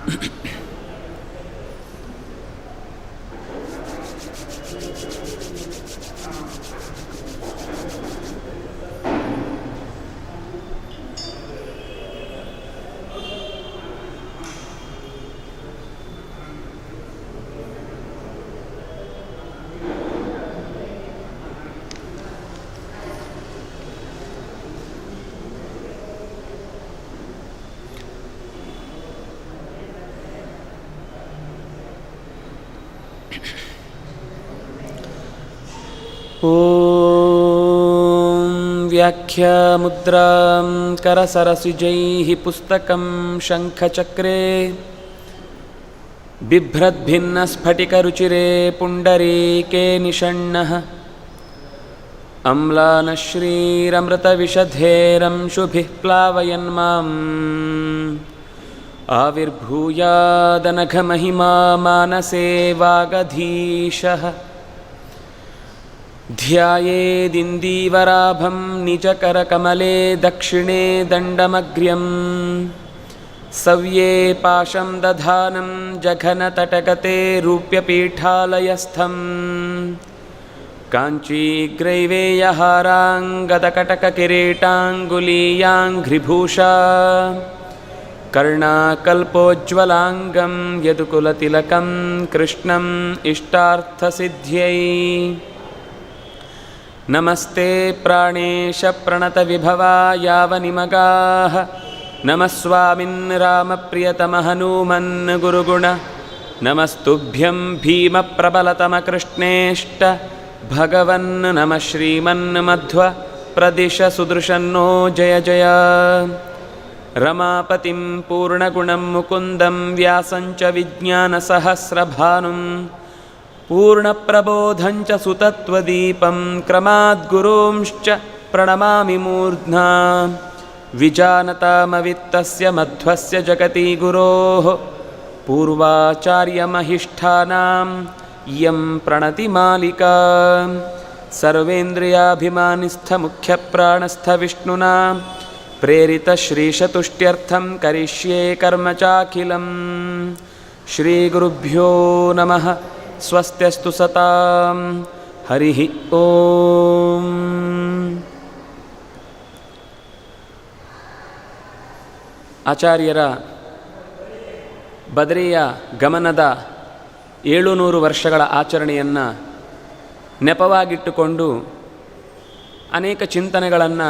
ಓಂ ವ್ಯಾಖ್ಯಾಮುದ್ರಾಂ ಕರಸರಸಿಜೈಃ ಪುಸ್ತಕಂ ಶಂಖಚಕ್ರೆ ಬಿಭ್ರದ್ಭಿನ್ನಸ್ಫಟಿಕರುಚಿರೆ ಪುಂಡರೀಕೆ ನಿಷಣ್ಣಃ ಅಮ್ಲಾನಶ್ರೀರಮೃತವಿಷಧೇರಂಶುಭಿಃ ಪ್ಲಾವಯನ್ಮಾಂ ಆವಿರ್ಭೂಯಾದನಘಮಹಿಮಾ ಮಾನಸೇ ವಾಗಧೀಶಃ ಧ್ಯಾಯೇದಿಂದೀವರಾಭಂ ನಿಜಕರಕಮಲೆ ದಕ್ಷಿಣೇ ದಂಡಮಗ್ರ್ಯಂ ಸವ್ಯೇ ಪಾಶಂ ದಧಾನಂ ಜಘನತಟಗತೆ ರೂಪ್ಯಪೀಠಾಲಯಸ್ಥಂ ಕಾಂಚೀಗ್ರೈವೇಯಹಾರಾಂಗದಕಟಕಕಿರೀಟಾಂಗುಲೀಯಾಂಘ್ರಿಭೂಷಾ ಕರ್ಣಾಕಲ್ಪೋಜ್ವಲಾಂಗಂ ಯದುಕುಲತಿಲಕಂ ಕೃಷ್ಣಂ ಇಷ್ಟಾರ್ಥಸಿದ್ಧ್ಯೈ ನಮಸ್ತೆ ಪ್ರಾಣೇಶ ಪ್ರಣತವಿಭವಾ ಯಾವನಿಮಗಾಃ ನಮಃ ಸ್ವಾಮಿನ್ ರಾಮಪ್ರಿಯತಮಃ ಹನೂಮನ್ ಗುರುಗುಣ ನಮಸ್ತುಭ್ಯಂ ಭೀಮಪ್ರಬಲತಮಕೃಷ್ಣೇಷ್ಟ ಭಗವನ್ ನಮಃ ಶ್ರೀಮನ್ ಮಧ್ವ ಪ್ರದಿಶ ಸುದೃಶನ್ನೋ ಜಯ ಜಯ ರಮಾಪತಿಂ ಪೂರ್ಣಗುಣಂ ಮುಕುಂದಂ ವ್ಯಾಸಂಚ ವಿಜ್ಞಾನಸಹಸ್ರಭಾನುಂ ಪೂರ್ಣಪ್ರಬೋಧಂಚ ಸುತತ್ವದೀಪಂ ಕ್ರಮಾದ್ಗುರುಂಶ್ಚ ಪ್ರಣಮಾಮಿ ಮೂರ್ಧ್ನಾ ವಿಜಾನತಾಮವಿತ್ತಸ್ಯ ಮಧ್ವಸ್ಯ ಜಗತಿ ಗುರೋಃ ಪೂರ್ವಾಚಾರ್ಯಮಹಿಷ್ಠಾನಾಂ ಯಂ ಪ್ರಣತಿಮಾಲಿಕಾ ಸರ್ವೇಂದ್ರಿಯಾಭಿಮಾನಿಸ್ಥಮುಖ್ಯಪ್ರಾಣಸ್ಥ ವಿಷ್ಣುನಾ ಪ್ರೇರಿತಶ್ರೀಶತುಷ್ಟ್ಯರ್ಥಂ ಕರಿಷ್ಯೇ ಕರ್ಮ ಚಾಖಿಲಂ ಶ್ರೀಗುರುಭ್ಯೋ ನಮಃ ಸ್ವಸ್ತ್ಯಸ್ತು ಸತಾಂ ಹರಿ ಓಂ. ಆಚಾರ್ಯರ ಬದರಿಯ ಗಮನದ 700 ವರ್ಷಗಳ ಆಚರಣೆಯನ್ನು ನೆಪವಾಗಿಟ್ಟುಕೊಂಡು ಅನೇಕ ಚಿಂತನೆಗಳನ್ನು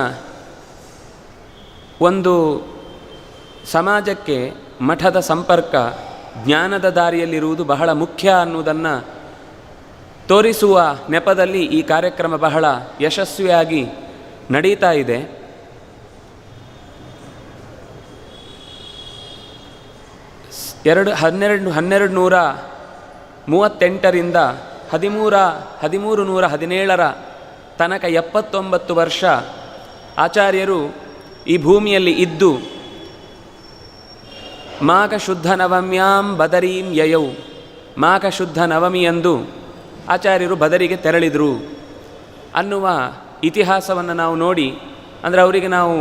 ಒಂದು ಸಮಾಜಕ್ಕೆ ಮಠದ ಸಂಪರ್ಕ ಜ್ಞಾನದ ದಾರಿಯಲ್ಲಿರುವುದು ಬಹಳ ಮುಖ್ಯ ಅನ್ನುವುದನ್ನು ತೋರಿಸುವ ನೆಪದಲ್ಲಿ ಈ ಕಾರ್ಯಕ್ರಮ ಬಹಳ ಯಶಸ್ವಿಯಾಗಿ ನಡೀತಾ ಇದೆ. ಹನ್ನೆರಡು 1238ರಿಂದ 1317 ತನಕ 79 ವರ್ಷ ಆಚಾರ್ಯರು ಈ ಭೂಮಿಯಲ್ಲಿ ಇದ್ದು ಮಾಘ ಶುದ್ಧ ನವಮ್ಯಾಂ ಬದರೀಂ ಯಯೌ, ಮಾಘ ಶುದ್ಧ ನವಮಿಯಂದು ಆಚಾರ್ಯರು ಬದರಿಗೆ ತೆರಳಿದರು ಅನ್ನುವ ಇತಿಹಾಸವನ್ನು ನಾವು ನೋಡಿ, ಅಂದರೆ ಅವರಿಗೆ ನಾವು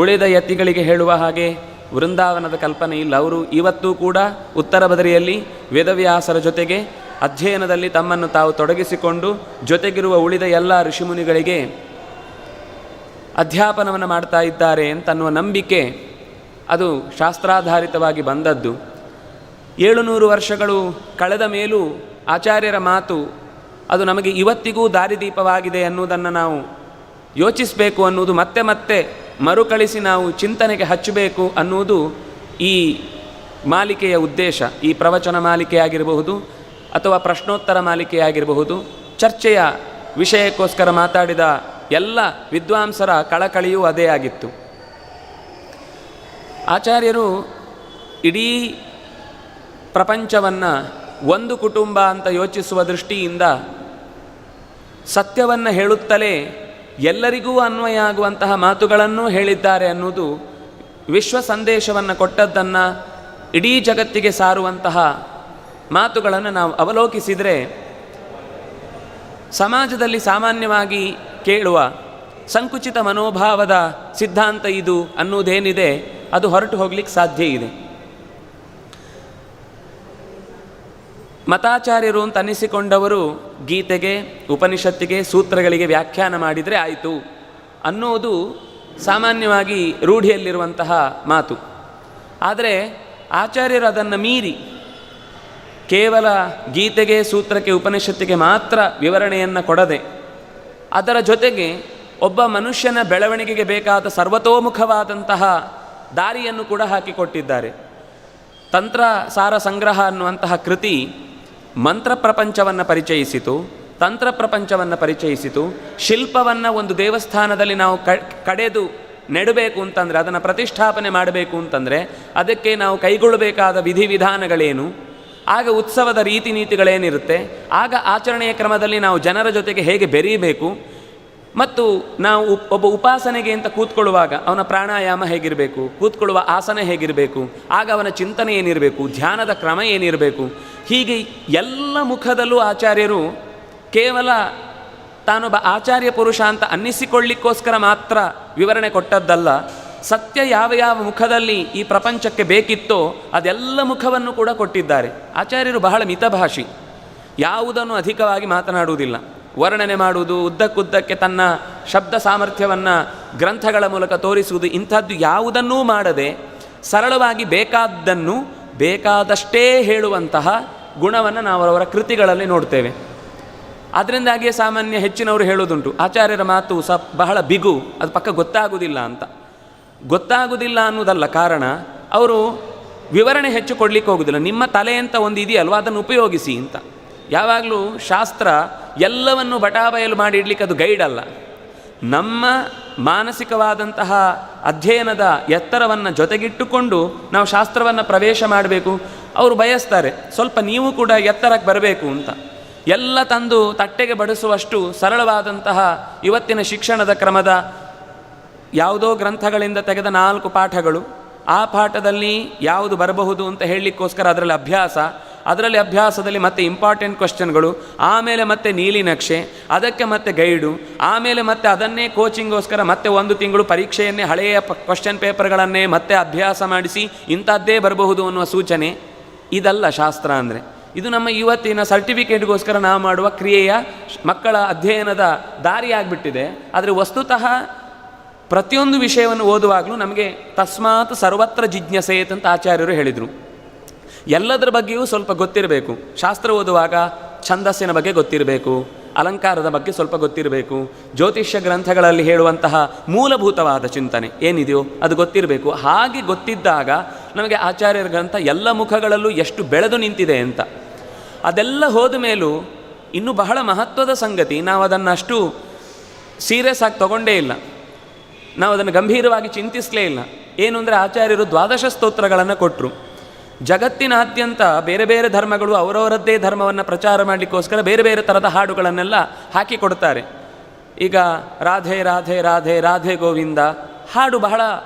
ಉಳಿದ ಯತಿಗಳಿಗೆ ಹೇಳುವ ಹಾಗೆ ವೃಂದಾವನದ ಕಲ್ಪನೆ ಇಲ್ಲ. ಅವರು ಇವತ್ತೂ ಕೂಡ ಉತ್ತರ ಬದರಿಯಲ್ಲಿ ವೇದವ್ಯಾಸರ ಜೊತೆಗೆ ಅಧ್ಯಯನದಲ್ಲಿ ತಮ್ಮನ್ನು ತಾವು ತೊಡಗಿಸಿಕೊಂಡು ಜೊತೆಗಿರುವ ಉಳಿದ ಎಲ್ಲ ಋಷಿಮುನಿಗಳಿಗೆ ಅಧ್ಯಾಪನವನ್ನು ಮಾಡ್ತಾ ಇದ್ದಾರೆ ಅಂತನ್ನುವ ನಂಬಿಕೆ ಅದು ಶಾಸ್ತ್ರಾಧಾರಿತವಾಗಿ ಬಂದದ್ದು. 700 ವರ್ಷಗಳು ಕಳೆದ ಮೇಲೂ ಆಚಾರ್ಯರ ಮಾತು ಅದು ನಮಗೆ ಇವತ್ತಿಗೂ ದಾರಿದೀಪವಾಗಿದೆ ಅನ್ನುವುದನ್ನು ನಾವು ಯೋಚಿಸಬೇಕು ಅನ್ನುವುದು ಮತ್ತೆ ಮತ್ತೆ ಮರುಕಳಿಸಿ ನಾವು ಚಿಂತನೆಗೆ ಹಚ್ಚಬೇಕು ಅನ್ನುವುದು ಈ ಮಾಲಿಕೆಯ ಉದ್ದೇಶ. ಈ ಪ್ರವಚನ ಮಾಲಿಕೆಯಾಗಿರಬಹುದು ಅಥವಾ ಪ್ರಶ್ನೋತ್ತರ ಮಾಲಿಕೆಯಾಗಿರಬಹುದು, ಚರ್ಚೆಯ ವಿಷಯಕ್ಕೋಸ್ಕರ ಮಾತಾಡಿದ ಎಲ್ಲ ವಿದ್ವಾಂಸರ ಕಳಕಳಿಯೂ ಅದೇ ಆಗಿತ್ತು. ಆಚಾರ್ಯರು ಇಡೀ ಪ್ರಪಂಚವನ್ನು ಒಂದು ಕುಟುಂಬ ಅಂತ ಯೋಚಿಸುವ ದೃಷ್ಟಿಯಿಂದ ಸತ್ಯವನ್ನು ಹೇಳುತ್ತಲೇ ಎಲ್ಲರಿಗೂ ಅನ್ವಯ ಆಗುವಂತಹ ಮಾತುಗಳನ್ನೂ ಹೇಳಿದ್ದಾರೆ ಅನ್ನುವುದು ವಿಶ್ವ ಸಂದೇಶವನ್ನು ಕೊಟ್ಟದ್ದನ್ನು ಇಡೀ ಜಗತ್ತಿಗೆ ಸಾರುವಂತಹ ಮಾತುಗಳನ್ನು ನಾವು ಅವಲೋಕಿಸಿದರೆ ಸಮಾಜದಲ್ಲಿ ಸಾಮಾನ್ಯವಾಗಿ ಕೇಳುವ ಸಂಕುಚಿತ ಮನೋಭಾವದ ಸಿದ್ಧಾಂತ ಇದು ಅನ್ನುವುದೇನಿದೆ ಅದು ಹೊರಟು ಹೋಗ್ಲಿಕ್ಕೆ ಸಾಧ್ಯ ಇದೆ. ಮತಾಚಾರ್ಯರು ಅಂತ ಅನ್ನಿಸಿಕೊಂಡವರು ಗೀತೆಗೆ, ಉಪನಿಷತ್ತಿಗೆ, ಸೂತ್ರಗಳಿಗೆ ವ್ಯಾಖ್ಯಾನ ಮಾಡಿದರೆ ಆಯಿತು ಅನ್ನೋದು ಸಾಮಾನ್ಯವಾಗಿ ರೂಢಿಯಲ್ಲಿರುವಂತಹ ಮಾತು. ಆದರೆ ಆಚಾರ್ಯರು ಅದನ್ನು ಮೀರಿ ಕೇವಲ ಗೀತೆಗೆ, ಸೂತ್ರಕ್ಕೆ, ಉಪನಿಷತ್ತಿಗೆ ಮಾತ್ರ ವಿವರಣೆಯನ್ನು ಕೊಡದೆ ಅದರ ಜೊತೆಗೆ ಒಬ್ಬ ಮನುಷ್ಯನ ಬೆಳವಣಿಗೆಗೆ ಬೇಕಾದ ಸರ್ವತೋಮುಖವಾದಂತಹ ದಾರಿಯನ್ನು ಕೂಡ ಹಾಕಿಕೊಟ್ಟಿದ್ದಾರೆ. ತಂತ್ರ ಸಾರ ಸಂಗ್ರಹ ಅನ್ನುವಂತಹ ಕೃತಿ ಮಂತ್ರ ಪ್ರಪಂಚವನ್ನು ಪರಿಚಯಿಸಿತು, ತಂತ್ರ ಪ್ರಪಂಚವನ್ನು ಪರಿಚಯಿಸಿತು. ಶಿಲ್ಪವನ್ನು ಒಂದು ದೇವಸ್ಥಾನದಲ್ಲಿ ನಾವು ಕಡೆದು ನೆಡಬೇಕು ಅಂತಂದರೆ, ಅದನ್ನು ಪ್ರತಿಷ್ಠಾಪನೆ ಮಾಡಬೇಕು ಅಂತಂದರೆ ಅದಕ್ಕೆ ನಾವು ಕೈಗೊಳ್ಳಬೇಕಾದ ವಿಧಿವಿಧಾನಗಳೇನು, ಆಗ ಉತ್ಸವದ ರೀತಿ ನೀತಿಗಳೇನಿರುತ್ತೆ, ಆಗ ಆಚರಣೆಯ ಕ್ರಮದಲ್ಲಿ ನಾವು ಜನರ ಜೊತೆಗೆ ಹೇಗೆ ಬೆರೀಬೇಕು, ಮತ್ತು ನಾವು ಒಬ್ಬ ಉಪಾಸನೆಗೆ ಅಂತ ಕೂತ್ಕೊಳ್ಳುವಾಗ ಅವನ ಪ್ರಾಣಾಯಾಮ ಹೇಗಿರಬೇಕು, ಕೂತ್ಕೊಳ್ಳುವ ಆಸನ ಹೇಗಿರಬೇಕು, ಆಗ ಅವನ ಚಿಂತನೆ ಏನಿರಬೇಕು, ಧ್ಯಾನದ ಕ್ರಮ ಏನಿರಬೇಕು, ಹೀಗೆ ಎಲ್ಲ ಮುಖದಲ್ಲೂ ಆಚಾರ್ಯರು ಕೇವಲ ತಾನೊಬ್ಬ ಆಚಾರ್ಯ ಪುರುಷ ಅಂತ ಅನ್ನಿಸಿಕೊಳ್ಳಿಕ್ಕೋಸ್ಕರ ಮಾತ್ರ ವಿವರಣೆ ಕೊಟ್ಟದ್ದಲ್ಲ, ಸತ್ಯ ಯಾವ ಯಾವ ಮುಖದಲ್ಲಿ ಈ ಪ್ರಪಂಚಕ್ಕೆ ಬೇಕಿತ್ತೋ ಅದೆಲ್ಲ ಮುಖವನ್ನು ಕೂಡ ಕೊಟ್ಟಿದ್ದಾರೆ. ಆಚಾರ್ಯರು ಬಹಳ ಮಿತಭಾಷಿ, ಯಾವುದನ್ನು ಅಧಿಕವಾಗಿ ಮಾತನಾಡುವುದಿಲ್ಲ. ವರ್ಣನೆ ಮಾಡುವುದು, ಉದ್ದಕ್ಕುದ್ದಕ್ಕೆ ತನ್ನ ಶಬ್ದ ಸಾಮರ್ಥ್ಯವನ್ನು ಗ್ರಂಥಗಳ ಮೂಲಕ ತೋರಿಸುವುದು, ಇಂಥದ್ದು ಯಾವುದನ್ನೂ ಮಾಡದೆ ಸರಳವಾಗಿ ಬೇಕಾದ್ದನ್ನು ಬೇಕಾದಷ್ಟೇ ಹೇಳುವಂತಹ ಗುಣವನ್ನು ನಾವು ಅವರ ಕೃತಿಗಳಲ್ಲಿ ನೋಡ್ತೇವೆ. ಅದರಿಂದಾಗಿಯೇ ಸಾಮಾನ್ಯ ಹೆಚ್ಚಿನವರು ಹೇಳೋದುಂಟು, ಆಚಾರ್ಯರ ಮಾತು ಬಹಳ ಬಿಗು, ಅದು ಪಕ್ಕ ಗೊತ್ತಾಗುವುದಿಲ್ಲ ಅಂತ. ಗೊತ್ತಾಗುವುದಿಲ್ಲ ಅನ್ನೋದಲ್ಲ ಕಾರಣ, ಅವರು ವಿವರಣೆ ಹೆಚ್ಚು ಕೊಡಲಿಕ್ಕೆ ಹೋಗೋದಿಲ್ಲ. ನಿಮ್ಮ ತಲೆ ಅಂತ ಒಂದು ಇದೆಯಲ್ವ, ಅದನ್ನು ಉಪಯೋಗಿಸಿ ಅಂತ. ಯಾವಾಗಲೂ ಶಾಸ್ತ್ರ ಎಲ್ಲವನ್ನು ಬಟಾಬಯಲು ಮಾಡಿ ಇಡಲಿಕ್ಕೆ ಅದು ಗೈಡ್ ಅಲ್ಲ. ನಮ್ಮ ಮಾನಸಿಕವಾದಂತಹ ಅಧ್ಯಯನದ ಎತ್ತರವನ್ನು ಜೊತೆಗಿಟ್ಟುಕೊಂಡು ನಾವು ಶಾಸ್ತ್ರವನ್ನು ಪ್ರವೇಶ ಮಾಡಬೇಕು. ಅವರು ಬಯಸ್ತಾರೆ ಸ್ವಲ್ಪ ನೀವು ಕೂಡ ಎತ್ತರಕ್ಕೆ ಬರಬೇಕು ಅಂತ. ಎಲ್ಲ ತಂದು ತಟ್ಟೆಗೆ ಬಡಿಸುವಷ್ಟು ಸರಳವಾದಂತಹ ಇವತ್ತಿನ ಶಿಕ್ಷಣದ ಕ್ರಮದ ಯಾವುದೋ ಗ್ರಂಥಗಳಿಂದ ತೆಗೆದ 4 ಪಾಠಗಳು, ಆ ಪಾಠದಲ್ಲಿ ಯಾವುದು ಬರಬಹುದು ಅಂತ ಹೇಳಲಿಕ್ಕೋಸ್ಕರ ಅದರಲ್ಲಿ ಅಭ್ಯಾಸದಲ್ಲಿ ಮತ್ತೆ ಇಂಪಾರ್ಟೆಂಟ್ ಕ್ವೆಶ್ಚನ್ಗಳು, ಆಮೇಲೆ ಮತ್ತೆ ನೀಲಿ ನಕ್ಷೆ, ಅದಕ್ಕೆ ಮತ್ತೆ ಗೈಡು, ಆಮೇಲೆ ಮತ್ತೆ ಅದನ್ನೇ ಕೋಚಿಂಗೋಸ್ಕರ ಮತ್ತೆ 1 ತಿಂಗಳು ಪರೀಕ್ಷೆಯನ್ನೇ ಹಳೆಯ ಕ್ವೆಶ್ಚನ್ ಪೇಪರ್ಗಳನ್ನೇ ಮತ್ತೆ ಅಭ್ಯಾಸ ಮಾಡಿಸಿ ಇಂಥದ್ದೇ ಬರಬಹುದು ಅನ್ನುವ ಸೂಚನೆ. ಇದಲ್ಲ ಶಾಸ್ತ್ರ ಅಂದರೆ. ಇದು ನಮ್ಮ ಇವತ್ತಿನ ಸರ್ಟಿಫಿಕೇಟ್ಗೋಸ್ಕರ ನಾವು ಮಾಡುವ ಕ್ರಿಯೆಯ ಮಕ್ಕಳ ಅಧ್ಯಯನದ ದಾರಿಯಾಗಿಬಿಟ್ಟಿದೆ. ಆದರೆ ವಸ್ತುತಃ ಪ್ರತಿಯೊಂದು ವಿಷಯವನ್ನು ಓದುವಾಗಲೂ ನಮಗೆ ತಸ್ಮಾತ್ ಸರ್ವತ್ರ ಜಿಜ್ಞಾಸೇತ್ ಅಂತ ಆಚಾರ್ಯರು ಹೇಳಿದರು. ಎಲ್ಲದರ ಬಗ್ಗೆಯೂ ಸ್ವಲ್ಪ ಗೊತ್ತಿರಬೇಕು. ಶಾಸ್ತ್ರ ಓದುವಾಗ ಛಂದಸ್ಸಿನ ಬಗ್ಗೆ ಗೊತ್ತಿರಬೇಕು, ಅಲಂಕಾರದ ಬಗ್ಗೆ ಸ್ವಲ್ಪ ಗೊತ್ತಿರಬೇಕು, ಜ್ಯೋತಿಷ್ಯ ಗ್ರಂಥಗಳಲ್ಲಿ ಹೇಳುವಂತಹ ಮೂಲಭೂತವಾದ ಚಿಂತನೆ ಏನಿದೆಯೋ ಅದು ಗೊತ್ತಿರಬೇಕು. ಹಾಗೆ ಗೊತ್ತಿದ್ದಾಗ ನಮಗೆ ಆಚಾರ್ಯರ ಗ್ರಂಥ ಎಲ್ಲ ಮುಖಗಳಲ್ಲೂ ಎಷ್ಟು ಬೆಳೆದು ನಿಂತಿದೆ ಅಂತ. ಅದೆಲ್ಲ ಹೋದ ಮೇಲೂ ಇನ್ನೂ ಬಹಳ ಮಹತ್ವದ ಸಂಗತಿ, ನಾವು ಅದನ್ನು ಅಷ್ಟು ಸೀರಿಯಸ್ ಆಗಿ ತಗೊಂಡೇ ಇಲ್ಲ, ನಾವು ಅದನ್ನು ಗಂಭೀರವಾಗಿ ಚಿಂತಿಸಲೇ ಇಲ್ಲ. ಏನು ಅಂದರೆ ಆಚಾರ್ಯರು 12 ಸ್ತೋತ್ರಗಳನ್ನು ಕೊಟ್ಟರು. ಜಗತ್ತಿನಾದ್ಯಂತ ಬೇರೆ ಬೇರೆ ಧರ್ಮಗಳು ಅವರವರದ್ದೇ ಧರ್ಮವನ್ನು ಪ್ರಚಾರ ಮಾಡಲಿಕ್ಕೋಸ್ಕರ ಬೇರೆ ಬೇರೆ ಥರದ ಹಾಡುಗಳನ್ನೆಲ್ಲ ಹಾಕಿಕೊಡ್ತಾರೆ. ಈಗ ರಾಧೆ ರಾಧೆ ರಾಧೆ ರಾಧೆ ಗೋವಿಂದ ಹಾಡು ಬಹಳ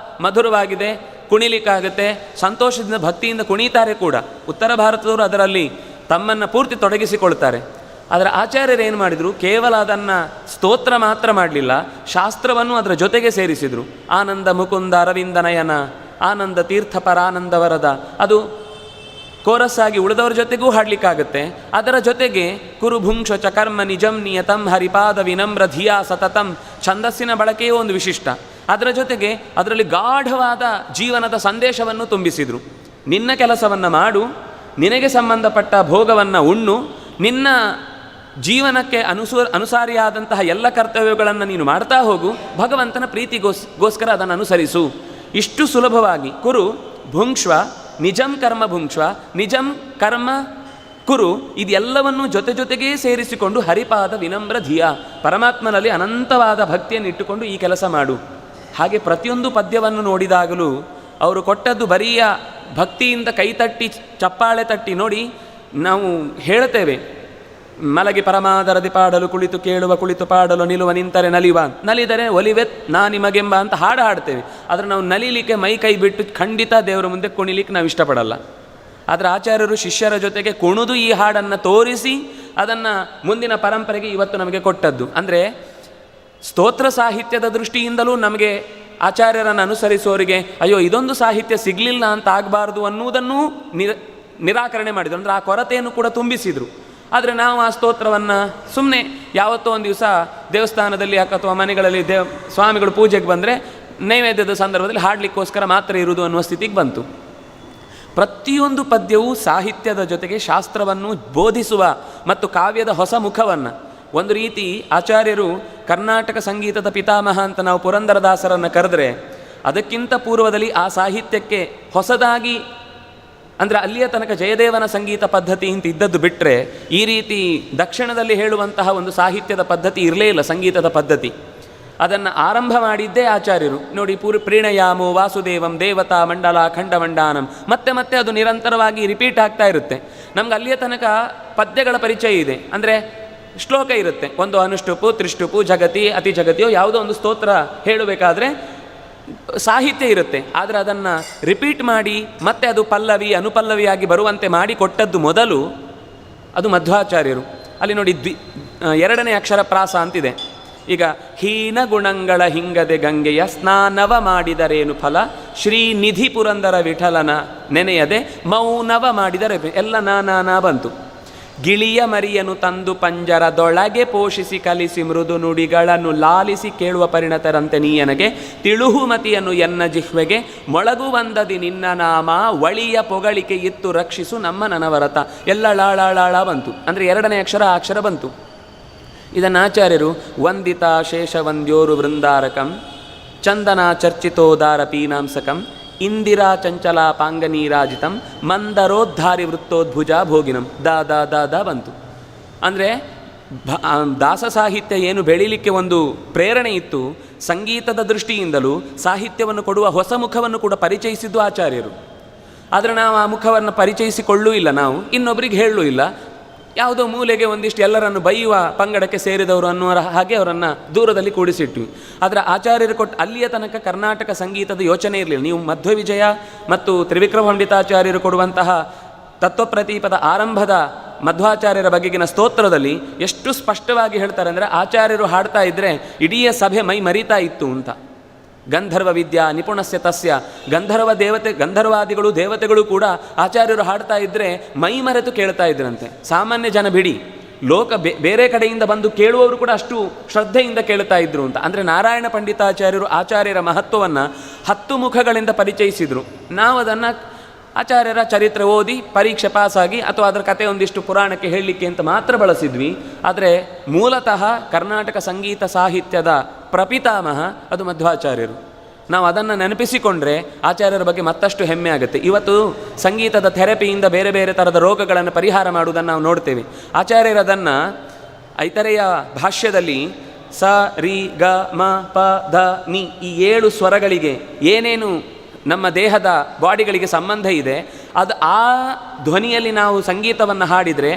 ಮಧುರವಾಗಿದೆ, ಕುಣಿಲಿಕ್ಕಾಗುತ್ತೆ, ಸಂತೋಷದಿಂದ ಭಕ್ತಿಯಿಂದ ಕುಣಿತಾರೆ ಕೂಡ. ಉತ್ತರ ಭಾರತದವರು ಅದರಲ್ಲಿ ತಮ್ಮನ್ನು ಪೂರ್ತಿ ತೊಡಗಿಸಿಕೊಳ್ತಾರೆ. ಆದರೆ ಆಚಾರ್ಯರು ಏನು ಮಾಡಿದರು, ಕೇವಲ ಅದನ್ನು ಸ್ತೋತ್ರ ಮಾತ್ರ ಮಾಡಲಿಲ್ಲ, ಶಾಸ್ತ್ರವನ್ನು ಅದರ ಜೊತೆಗೆ ಸೇರಿಸಿದರು. ಆನಂದ ಮುಕುಂದ ಅರವಿಂದ ನಯನ, ಆನಂದ ತೀರ್ಥ ಪರಾನಂದ ವರದ, ಅದು ಕೋರಸ್ ಆಗಿ ಉಳಿದವರ ಜೊತೆಗೂ ಹಾಡಲಿಕ್ಕಾಗುತ್ತೆ. ಅದರ ಜೊತೆಗೆ ಕುರುಭುಂಕ್ಷ ಚ ಕರ್ಮ ನಿಜಂ ನಿಯತಂ ಹರಿಪಾದ ವಿನಮ್ರ ಧಿಯಾ ಸತತಂ, ಛಂದಸ್ಸಿನ ಬಳಕೆಯೂ ಒಂದು ವಿಶಿಷ್ಟ. ಅದರ ಜೊತೆಗೆ ಅದರಲ್ಲಿ ಗಾಢವಾದ ಜೀವನದ ಸಂದೇಶವನ್ನು ತುಂಬಿಸಿದರು. ನಿನ್ನ ಕೆಲಸವನ್ನು ಮಾಡು, ನಿನಗೆ ಸಂಬಂಧಪಟ್ಟ ಭೋಗವನ್ನು ಉಣ್ಣು, ನಿನ್ನ ಜೀವನಕ್ಕೆ ಅನುಸಾರಿಯಾದಂತಹ ಎಲ್ಲ ಕರ್ತವ್ಯಗಳನ್ನು ನೀನು ಮಾಡ್ತಾ ಹೋಗು, ಭಗವಂತನ ಪ್ರೀತಿಗೋಸ್ಕರ ಅದನ್ನು ಅನುಸರಿಸು. ಇಷ್ಟು ಸುಲಭವಾಗಿ ಕುರು ಭುಂಕ್ಷ್ವ ನಿಜಂ ಕರ್ಮ ಭುಂಕ್ಷ್ವ ನಿಜಂ ಕರ್ಮ ಕುರು, ಇದೆಲ್ಲವನ್ನೂ ಜೊತೆಗೇ ಸೇರಿಸಿಕೊಂಡು ಹರಿಪಾದ ವಿನಮ್ರ ಧಿಯ, ಪರಮಾತ್ಮನಲ್ಲಿ ಅನಂತವಾದ ಭಕ್ತಿಯನ್ನು ಇಟ್ಟುಕೊಂಡು ಈ ಕೆಲಸ ಮಾಡು. ಹಾಗೆ ಪ್ರತಿಯೊಂದು ಪದ್ಯವನ್ನು ನೋಡಿದಾಗಲೂ ಅವರು ಕೊಟ್ಟದ್ದು ಬರಿಯ ಭಕ್ತಿಯಿಂದ ಕೈತಟ್ಟಿ ಚಪ್ಪಾಳೆ ತಟ್ಟಿ. ನೋಡಿ, ನಾವು ಹೇಳ್ತೇವೆ ಮಲಗಿ ಪರಮಾದರದಿ ಪಾಡಲು ಕುಳಿತು ಕೇಳುವ ಕುಳಿತು ಪಾಡಲು ನಿಲುವ ನಿಂತರೆ ನಲಿವ, ನಲಿದರೆ ಒಲಿವೆತ್ ನಾ ನಿಮಗೆಂಬ ಅಂತ ಹಾಡ್ತೇವೆ. ಆದರೆ ನಾವು ನಲಿಲಿಕ್ಕೆ ಮೈ ಕೈ ಬಿಟ್ಟು ಖಂಡಿತ ದೇವರ ಮುಂದೆ ಕುಣಿಲಿಕ್ಕೆ ನಾವು ಇಷ್ಟಪಡಲ್ಲ. ಆದರೆ ಆಚಾರ್ಯರು ಶಿಷ್ಯರ ಜೊತೆಗೆ ಕುಣಿದು ಈ ಹಾಡನ್ನು ತೋರಿಸಿ ಅದನ್ನು ಮುಂದಿನ ಪರಂಪರೆಗೆ ಇವತ್ತು ನಮಗೆ ಕೊಟ್ಟದ್ದು. ಅಂದರೆ ಸ್ತೋತ್ರ ಸಾಹಿತ್ಯದ ದೃಷ್ಟಿಯಿಂದಲೂ ನಮಗೆ ಆಚಾರ್ಯರನ್ನು ಅನುಸರಿಸುವವರಿಗೆ ಅಯ್ಯೋ ಇದೊಂದು ಸಾಹಿತ್ಯ ಸಿಗಲಿಲ್ಲ ಅಂತ ಆಗಬಾರ್ದು ಅನ್ನುವುದನ್ನೂ ನಿರಾಕರಣೆ ಮಾಡಿದರು, ಅಂದರೆ ಆ ಕೊರತೆಯನ್ನು ಕೂಡ ತುಂಬಿಸಿದರು. ಆದರೆ ನಾವು ಆ ಸ್ತೋತ್ರವನ್ನು ಸುಮ್ಮನೆ ಯಾವತ್ತೋ ಒಂದು ದಿವಸ ದೇವಸ್ಥಾನದಲ್ಲಿ ಅಥವಾ ಮನೆಗಳಲ್ಲಿ ಸ್ವಾಮಿಗಳು ಪೂಜೆಗೆ ಬಂದರೆ ನೈವೇದ್ಯದ ಸಂದರ್ಭದಲ್ಲಿ ಹಾಡಲಿಕ್ಕೋಸ್ಕರ ಮಾತ್ರ ಇರುವುದು ಅನ್ನುವ ಸ್ಥಿತಿಗೆ ಬಂತು. ಪ್ರತಿಯೊಂದು ಪದ್ಯವೂ ಸಾಹಿತ್ಯದ ಜೊತೆಗೆ ಶಾಸ್ತ್ರವನ್ನು ಬೋಧಿಸುವ ಮತ್ತು ಕಾವ್ಯದ ಹೊಸ ಮುಖವನ್ನು, ಒಂದು ರೀತಿ ಆಚಾರ್ಯರು ಕರ್ನಾಟಕ ಸಂಗೀತದ ಪಿತಾಮಹ ಅಂತ ನಾವು ಪುರಂದರದಾಸರನ್ನು ಕರೆದ್ರೆ, ಅದಕ್ಕಿಂತ ಪೂರ್ವದಲ್ಲಿ ಆ ಸಾಹಿತ್ಯಕ್ಕೆ ಹೊಸದಾಗಿ, ಅಂದರೆ ಅಲ್ಲಿಯ ತನಕ ಜಯದೇವನ ಸಂಗೀತ ಪದ್ಧತಿ ಅಂತ ಇದ್ದದ್ದು ಬಿಟ್ಟರೆ ಈ ರೀತಿ ದಕ್ಷಿಣದಲ್ಲಿ ಹೇಳುವಂತಹ ಒಂದು ಸಾಹಿತ್ಯದ ಪದ್ಧತಿ ಇರಲೇ ಇಲ್ಲ, ಸಂಗೀತದ ಪದ್ಧತಿ. ಅದನ್ನು ಆರಂಭ ಮಾಡಿದ್ದೇ ಆಚಾರ್ಯರು. ನೋಡಿ, ಪ್ರೀಣಯಾಮೋ ವಾಸುದೇವಂ ದೇವತಾ ಮಂಡಲ ಖಂಡಮಂಡಾನಂ, ಮತ್ತೆ ಮತ್ತೆ ಅದು ನಿರಂತರವಾಗಿ ರಿಪೀಟ್ ಆಗ್ತಾ ಇರುತ್ತೆ. ನಮ್ಗೆ ಅಲ್ಲಿಯ ತನಕ ಪದ್ಯಗಳ ಪರಿಚಯ ಇದೆ, ಅಂದರೆ ಶ್ಲೋಕ ಇರುತ್ತೆ, ಒಂದು ಅನುಷ್ಟುಪು ತ್ರಿಷ್ಟುಪು ಜಗತಿ ಅತಿ ಜಗತಿಯೋ ಯಾವುದೋ ಒಂದು ಸ್ತೋತ್ರ ಹೇಳಬೇಕಾದ್ರೆ ಸಾಹಿತ್ಯ ಇರುತ್ತೆ. ಆದರೆ ಅದನ್ನು ರಿಪೀಟ್ ಮಾಡಿ ಮತ್ತೆ ಅದು ಪಲ್ಲವಿ ಅನುಪಲ್ಲವಿಯಾಗಿ ಬರುವಂತೆ ಮಾಡಿ ಕೊಟ್ಟದ್ದು ಮೊದಲು ಅದು ಮಧ್ವಾಚಾರ್ಯರು. ಅಲ್ಲಿ ನೋಡಿ ಎರಡನೇ ಅಕ್ಷರ ಪ್ರಾಸ ಅಂತಿದೆ. ಈಗ ಹೀನ ಗುಣಗಳ ಹಿಂಗದೆ ಗಂಗೆಯ ಸ್ನಾನವ ಮಾಡಿದರೇನು ಫಲ, ಶ್ರೀನಿಧಿ ಪುರಂದರ ವಿಠಲನ ನೆನೆಯದೆ ಮೌನವ ಮಾಡಿದರೆ ಎಲ್ಲ ನಾ ಬಂತು. ಗಿಳಿಯ ಮರಿಯನು ತಂದು ಪಂಜರದೊಳಗೆ ಪೋಷಿಸಿ ಕಲಿಸಿ ಮೃದು ನುಡಿಗಳನ್ನು ಲಾಲಿಸಿ ಕೇಳುವ ಪರಿಣತರಂತೆ ನೀಯನಗೆ ತಿಳುಹುಮತಿಯನ್ನು ಎನ್ನ ಜಿಹ್ವೆಗೆ ಮೊಳಗುವಂದದಿ ನಿನ್ನ ನಾಮ ಒಳಿಯ ಪೊಗಳಿಕೆ ಇತ್ತು ರಕ್ಷಿಸು ನಮ್ಮ ನನವರತ. ಎಲ್ಲ ಳಾಳಾಳಾಳ ಬಂತು, ಅಂದರೆ ಎರಡನೇ ಅಕ್ಷರ ಬಂತು. ಇದನ್ನು ಆಚಾರ್ಯರು ವಂದಿತ ಶೇಷವಂದ್ಯೋರು ವೃಂದಾರಕಂ ಚಂದನ ಚರ್ಚಿತೋದಾರ ಪೀನಾಂಸಕಂ ಇಂದಿರಾ ಚಂಚಲ ಪಾಂಗನೀರಾಜಿತಂ ಮಂದರೋದ್ಧಾರಿ ವೃತ್ತೋದ್ಭುಜ ಭೋಗಿನಂ ದ ಬಂತು. ಅಂದರೆ ದಾಸ ಸಾಹಿತ್ಯ ಏನು ಬೆಳೀಲಿಕ್ಕೆ ಒಂದು ಪ್ರೇರಣೆ ಇತ್ತು, ಸಂಗೀತದ ದೃಷ್ಟಿಯಿಂದಲೂ ಸಾಹಿತ್ಯವನ್ನು ಕೊಡುವ ಹೊಸ ಮುಖವನ್ನು ಕೂಡ ಪರಿಚಯಿಸಿದ್ದು ಆಚಾರ್ಯರು. ಆದರೆ ನಾವು ಆ ಮುಖವನ್ನು ಪರಿಚಯಿಸಿಕೊಳ್ಳೂ ಇಲ್ಲ, ನಾವು ಇನ್ನೊಬ್ಬರಿಗೆ ಹೇಳಲೂ ಇಲ್ಲ. ಯಾವುದೋ ಮೂಲೆಗೆ ಒಂದಿಷ್ಟು ಎಲ್ಲರನ್ನು ಬೈಯುವ ಪಂಗಡಕ್ಕೆ ಸೇರಿದವರು ಅನ್ನುವ ಹಾಗೆ ಅವರನ್ನು ದೂರದಲ್ಲಿ ಕೂಡಿಸಿಟ್ವಿ. ಆದರೆ ಆಚಾರ್ಯರು ಕೊಟ್ಟು ಅಲ್ಲಿಯ ತನಕ ಕರ್ನಾಟಕ ಸಂಗೀತದ ಯೋಚನೆ ಇರಲಿಲ್ಲ. ನೀವು ಮಧ್ವವಿಜಯ ಮತ್ತು ತ್ರಿವಿಕ್ರಮ ಪಂಡಿತಾಚಾರ್ಯರು ಕೊಡುವಂತಹ ತತ್ವಪ್ರತೀಪದ ಆರಂಭದ ಮಧ್ವಾಚಾರ್ಯರ ಬಗೆಗಿನ ಸ್ತೋತ್ರದಲ್ಲಿ ಎಷ್ಟು ಸ್ಪಷ್ಟವಾಗಿ ಹೇಳ್ತಾರೆ ಅಂದರೆ, ಆಚಾರ್ಯರು ಹಾಡ್ತಾ ಇದ್ದರೆ ಇಡೀ ಸಭೆ ಮೈ ಮರಿತಾ ಇತ್ತು ಅಂತ. ಗಂಧರ್ವ ವಿದ್ಯಾ ನಿಪುಣಸ್ಯ ತಸ್ಯ, ಗಂಧರ್ವಾದಿಗಳು ದೇವತೆಗಳು ಕೂಡ ಆಚಾರ್ಯರು ಹಾಡ್ತಾ ಇದ್ದರೆ ಮೈ ಮರೆತು ಕೇಳ್ತಾ ಇದ್ರಂತೆ. ಸಾಮಾನ್ಯ ಜನ ಬಿಡಿ, ಲೋಕ ಬೇರೆ ಕಡೆಯಿಂದ ಬಂದು ಕೇಳುವವರು ಕೂಡ ಅಷ್ಟು ಶ್ರದ್ಧೆಯಿಂದ ಕೇಳ್ತಾ ಇದ್ರು ಅಂತ. ಅಂದರೆ ನಾರಾಯಣ ಪಂಡಿತಾಚಾರ್ಯರು ಆಚಾರ್ಯರ ಮಹತ್ವವನ್ನು 10 ಮುಖಗಳಿಂದ ಪರಿಚಯಿಸಿದರು. ನಾವು ಅದನ್ನು ಆಚಾರ್ಯರ ಚರಿತ್ರೆ ಓದಿ ಪರೀಕ್ಷೆ ಪಾಸಾಗಿ ಅಥವಾ ಅದರ ಕಥೆ ಒಂದಿಷ್ಟು ಪುರಾಣಕ್ಕೆ ಹೇಳಲಿಕ್ಕೆ ಅಂತ ಮಾತ್ರ ಬಳಸಿದ್ವಿ. ಆದರೆ ಮೂಲತಃ ಕರ್ನಾಟಕ ಸಂಗೀತ ಸಾಹಿತ್ಯದ ಪ್ರಪಿತಾಮಹ ಅದು ಮಧ್ವಾಚಾರ್ಯರು. ನಾವು ಅದನ್ನು ನೆನಪಿಸಿಕೊಂಡ್ರೆ ಆಚಾರ್ಯರ ಬಗ್ಗೆ ಮತ್ತಷ್ಟು ಹೆಮ್ಮೆ ಆಗುತ್ತೆ. ಇವತ್ತು ಸಂಗೀತದ ಥೆರಪಿಯಿಂದ ಬೇರೆ ಬೇರೆ ಥರದ ರೋಗಗಳನ್ನು ಪರಿಹಾರ ಮಾಡುವುದನ್ನು ನಾವು ನೋಡ್ತೇವೆ. ಆಚಾರ್ಯರದನ್ನು ಐತರೆಯ ಭಾಷ್ಯದಲ್ಲಿ ಸ ರಿ ಗ ಮ ಪ ಧ ನಿ ಈ 7 ಸ್ವರಗಳಿಗೆ ಏನೇನು ನಮ್ಮ ದೇಹದ ಬಾಡಿಗಳಿಗೆ ಸಂಬಂಧ ಇದೆ, ಅದು ಆ ಧ್ವನಿಯಲ್ಲಿ ನಾವು ಸಂಗೀತವನ್ನು ಹಾಡಿದರೆ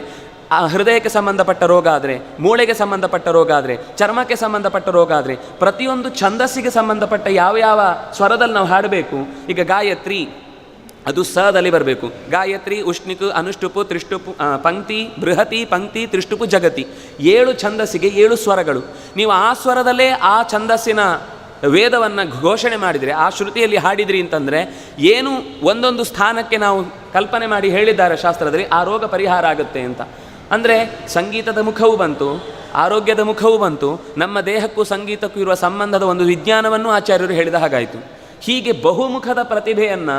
ಆ ಹೃದಯಕ್ಕೆ ಸಂಬಂಧಪಟ್ಟ ರೋಗ ಆದರೆ, ಮೂಳೆಗೆ ಸಂಬಂಧಪಟ್ಟ ರೋಗ ಆದರೆ, ಚರ್ಮಕ್ಕೆ ಸಂಬಂಧಪಟ್ಟ ರೋಗ ಆದರೆ, ಪ್ರತಿಯೊಂದು ಛಂದಸ್ಸಿಗೆ ಸಂಬಂಧಪಟ್ಟ ಯಾವ ಸ್ವರದಲ್ಲಿ ನಾವು ಹಾಡಬೇಕು. ಈಗ ಗಾಯತ್ರಿ ಅದು ಸದಲ್ಲಿ ಬರಬೇಕು. ಗಾಯತ್ರಿ ಉಷ್ಣಿಕು ಅನುಷ್ಟುಪು ತ್ರಿಷ್ಟುಪು ಪಂಕ್ತಿ ಬೃಹತಿ ಪಂಕ್ತಿ ತ್ರಿಷ್ಟುಪು ಜಗತಿ 7 ಛಂದಸ್ಸಿಗೆ 7 ಸ್ವರಗಳು. ನೀವು ಆ ಸ್ವರದಲ್ಲೇ ಆ ಛಂದಸ್ಸಿನ ವೇದವನ್ನು ಘೋಷಣೆ ಮಾಡಿದರೆ, ಆ ಶ್ರುತಿಯಲ್ಲಿ ಹಾಡಿದ್ರಿ ಅಂತಂದರೆ ಏನು ಒಂದೊಂದು ಸ್ಥಾನಕ್ಕೆ ನಾವು ಕಲ್ಪನೆ ಮಾಡಿ ಹೇಳಿದ್ದಾರೆ ಶಾಸ್ತ್ರದಲ್ಲಿ, ಆ ರೋಗ ಪರಿಹಾರ ಆಗುತ್ತೆ ಅಂತ. ಅಂದರೆ ಸಂಗೀತದ ಮುಖವೂ ಬಂತು, ಆರೋಗ್ಯದ ಮುಖವೂ ಬಂತು, ನಮ್ಮ ದೇಹಕ್ಕೂ ಸಂಗೀತಕ್ಕೂ ಇರುವ ಸಂಬಂಧದ ಒಂದು ವಿಜ್ಞಾನವನ್ನು ಆಚಾರ್ಯರು ಹೇಳಿದ ಹಾಗಾಯಿತು. ಹೀಗೆ ಬಹುಮುಖದ ಪ್ರತಿಭೆಯನ್ನು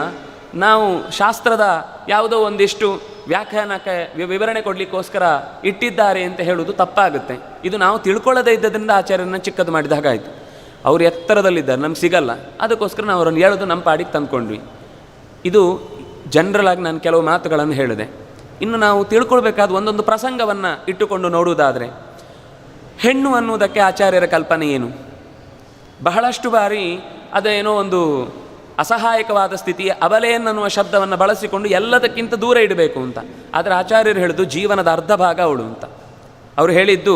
ನಾವು ಶಾಸ್ತ್ರದ ಯಾವುದೋ ಒಂದಿಷ್ಟು ವ್ಯಾಖ್ಯಾನಕ್ಕೆ ವಿವರಣೆ ಕೊಡಲಿಕ್ಕೋಸ್ಕರ ಇಟ್ಟಿದ್ದಾರೆ ಅಂತ ಹೇಳುವುದು ತಪ್ಪಾಗುತ್ತೆ. ಇದು ನಾವು ತಿಳ್ಕೊಳ್ಳದೇ ಇದ್ದದ್ರಿಂದ ಆಚಾರ್ಯರನ್ನು ಚಿಕ್ಕದು ಮಾಡಿದ ಹಾಗಾಯಿತು. ಅವರು ಎತ್ತರದಲ್ಲಿದ್ದಾರೆ, ನಮ್ಗೆ ಸಿಗಲ್ಲ, ಅದಕ್ಕೋಸ್ಕರ ನಾವು ಅವರನ್ನು ಹೇಳೋದು ನಮ್ಮ ಪಾಡಿಗೆ ತಂದ್ಕೊಂಡ್ವಿ. ಇದು ಜನರಲ್ ಆಗಿ ನಾನು ಕೆಲವು ಮಾತುಗಳನ್ನು ಹೇಳಿದೆ. ಇನ್ನು ನಾವು ತಿಳ್ಕೊಳ್ಬೇಕಾದ ಒಂದೊಂದು ಪ್ರಸಂಗವನ್ನು ಇಟ್ಟುಕೊಂಡು ನೋಡುವುದಾದರೆ, ಹೆಣ್ಣು ಅನ್ನುವುದಕ್ಕೆ ಆಚಾರ್ಯರ ಕಲ್ಪನೆ ಏನು? ಬಹಳಷ್ಟು ಬಾರಿ ಅದೇನೋ ಒಂದು ಅಸಹಾಯಕವಾದ ಸ್ಥಿತಿಯ ಅಬಲೆಯನ್ನನ್ನುವ ಶಬ್ದವನ್ನು ಬಳಸಿಕೊಂಡು ಎಲ್ಲದಕ್ಕಿಂತ ದೂರ ಇಡಬೇಕು ಅಂತ. ಆದರೆ ಆಚಾರ್ಯರು ಹೇಳಿದ್ದು ಜೀವನದ ಅರ್ಧ ಭಾಗ ಅವಳು ಅಂತ. ಅವರು ಹೇಳಿದ್ದು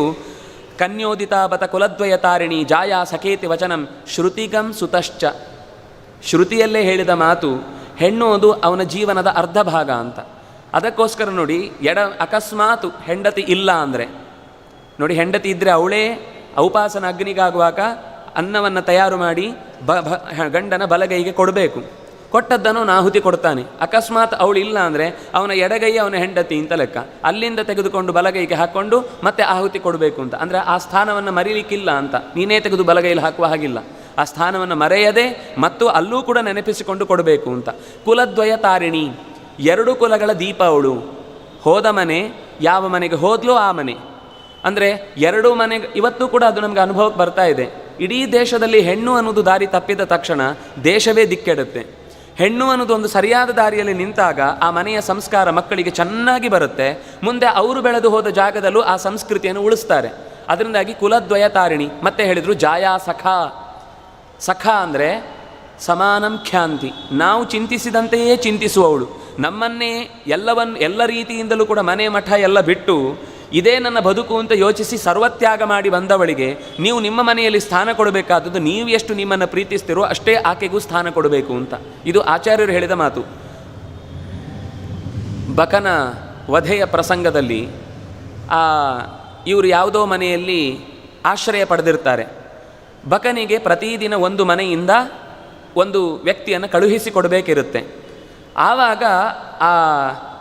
ಕನ್ಯೋದಿತಾ ಬತ ಕುಲದ್ವಯ ತಾರಿಣಿ ಜಾಯಾ ಸಖೇತಿ ವಚನಂ ಶ್ರುತಿಗಂ ಸುತಶ್ಚ. ಶ್ರುತಿಯಲ್ಲೇ ಹೇಳಿದ ಮಾತು ಹೆಣ್ಣು ಅದು ಅವನ ಜೀವನದ ಅರ್ಧ ಭಾಗ ಅಂತ. ಅದಕ್ಕೋಸ್ಕರ ನೋಡಿ, ಅಕಸ್ಮಾತ್ ಹೆಂಡತಿ ಇಲ್ಲ ಅಂದರೆ ನೋಡಿ, ಹೆಂಡತಿ ಇದ್ದರೆ ಅವಳೇ ಔಪಾಸನ ಅಗ್ನಿಗಾಗುವಾಗ ಅನ್ನವನ್ನು ತಯಾರು ಮಾಡಿ ಗಂಡನ ಬಲಗೈಗೆ ಕೊಡಬೇಕು. ಕೊಟ್ಟದ್ದನ್ನು ಅವನು ಆಹುತಿ ಕೊಡ್ತಾನೆ. ಅಕಸ್ಮಾತ್ ಅವಳು ಇಲ್ಲ ಅಂದರೆ ಅವನ ಎಡಗೈ ಅವನ ಹೆಂಡತಿ ಅಂತ ಲೆಕ್ಕ. ಅಲ್ಲಿಂದ ತೆಗೆದುಕೊಂಡು ಬಲಗೈಗೆ ಹಾಕ್ಕೊಂಡು ಮತ್ತೆ ಆಹುತಿ ಕೊಡಬೇಕು ಅಂತ. ಅಂದರೆ ಆ ಸ್ಥಾನವನ್ನು ಮರೀಲಿಕ್ಕಿಲ್ಲ ಅಂತ. ನೀನೇ ತೆಗೆದು ಬಲಗೈಲಿ ಹಾಕುವ ಹಾಗಿಲ್ಲ. ಆ ಸ್ಥಾನವನ್ನು ಮರೆಯದೆ ಮತ್ತು ಅಲ್ಲೂ ಕೂಡ ನೆನಪಿಸಿಕೊಂಡು ಕೊಡಬೇಕು ಅಂತ. ಕುಲದ್ವಯ ತಾರಿಣಿ, 2 ಕುಲಗಳ ದೀಪ ಅವಳು. ಹೋದ ಮನೆ, ಯಾವ ಮನೆಗೆ ಹೋದ್ಲೋ ಆ ಮನೆ. ಅಂದರೆ 2 ಮನೆಗೆ ಇವತ್ತು ಕೂಡ ಅದು ನಮಗೆ ಅನುಭವಕ್ಕೆ ಬರ್ತಾ ಇದೆ. ಇಡೀ ದೇಶದಲ್ಲಿ ಹೆಣ್ಣು ಅನ್ನೋದು ದಾರಿ ತಪ್ಪಿದ ತಕ್ಷಣ ದೇಶವೇ ದಿಕ್ಕೆಡುತ್ತೆ. ಹೆಣ್ಣು ಅನ್ನೋದು ಒಂದು ಸರಿಯಾದ ದಾರಿಯಲ್ಲಿ ನಿಂತಾಗ ಆ ಮನೆಯ ಸಂಸ್ಕಾರ ಮಕ್ಕಳಿಗೆ ಚೆನ್ನಾಗಿ ಬರುತ್ತೆ. ಮುಂದೆ ಅವರು ಬೆಳೆದು ಹೋದ ಜಾಗದಲ್ಲೂ ಆ ಸಂಸ್ಕೃತಿಯನ್ನು ಉಳಿಸ್ತಾರೆ. ಅದರಿಂದಾಗಿ ಕುಲದ್ವಯ ತಾರಿಣಿ. ಮತ್ತೆ ಹೇಳಿದರು ಜಾಯಾ ಸಖ. ಸಖ ಅಂದರೆ ಸಮಾನಂ ಖ್ಯಾಂತಿ, ನಾವು ಚಿಂತಿಸಿದಂತೆಯೇ ಚಿಂತಿಸುವವಳು. ನಮ್ಮನ್ನೇ ಎಲ್ಲ ರೀತಿಯಿಂದಲೂ ಕೂಡ ಮನೆ ಮಠ ಎಲ್ಲ ಬಿಟ್ಟು ಇದೇ ನನ್ನ ಬದುಕು ಅಂತ ಯೋಚಿಸಿ ಸರ್ವತ್ಯಾಗ ಮಾಡಿ ಬಂದವಳಿಗೆ ನೀವು ನಿಮ್ಮ ಮನೆಯಲ್ಲಿ ಸ್ಥಾನ ಕೊಡಬೇಕಾದದ್ದು ನೀವು ಎಷ್ಟು ನಿಮ್ಮನ್ನು ಪ್ರೀತಿಸ್ತಿರೋ ಅಷ್ಟೇ ಆಕೆಗೂ ಸ್ಥಾನ ಕೊಡಬೇಕು ಅಂತ. ಇದು ಆಚಾರ್ಯರು ಹೇಳಿದ ಮಾತು. ಬಕನ ವಧೆಯ ಪ್ರಸಂಗದಲ್ಲಿ ಇವರು ಯಾವುದೋ ಮನೆಯಲ್ಲಿ ಆಶ್ರಯ ಪಡೆದಿರ್ತಾರೆ. ಬಕನಿಗೆ ಪ್ರತಿದಿನ ಒಂದು ಮನೆಯಿಂದ ಒಂದು ವ್ಯಕ್ತಿಯನ್ನು ಕಳುಹಿಸಿ ಕೊಡಬೇಕಿರುತ್ತೆ. ಆವಾಗ ಆ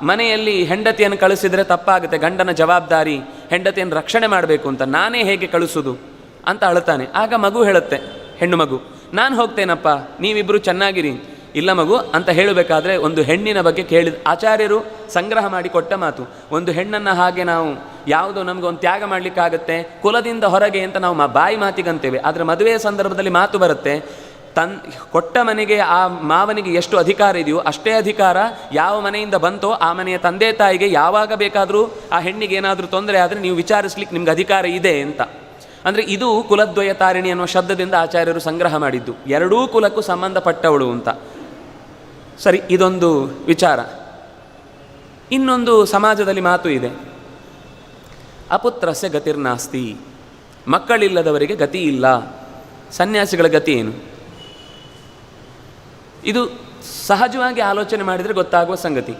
ಮನೆಯಲ್ಲಿ ಹೆಂಡತಿಯನ್ನು ಕಳಿಸಿದರೆ ತಪ್ಪಾಗುತ್ತೆ, ಗಂಡನ ಜವಾಬ್ದಾರಿ ಹೆಂಡತಿಯನ್ನು ರಕ್ಷಣೆ ಮಾಡಬೇಕು ಅಂತ. ನಾನೇ ಹೇಗೆ ಕಳಿಸೋದು ಅಂತ ಅಳ್ತಾನೆ. ಆಗ ಮಗು ಹೇಳುತ್ತೆ, ಹೆಣ್ಣು ಮಗು, ನಾನು ಹೋಗ್ತೇನಪ್ಪ, ನೀವಿಬ್ಬರು ಚೆನ್ನಾಗಿರಿ. ಇಲ್ಲ ಮಗು ಅಂತ ಹೇಳಬೇಕಾದ್ರೆ ಒಂದು ಹೆಣ್ಣಿನ ಬಗ್ಗೆ ಕೇಳಿದ ಆಚಾರ್ಯರು ಸಂಗ್ರಹ ಮಾಡಿ ಕೊಟ್ಟ ಮಾತು. ಒಂದು ಹೆಣ್ಣನ್ನು ಹಾಗೆ ನಾವು ಯಾವುದೋ ನಮಗೆ ಒಂದು ತ್ಯಾಗ ಮಾಡಲಿಕ್ಕಾಗತ್ತೆ, ಕುಲದಿಂದ ಹೊರಗೆ ಅಂತ ನಾವು ಬಾಯಿ ಮಾತಿಗಂತೇವೆ. ಆದರೆ ಮದುವೆಯ ಸಂದರ್ಭದಲ್ಲಿ ಮಾತು ಬರುತ್ತೆ, ಕೊಟ್ಟ ಮನೆಗೆ ಆ ಮಾವನಿಗೆ ಎಷ್ಟು ಅಧಿಕಾರ ಇದೆಯೋ ಅಷ್ಟೇ ಅಧಿಕಾರ ಯಾವ ಮನೆಯಿಂದ ಬಂತೋ ಆ ಮನೆಯ ತಂದೆ ತಾಯಿಗೆ ಯಾವಾಗ ಬೇಕಾದರೂ ಆ ಹೆಣ್ಣಿಗೆ ಏನಾದರೂ ತೊಂದರೆ ಆದರೆ ನೀವು ವಿಚಾರಿಸ್ಲಿಕ್ಕೆ ನಿಮ್ಗೆ ಅಧಿಕಾರ ಇದೆ ಅಂತ. ಅಂದರೆ ಇದು ಕುಲದ್ವಯ ತಾರಿಣಿ ಅನ್ನುವ ಶಬ್ದದಿಂದ ಆಚಾರ್ಯರು ಸಂಗ್ರಹ ಮಾಡಿದ್ದು. 2 ಕುಲಕ್ಕೂ ಸಂಬಂಧಪಟ್ಟವಳು ಅಂತ. ಸರಿ, ಇದೊಂದು ವಿಚಾರ. ಇನ್ನೊಂದು ಸಮಾಜದಲ್ಲಿ ಮಾತು ಇದೆ, ಅಪುತ್ರಸ್ಯ ಗತಿರ್ನಾಸ್ತಿ. ಮಕ್ಕಳಿಲ್ಲದವರಿಗೆ ಗತಿ ಇಲ್ಲ. ಸನ್ಯಾಸಿಗಳ ಗತಿ ಏನು? ಇದು ಸಹಜವಾಗಿ ಆಲೋಚನೆ ಮಾಡಿದರೆ ಗೊತ್ತಾಗುವ ಸಂಗತಿ.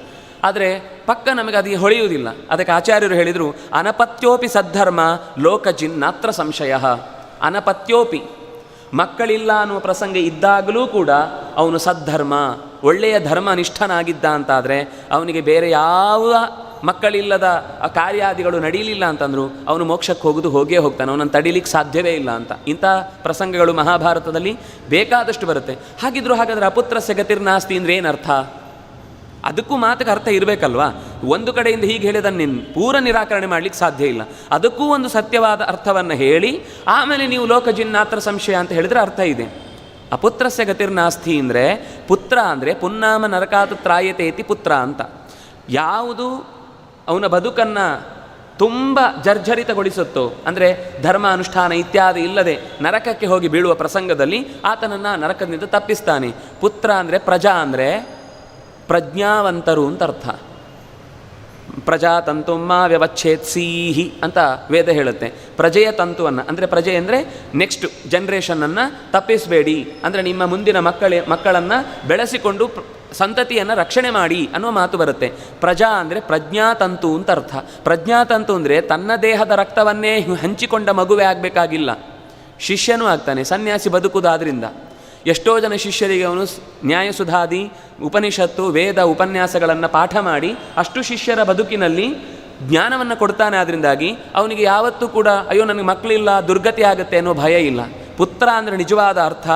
ಆದರೆ ಪಕ್ಕ ನಮಗೆ ಅದು ಹೊಳೆಯುವುದಿಲ್ಲ. ಅದಕ್ಕೆ ಆಚಾರ್ಯರು ಹೇಳಿದರು, ಅನಪತ್ಯೋಪಿ ಸದ್ಧರ್ಮ ಲೋಕಜಿನ್ನಾತ್ರ ಸಂಶಯ. ಅನಪತ್ಯೋಪಿ, ಮಕ್ಕಳಿಲ್ಲ ಅನ್ನುವ ಪ್ರಸಂಗ ಇದ್ದಾಗಲೂ ಕೂಡ ಅವನು ಸದ್ಧರ್ಮ, ಒಳ್ಳೆಯ ಧರ್ಮನಿಷ್ಠನಾಗಿದ್ದ ಅಂತಾದರೆ ಅವನಿಗೆ ಬೇರೆ ಯಾವ ಮಕ್ಕಳಿಲ್ಲದ ಕಾರ್ಯಾದಿಗಳು ನಡೀಲಿಲ್ಲ ಅಂತಂದ್ರು ಅವನು ಮೋಕ್ಷಕ್ಕೆ ಹೋಗೇ ಹೋಗ್ತಾನೆ, ಅವನನ್ನು ತಡೀಲಿಕ್ಕೆ ಸಾಧ್ಯವೇ ಇಲ್ಲ ಅಂತ. ಇಂಥ ಪ್ರಸಂಗಗಳು ಮಹಾಭಾರತದಲ್ಲಿ ಬೇಕಾದಷ್ಟು ಬರುತ್ತೆ. ಹಾಗಾದರೆ ಅಪುತ್ರಸ್ಯ ಗತಿರ್ನಾಸ್ತಿ ಅಂದರೆ ಏನರ್ಥ? ಅದಕ್ಕೂ ಮಾತಕ್ಕೆ ಅರ್ಥ ಇರಬೇಕಲ್ವಾ? ಒಂದು ಕಡೆಯಿಂದ ಹೀಗೆ ಹೇಳಿದನ್ನು ಪೂರ ನಿರಾಕರಣೆ ಮಾಡಲಿಕ್ಕೆ ಸಾಧ್ಯ ಇಲ್ಲ. ಅದಕ್ಕೂ ಒಂದು ಸತ್ಯವಾದ ಅರ್ಥವನ್ನು ಹೇಳಿ ಆಮೇಲೆ ನೀವು ಲೋಕಜಿನ್ನಾತ್ರ ಸಂಶಯ ಅಂತ ಹೇಳಿದರೆ ಅರ್ಥ ಇದೆ. ಅಪುತ್ರಸ್ಯ ಗತಿರ್ನಾಸ್ತಿ ಅಂದರೆ ಪುತ್ರ ಅಂದರೆ ಪುನ್ನಾಮ ನರಕಾತ್ ತ್ರಾಯತೇತಿ ಪುತ್ರ ಅಂತ. ಯಾವುದು ಅವನ ಬದುಕನ್ನು ತುಂಬ ಜರ್ಜರಿತಗೊಳಿಸುತ್ತೋ, ಅಂದರೆ ಧರ್ಮ ಅನುಷ್ಠಾನ ಇತ್ಯಾದಿ ಇಲ್ಲದೆ ನರಕಕ್ಕೆ ಹೋಗಿ ಬೀಳುವ ಪ್ರಸಂಗದಲ್ಲಿ ಆತನನ್ನು ನರಕದಿಂದ ತಪ್ಪಿಸ್ತಾನೆ. ಪುತ್ರ ಅಂದರೆ ಪ್ರಜಾ ಅಂದರೆ ಪ್ರಜ್ಞಾವಂತರು ಅಂತ ಅರ್ಥ. ಪ್ರಜಾತಂತು ಮಾ ವ್ಯವಚ್ಛೇತ್ಸೀಹಿ ಅಂತ ವೇದ ಹೇಳುತ್ತೆ. ಪ್ರಜೆಯ ತಂತುವನ್ನು ಅಂದರೆ ಪ್ರಜೆ ಅಂದರೆ ನೆಕ್ಸ್ಟ್ ಜನ್ರೇಷನನ್ನು ತಪ್ಪಿಸಬೇಡಿ, ಅಂದರೆ ನಿಮ್ಮ ಮುಂದಿನ ಮಕ್ಕಳನ್ನು ಬೆಳೆಸಿಕೊಂಡು ಸಂತತಿಯನ್ನು ರಕ್ಷಣೆ ಮಾಡಿ ಅನ್ನುವ ಮಾತು ಬರುತ್ತೆ. ಪ್ರಜಾ ಅಂದರೆ ಪ್ರಜ್ಞಾತಂತು ಅಂತ ಅರ್ಥ. ಪ್ರಜ್ಞಾತಂತು ಅಂದರೆ ತನ್ನ ದೇಹದ ರಕ್ತವನ್ನೇ ಹಂಚಿಕೊಂಡ ಮಗುವೇ ಆಗಬೇಕಾಗಿಲ್ಲ, ಶಿಷ್ಯನೂ ಆಗ್ತಾನೆ. ಸನ್ಯಾಸಿ ಬದುಕುವುದಾದ್ರಿಂದ ಎಷ್ಟೋ ಜನ ಶಿಷ್ಯರಿಗೆ ಅವನು ನ್ಯಾಯಸುಧಾದಿ ಉಪನಿಷತ್ತು ವೇದ ಉಪನ್ಯಾಸಗಳನ್ನು ಪಾಠ ಮಾಡಿ ಅಷ್ಟು ಶಿಷ್ಯರ ಬದುಕಿನಲ್ಲಿ ಜ್ಞಾನವನ್ನು ಕೊಡ್ತಾನೆ. ಅದರಿಂದಾಗಿ ಅವನಿಗೆ ಯಾವತ್ತೂ ಕೂಡ ಅಯ್ಯೋ ನನಗೆ ಮಕ್ಕಳಿಲ್ಲ ದುರ್ಗತಿ ಆಗುತ್ತೆ ಅನ್ನೋ ಭಯ ಇಲ್ಲ. ಪುತ್ರ ಅಂದರೆ ನಿಜವಾದ ಅರ್ಥ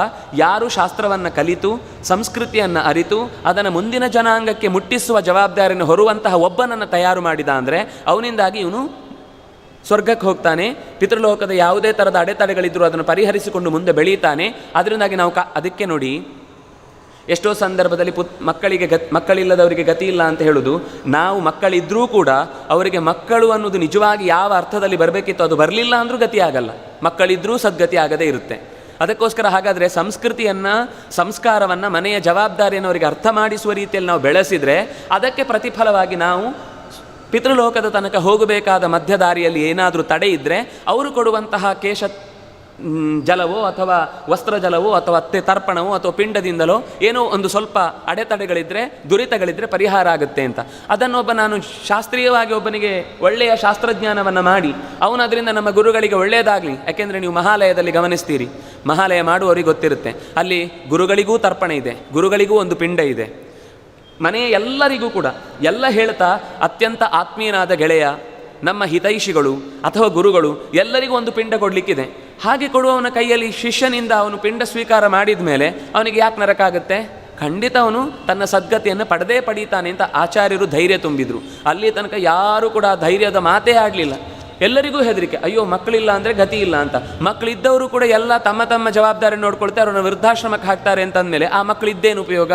ಯಾರು ಶಾಸ್ತ್ರವನ್ನು ಕಲಿತು ಸಂಸ್ಕೃತಿಯನ್ನು ಅರಿತು ಅದನ್ನು ಮುಂದಿನ ಜನಾಂಗಕ್ಕೆ ಮುಟ್ಟಿಸುವ ಜವಾಬ್ದಾರಿಯನ್ನು ಹೊರುವಂತಹ ಒಬ್ಬನನ್ನು ತಯಾರು ಮಾಡಿದ ಅಂದರೆ ಅವನಿಂದಾಗಿ ಇವನು ಸ್ವರ್ಗಕ್ಕೆ ಹೋಗ್ತಾನೆ. ಪಿತೃಲೋಕದ ಯಾವುದೇ ಥರದ ಅಡೆತಡೆಗಳಿದ್ದರೂ ಅದನ್ನು ಪರಿಹರಿಸಿಕೊಂಡು ಮುಂದೆ ಬೆಳೀತಾನೆ. ಅದರಿಂದಾಗಿ ನಾವು ಅದಕ್ಕೆ ನೋಡಿ ಎಷ್ಟೋ ಸಂದರ್ಭದಲ್ಲಿ ಮಕ್ಕಳಿಲ್ಲದವರಿಗೆ ಗತಿ ಇಲ್ಲ ಅಂತ ಹೇಳೋದು. ನಾವು ಮಕ್ಕಳಿದ್ರೂ ಕೂಡ ಅವರಿಗೆ ಮಕ್ಕಳು ಅನ್ನೋದು ನಿಜವಾಗಿ ಯಾವ ಅರ್ಥದಲ್ಲಿ ಬರಬೇಕಿತ್ತು ಅದು ಬರಲಿಲ್ಲ ಅಂದರೂ ಗತಿ ಆಗಲ್ಲ, ಮಕ್ಕಳಿದ್ರೂ ಸದ್ಗತಿ ಆಗದೇ ಇರುತ್ತೆ. ಅದಕ್ಕೋಸ್ಕರ ಹಾಗಾದರೆ ಸಂಸ್ಕೃತಿಯನ್ನು ಸಂಸ್ಕಾರವನ್ನು ಮನೆಯ ಜವಾಬ್ದಾರಿಯನ್ನು ಅವರಿಗೆ ಅರ್ಥ ಮಾಡಿಸುವ ರೀತಿಯಲ್ಲಿ ನಾವು ಬೆಳೆಸಿದರೆ ಅದಕ್ಕೆ ಪ್ರತಿಫಲವಾಗಿ ನಾವು ಪಿತೃಲೋಕದ ತನಕ ಹೋಗಬೇಕಾದ ಮಧ್ಯದಾರಿಯಲ್ಲಿ ಏನಾದರೂ ತಡೆ ಇದ್ದರೆ ಅವರು ಕೊಡುವಂತಹ ಜಲವೋ ಅಥವಾ ವಸ್ತ್ರ ಜಲವೋ ಅಥವಾ ತರ್ಪಣವೋ ಅಥವಾ ಪಿಂಡದಿಂದಲೋ ಏನೋ ಒಂದು ಸ್ವಲ್ಪ ಅಡೆತಡೆಗಳಿದ್ದರೆ ದುರಿತಗಳಿದ್ದರೆ ಪರಿಹಾರ ಆಗುತ್ತೆ ಅಂತ. ಅದನ್ನೊಬ್ಬ ನಾನು ಶಾಸ್ತ್ರೀಯವಾಗಿ ಒಬ್ಬನಿಗೆ ಒಳ್ಳೆಯ ಶಾಸ್ತ್ರಜ್ಞಾನವನ್ನು ಮಾಡಿ ಅವನು ಅದರಿಂದ ನಮ್ಮ ಗುರುಗಳಿಗೆ ಒಳ್ಳೆಯದಾಗಲಿ. ಯಾಕೆಂದರೆ ನೀವು ಮಹಾಲಯದಲ್ಲಿ ಗಮನಿಸ್ತೀರಿ, ಮಹಾಲಯ ಮಾಡುವವರಿಗೆ ಗೊತ್ತಿರುತ್ತೆ, ಅಲ್ಲಿ ಗುರುಗಳಿಗೂ ತರ್ಪಣ ಇದೆ, ಗುರುಗಳಿಗೂ ಒಂದು ಪಿಂಡ ಇದೆ. ಮನೆಯ ಎಲ್ಲರಿಗೂ ಕೂಡ ಎಲ್ಲ ಹೇಳ್ತಾ ಅತ್ಯಂತ ಆತ್ಮೀಯನಾದ ಗೆಳೆಯ, ನಮ್ಮ ಹಿತೈಷಿಗಳು ಅಥವಾ ಗುರುಗಳು ಎಲ್ಲರಿಗೂ ಒಂದು ಪಿಂಡ ಕೊಡಲಿಕ್ಕಿದೆ. ಹಾಗೆ ಕೊಡುವವನ ಕೈಯಲ್ಲಿ ಶಿಷ್ಯನಿಂದ ಅವನು ಪಿಂಡ ಸ್ವೀಕಾರ ಮಾಡಿದ ಮೇಲೆ ಅವನಿಗೆ ಯಾಕೆ ನರಕ ಆಗುತ್ತೆ? ಖಂಡಿತ ಅವನು ತನ್ನ ಸದ್ಗತಿಯನ್ನು ಪಡೀತಾನೆ ಅಂತ ಆಚಾರ್ಯರು ಧೈರ್ಯ ತುಂಬಿದ್ರು. ಅಲ್ಲಿ ತನಕ ಯಾರೂ ಕೂಡ ಧೈರ್ಯದ ಮಾತೇ ಆಡಲಿಲ್ಲ. ಎಲ್ಲರಿಗೂ ಹೆದರಿಕೆ, ಅಯ್ಯೋ ಮಕ್ಕಳಿಲ್ಲ ಅಂದರೆ ಗತಿ ಇಲ್ಲ ಅಂತ. ಮಕ್ಕಳಿದ್ದವರು ಕೂಡ ಎಲ್ಲ ತಮ್ಮ ತಮ್ಮ ಜವಾಬ್ದಾರಿ ನೋಡ್ಕೊಳ್ತಾರೆ, ಅವರನ್ನು ವೃದ್ಧಾಶ್ರಮಕ್ಕೆ ಹಾಕ್ತಾರೆ ಅಂತಂದಮೇಲೆ ಆ ಮಕ್ಕಳಿದ್ದೇನು ಉಪಯೋಗ?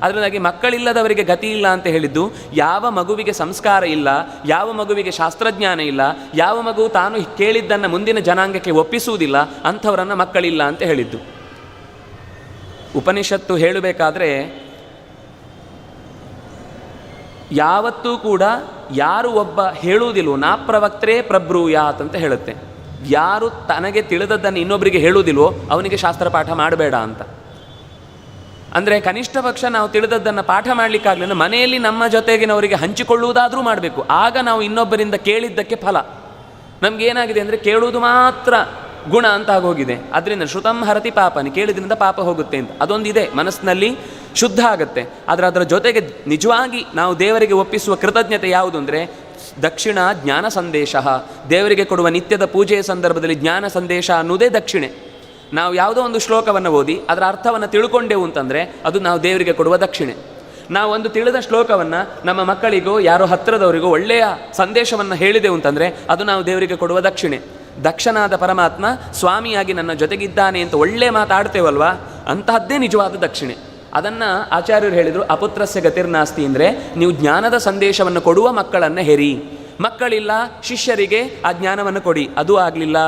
ಅದರಿಂದಾಗಿ ಮಕ್ಕಳಿಲ್ಲದವರಿಗೆ ಗತಿ ಇಲ್ಲ ಅಂತ ಹೇಳಿದ್ದು, ಯಾವ ಮಗುವಿಗೆ ಸಂಸ್ಕಾರ ಇಲ್ಲ, ಯಾವ ಮಗುವಿಗೆ ಶಾಸ್ತ್ರಜ್ಞಾನ ಇಲ್ಲ, ಯಾವ ಮಗು ತಾನು ಕೇಳಿದ್ದನ್ನು ಮುಂದಿನ ಜನಾಂಗಕ್ಕೆ ಒಪ್ಪಿಸುವುದಿಲ್ಲ, ಅಂಥವರನ್ನು ಮಕ್ಕಳಿಲ್ಲ ಅಂತ ಹೇಳಿದ್ದು. ಉಪನಿಷತ್ತು ಹೇಳಬೇಕಾದ್ರೆ ಯಾವತ್ತೂ ಕೂಡ ಯಾರು ಒಬ್ಬ ಹೇಳುವುದಿಲ್ವೋ ನಾಪ್ರವಕ್ತ್ರೇ ಪ್ರಬ್ರೂಯಾತ್ ಅಂತ ಹೇಳುತ್ತೆ. ಯಾರು ತನಗೆ ತಿಳಿದದ್ದನ್ನು ಇನ್ನೊಬ್ಬರಿಗೆ ಹೇಳುವುದಿಲ್ವೋ ಅವನಿಗೆ ಶಾಸ್ತ್ರ ಪಾಠ ಮಾಡಬೇಡ ಅಂತ. ಅಂದರೆ ಕನಿಷ್ಠ ಪಕ್ಷ ನಾವು ತಿಳಿದದ್ದನ್ನು ಪಾಠ ಮಾಡಲಿಕ್ಕಾಗಲಿಲ್ಲ, ಮನೆಯಲ್ಲಿ ನಮ್ಮ ಜೊತೆಗಿನವರಿಗೆ ಹಂಚಿಕೊಳ್ಳುವುದಾದರೂ ಮಾಡಬೇಕು. ಆಗ ನಾವು ಇನ್ನೊಬ್ಬರಿಂದ ಕೇಳಿದ್ದಕ್ಕೆ ಫಲ. ನಮಗೇನಾಗಿದೆ ಅಂದರೆ ಕೇಳುವುದು ಮಾತ್ರ ಗುಣ ಅಂತ ಆಗೋಗಿದೆ. ಅದರಿಂದ ಶ್ರುತಂ ಹರತಿ ಪಾಪನಿ, ಕೇಳಿದ್ರಿಂದ ಪಾಪ ಹೋಗುತ್ತೆ ಅಂತ ಅದೊಂದಿದೆ ಮನಸ್ಸಿನಲ್ಲಿ, ಶುದ್ಧ ಆಗುತ್ತೆ. ಆದರೆ ಅದರ ಜೊತೆಗೆ ನಿಜವಾಗಿ ನಾವು ದೇವರಿಗೆ ಒಪ್ಪಿಸುವ ಕೃತಜ್ಞತೆ ಯಾವುದು ಅಂದರೆ ದಕ್ಷಿಣ ಜ್ಞಾನ ಸಂದೇಶ. ದೇವರಿಗೆ ಕೊಡುವ ನಿತ್ಯದ ಪೂಜೆಯ ಸಂದರ್ಭದಲ್ಲಿ ಜ್ಞಾನ ಸಂದೇಶ ಅನ್ನೋದೇ ದಕ್ಷಿಣೆ. ನಾವು ಯಾವುದೋ ಒಂದು ಶ್ಲೋಕವನ್ನು ಓದಿ ಅದರ ಅರ್ಥವನ್ನು ತಿಳ್ಕೊಂಡೆವು ಅಂತಂದರೆ ಅದು ನಾವು ದೇವರಿಗೆ ಕೊಡುವ ದಕ್ಷಿಣೆ. ನಾವು ಒಂದು ತಿಳಿದ ಶ್ಲೋಕವನ್ನು ನಮ್ಮ ಮಕ್ಕಳಿಗೋ ಯಾರೋ ಹತ್ತಿರದವರಿಗೋ ಒಳ್ಳೆಯ ಸಂದೇಶವನ್ನು ಹೇಳಿದೆವು ಅಂತಂದರೆ ಅದು ನಾವು ದೇವರಿಗೆ ಕೊಡುವ ದಕ್ಷಿಣೆ. ದಕ್ಷನಾದ ಪರಮಾತ್ಮ ಸ್ವಾಮಿಯಾಗಿ ನನ್ನ ಜೊತೆಗಿದ್ದಾನೆ ಅಂತ ಒಳ್ಳೆ ಮಾತಾಡ್ತೇವಲ್ವಾ, ಅಂತಹದ್ದೇ ನಿಜವಾದ ದಕ್ಷಿಣೆ. ಅದನ್ನು ಆಚಾರ್ಯರು ಹೇಳಿದರು, ಅಪುತ್ರಸ್ಯ ಗತಿರ್ನಾಸ್ತಿ ಅಂದರೆ ನೀವು ಜ್ಞಾನದ ಸಂದೇಶವನ್ನು ಕೊಡುವ ಮಕ್ಕಳನ್ನು ಹೆರಿ. ಮಕ್ಕಳಿಲ್ಲ, ಶಿಷ್ಯರಿಗೆ ಆ ಜ್ಞಾನವನ್ನು ಕೊಡಿ. ಅದೂ ಆಗಲಿಲ್ಲ,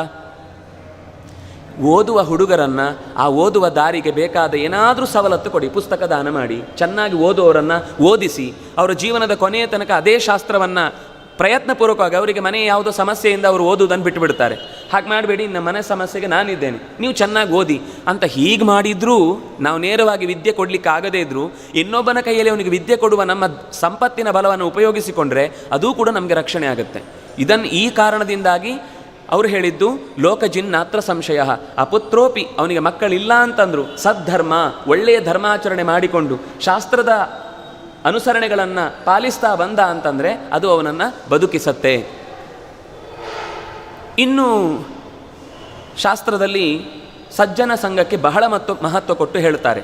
ಓದುವ ಹುಡುಗರನ್ನು ಆ ಓದುವ ದಾರಿಗೆ ಬೇಕಾದ ಏನಾದರೂ ಸವಲತ್ತು ಕೊಡಿ, ಪುಸ್ತಕ ದಾನ ಮಾಡಿ, ಚೆನ್ನಾಗಿ ಓದುವವರನ್ನು ಓದಿಸಿ, ಅವರ ಜೀವನದ ಕೊನೆಯ ತನಕ ಅದೇ ಶಾಸ್ತ್ರವನ್ನು ಪ್ರಯತ್ನಪೂರ್ವಕವಾಗಿ, ಅವರಿಗೆ ಮನೆ ಯಾವುದೋ ಸಮಸ್ಯೆಯಿಂದ ಅವರು ಓದುವುದನ್ನು ಬಿಟ್ಟುಬಿಡ್ತಾರೆ. ಹಾಗೆ ಮಾಡಬೇಡಿ, ನಮ್ಮ ಮನೆ ಸಮಸ್ಯೆಗೆ ನಾನಿದ್ದೇನೆ, ನೀವು ಚೆನ್ನಾಗಿ ಓದಿ ಅಂತ ಹೀಗೆ ಮಾಡಿದರೂ ನಾವು ನೇರವಾಗಿ ವಿದ್ಯೆ ಕೊಡಲಿಕ್ಕೆ ಆಗದೇ ಇದ್ದರೂ ಇನ್ನೊಬ್ಬನ ಕೈಯಲ್ಲಿ ಅವನಿಗೆ ವಿದ್ಯೆ ಕೊಡುವ ನಮ್ಮ ಸಂಪತ್ತಿನ ಬಲವನ್ನು ಉಪಯೋಗಿಸಿಕೊಂಡ್ರೆ ಅದೂ ಕೂಡ ನಮಗೆ ರಕ್ಷಣೆ ಆಗುತ್ತೆ. ಈ ಕಾರಣದಿಂದಾಗಿ ಅವರು ಹೇಳಿದ್ದು ಲೋಕಜಿನ್ನಾತ್ರ ಸಂಶಯ ಅಪುತ್ರೋಪಿ, ಅವನಿಗೆ ಮಕ್ಕಳಿಲ್ಲ ಅಂತಂದರು, ಸದ್ಧರ್ಮ ಒಳ್ಳೆಯ ಧರ್ಮಾಚರಣೆ ಮಾಡಿಕೊಂಡು ಶಾಸ್ತ್ರದ ಅನುಸರಣೆಗಳನ್ನು ಪಾಲಿಸ್ತಾ ಬಂದ ಅಂತಂದರೆ ಅದು ಅವನನ್ನು ಬದುಕಿಸತ್ತೆ. ಇನ್ನು ಶಾಸ್ತ್ರದಲ್ಲಿ ಸಜ್ಜನ ಸಂಘಕ್ಕೆ ಬಹಳ ಮಹತ್ವ ಕೊಟ್ಟು ಹೇಳ್ತಾರೆ.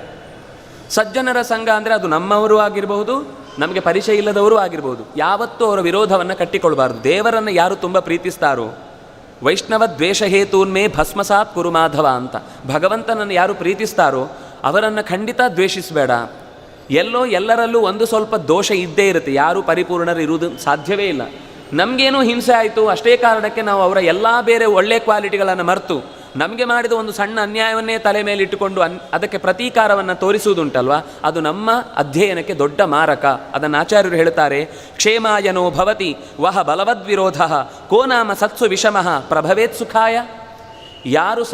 ಸಜ್ಜನರ ಸಂಘ ಅಂದರೆ ಅದು ನಮ್ಮವರು ಆಗಿರಬಹುದು, ನಮಗೆ ಪರಿಚಯ ಇಲ್ಲದವರು ಆಗಿರ್ಬೋದು. ಯಾವತ್ತೂ ಅವರ ವಿರೋಧವನ್ನು ಕಟ್ಟಿಕೊಳ್ಬಾರ್ದು. ದೇವರನ್ನು ಯಾರು ತುಂಬ ಪ್ರೀತಿಸ್ತಾರೋ, ವೈಷ್ಣವ ದ್ವೇಷ ಹೇತೂನ್ಮೇ ಭಸ್ಮಸಾತ್ ಕುರು ಮಾಧವ ಅಂತ, ಭಗವಂತನನ್ನು ಯಾರು ಪ್ರೀತಿಸ್ತಾರೋ ಅವರನ್ನು ಖಂಡಿತ ದ್ವೇಷಿಸಬೇಡ. ಎಲ್ಲೋ ಎಲ್ಲರಲ್ಲೂ ಒಂದು ಸ್ವಲ್ಪ ದೋಷ ಇದ್ದೇ ಇರುತ್ತೆ, ಯಾರೂ ಪರಿಪೂರ್ಣರು ಇರುವುದು ಸಾಧ್ಯವೇ ಇಲ್ಲ. ನಮಗೇನೋ ಹಿಂಸೆ ಆಯಿತು ಅಷ್ಟೇ ಕಾರಣಕ್ಕೆ ನಾವು ಅವರ ಎಲ್ಲ ಬೇರೆ ಒಳ್ಳೆಯ ಕ್ವಾಲಿಟಿಗಳನ್ನು ಮರೆತು ನಮಗೆ ಮಾಡಿದ ಒಂದು ಸಣ್ಣ ಅನ್ಯಾಯವನ್ನೇ ತಲೆ ಮೇಲೆ ಇಟ್ಟುಕೊಂಡು ಅದಕ್ಕೆ ಪ್ರತೀಕಾರವನ್ನು ತೋರಿಸುವುದುಂಟಲ್ವ, ಅದು ನಮ್ಮ ಅಧ್ಯಯನಕ್ಕೆ ದೊಡ್ಡ ಮಾರಕ. ಅದನ್ನು ಆಚಾರ್ಯರು ಹೇಳ್ತಾರೆ, ಕ್ಷೇಮಾಯನೋ ಭವತಿ ವಹ ಬಲವದ್ವಿರೋಧ ಕೋ ನಾಮ ಸತ್ಸು ವಿಷಮಃ ಪ್ರಭವೇತ್ ಸುಖಾಯ. ಯಾರು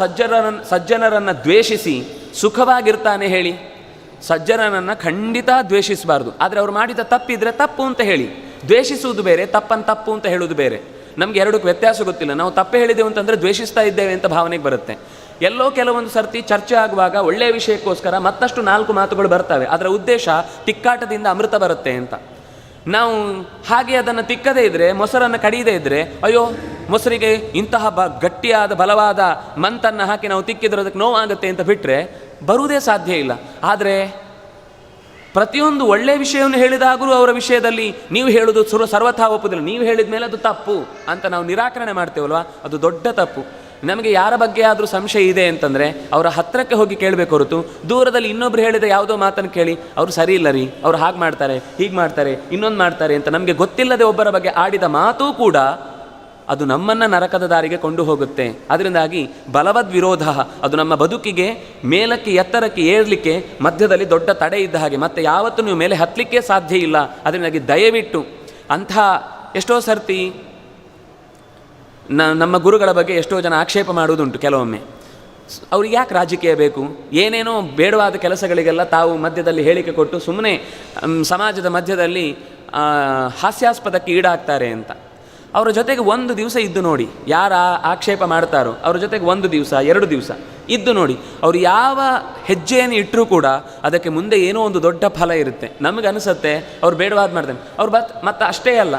ಸಜ್ಜನರನ್ನು ದ್ವೇಷಿಸಿ ಸುಖವಾಗಿರ್ತಾನೆ ಹೇಳಿ? ಸಜ್ಜನರನ್ನು ಖಂಡಿತ ದ್ವೇಷಿಸಬಾರ್ದು. ಆದರೆ ಅವರು ಮಾಡಿದ ತಪ್ಪಿದ್ರೆ ತಪ್ಪು ಅಂತ ಹೇಳಿ, ದ್ವೇಷಿಸುವುದು ಬೇರೆ, ತಪ್ಪನ್ನು ತಪ್ಪು ಅಂತ ಹೇಳುವುದು ಬೇರೆ. ನಮಗೆ ಎರಡಕ್ಕೆ ವ್ಯತ್ಯಾಸ ಗೊತ್ತಿಲ್ಲ. ನಾವು ತಪ್ಪು ಹೇಳಿದೆವು ಅಂತಂದರೆ ದ್ವೇಷಿಸ್ತಾ ಇದ್ದೇವೆ ಅಂತ ಭಾವನೆಗೆ ಬರುತ್ತೆ. ಎಲ್ಲೋ ಕೆಲವೊಂದು ಸರ್ತಿ ಚರ್ಚೆ ಆಗುವಾಗ ಒಳ್ಳೆಯ ವಿಷಯಕ್ಕೋಸ್ಕರ ಮತ್ತಷ್ಟು 4 ಮಾತುಗಳು ಬರ್ತವೆ, ಅದರ ಉದ್ದೇಶ ತಿಕ್ಕಾಟದಿಂದ ಅಮೃತ ಬರುತ್ತೆ ಅಂತ. ನಾವು ಹಾಗೆ ಅದನ್ನು ತಿಕ್ಕದೇ ಇದ್ದರೆ, ಮೊಸರನ್ನು ಕಡಿಯದೇ ಇದ್ದರೆ, ಅಯ್ಯೋ ಮೊಸರಿಗೆ ಇಂತಹ ಗಟ್ಟಿಯಾದ ಬಲವಾದ ಮಂತನ್ನು ಹಾಕಿ ನಾವು ತಿಕ್ಕಿದ್ರೆ ಅದಕ್ಕೆ ನೋವಾಗುತ್ತೆ ಅಂತ ಬಿಟ್ಟರೆ ಬರುವುದೇ ಸಾಧ್ಯ ಇಲ್ಲ. ಆದರೆ ಪ್ರತಿಯೊಂದು ಒಳ್ಳೆಯ ವಿಷಯವನ್ನು ಹೇಳಿದಾಗಲೂ ಅವರ ವಿಷಯದಲ್ಲಿ ನೀವು ಹೇಳೋದು ಸರ್ವಥಾ ಒಪ್ಪುದಿಲ್ಲ, ನೀವು ಹೇಳಿದ ಮೇಲೆ ಅದು ತಪ್ಪು ಅಂತ ನಾವು ನಿರಾಕರಣೆ ಮಾಡ್ತೇವಲ್ವ, ಅದು ದೊಡ್ಡ ತಪ್ಪು. ನಮಗೆ ಯಾರ ಬಗ್ಗೆ ಆದರೂ ಸಂಶಯ ಇದೆ ಅಂತಂದರೆ ಅವರ ಹತ್ತಿರಕ್ಕೆ ಹೋಗಿ ಕೇಳಬೇಕು ಹೊರತು ದೂರದಲ್ಲಿ ಇನ್ನೊಬ್ರು ಹೇಳಿದ ಯಾವುದೋ ಮಾತನ್ನು ಕೇಳಿ ಅವರು ಸರಿ ಇಲ್ಲ ರೀ, ಅವ್ರು ಹಾಗೆ ಮಾಡ್ತಾರೆ, ಹೀಗೆ ಮಾಡ್ತಾರೆ, ಇನ್ನೊಂದು ಮಾಡ್ತಾರೆ ಅಂತ ನಮಗೆ ಗೊತ್ತಿಲ್ಲದೆ ಒಬ್ಬರ ಬಗ್ಗೆ ಆಡಿದ ಮಾತೂ ಕೂಡ ಅದು ನಮ್ಮನ್ನು ನರಕದ ದಾರಿಗೆ ಕೊಂಡು ಹೋಗುತ್ತೆ. ಅದರಿಂದಾಗಿ ಬಲವದ್ ವಿರೋಧ, ಅದು ನಮ್ಮ ಬದುಕಿಗೆ ಮೇಲಕ್ಕೆ ಎತ್ತರಕ್ಕೆ ಏರಲಿಕ್ಕೆ ಮಧ್ಯದಲ್ಲಿ ದೊಡ್ಡ ತಡೆ ಇದ್ದ ಹಾಗೆ. ಮತ್ತು ಯಾವತ್ತೂ ನೀವು ಮೇಲೆ ಹತ್ತಲಿಕ್ಕೆ ಸಾಧ್ಯ ಇಲ್ಲ. ಅದರಿಂದಾಗಿ ದಯವಿಟ್ಟು ಅಂಥ ಎಷ್ಟೋ ಸರ್ತಿ ನಮ್ಮ ಗುರುಗಳ ಬಗ್ಗೆ ಎಷ್ಟೋ ಜನ ಆಕ್ಷೇಪ ಮಾಡುವುದುಂಟು ಕೆಲವೊಮ್ಮೆ. ಅವ್ರಿಗೆ ಯಾಕೆ ರಾಜಕೀಯ ಬೇಕು? ಏನೇನೋ ಬೇಡವಾದ ಕೆಲಸಗಳಿಗೆಲ್ಲ ತಾವು ಮಧ್ಯದಲ್ಲಿ ಹೇಳಿಕೆ ಕೊಟ್ಟು ಸುಮ್ಮನೆ ಸಮಾಜದ ಮಧ್ಯದಲ್ಲಿ ಹಾಸ್ಯಾಸ್ಪದಕ್ಕೆ ಈಡಾಗ್ತಾರೆ ಅಂತ. ಅವರ ಜೊತೆಗೆ ಒಂದು ದಿವಸ ಇದ್ದು ನೋಡಿ, ಯಾರು ಆಕ್ಷೇಪ ಮಾಡ್ತಾರೋ ಅವ್ರ ಜೊತೆಗೆ 1 ದಿವಸ 2 ದಿವಸ ಇದ್ದು ನೋಡಿ, ಅವ್ರು ಯಾವ ಹೆಜ್ಜೆಯನ್ನು ಇಟ್ಟರೂ ಕೂಡ ಅದಕ್ಕೆ ಮುಂದೆ ಏನೋ ಒಂದು ದೊಡ್ಡ ಫಲ ಇರುತ್ತೆ. ನಮಗೆ ಅನಿಸುತ್ತೆ ಅವ್ರು ಬೇಡವಾದ ಮಾಡ್ತಾನೆ. ಅವ್ರು ಮತ್ತು ಅಷ್ಟೇ ಅಲ್ಲ,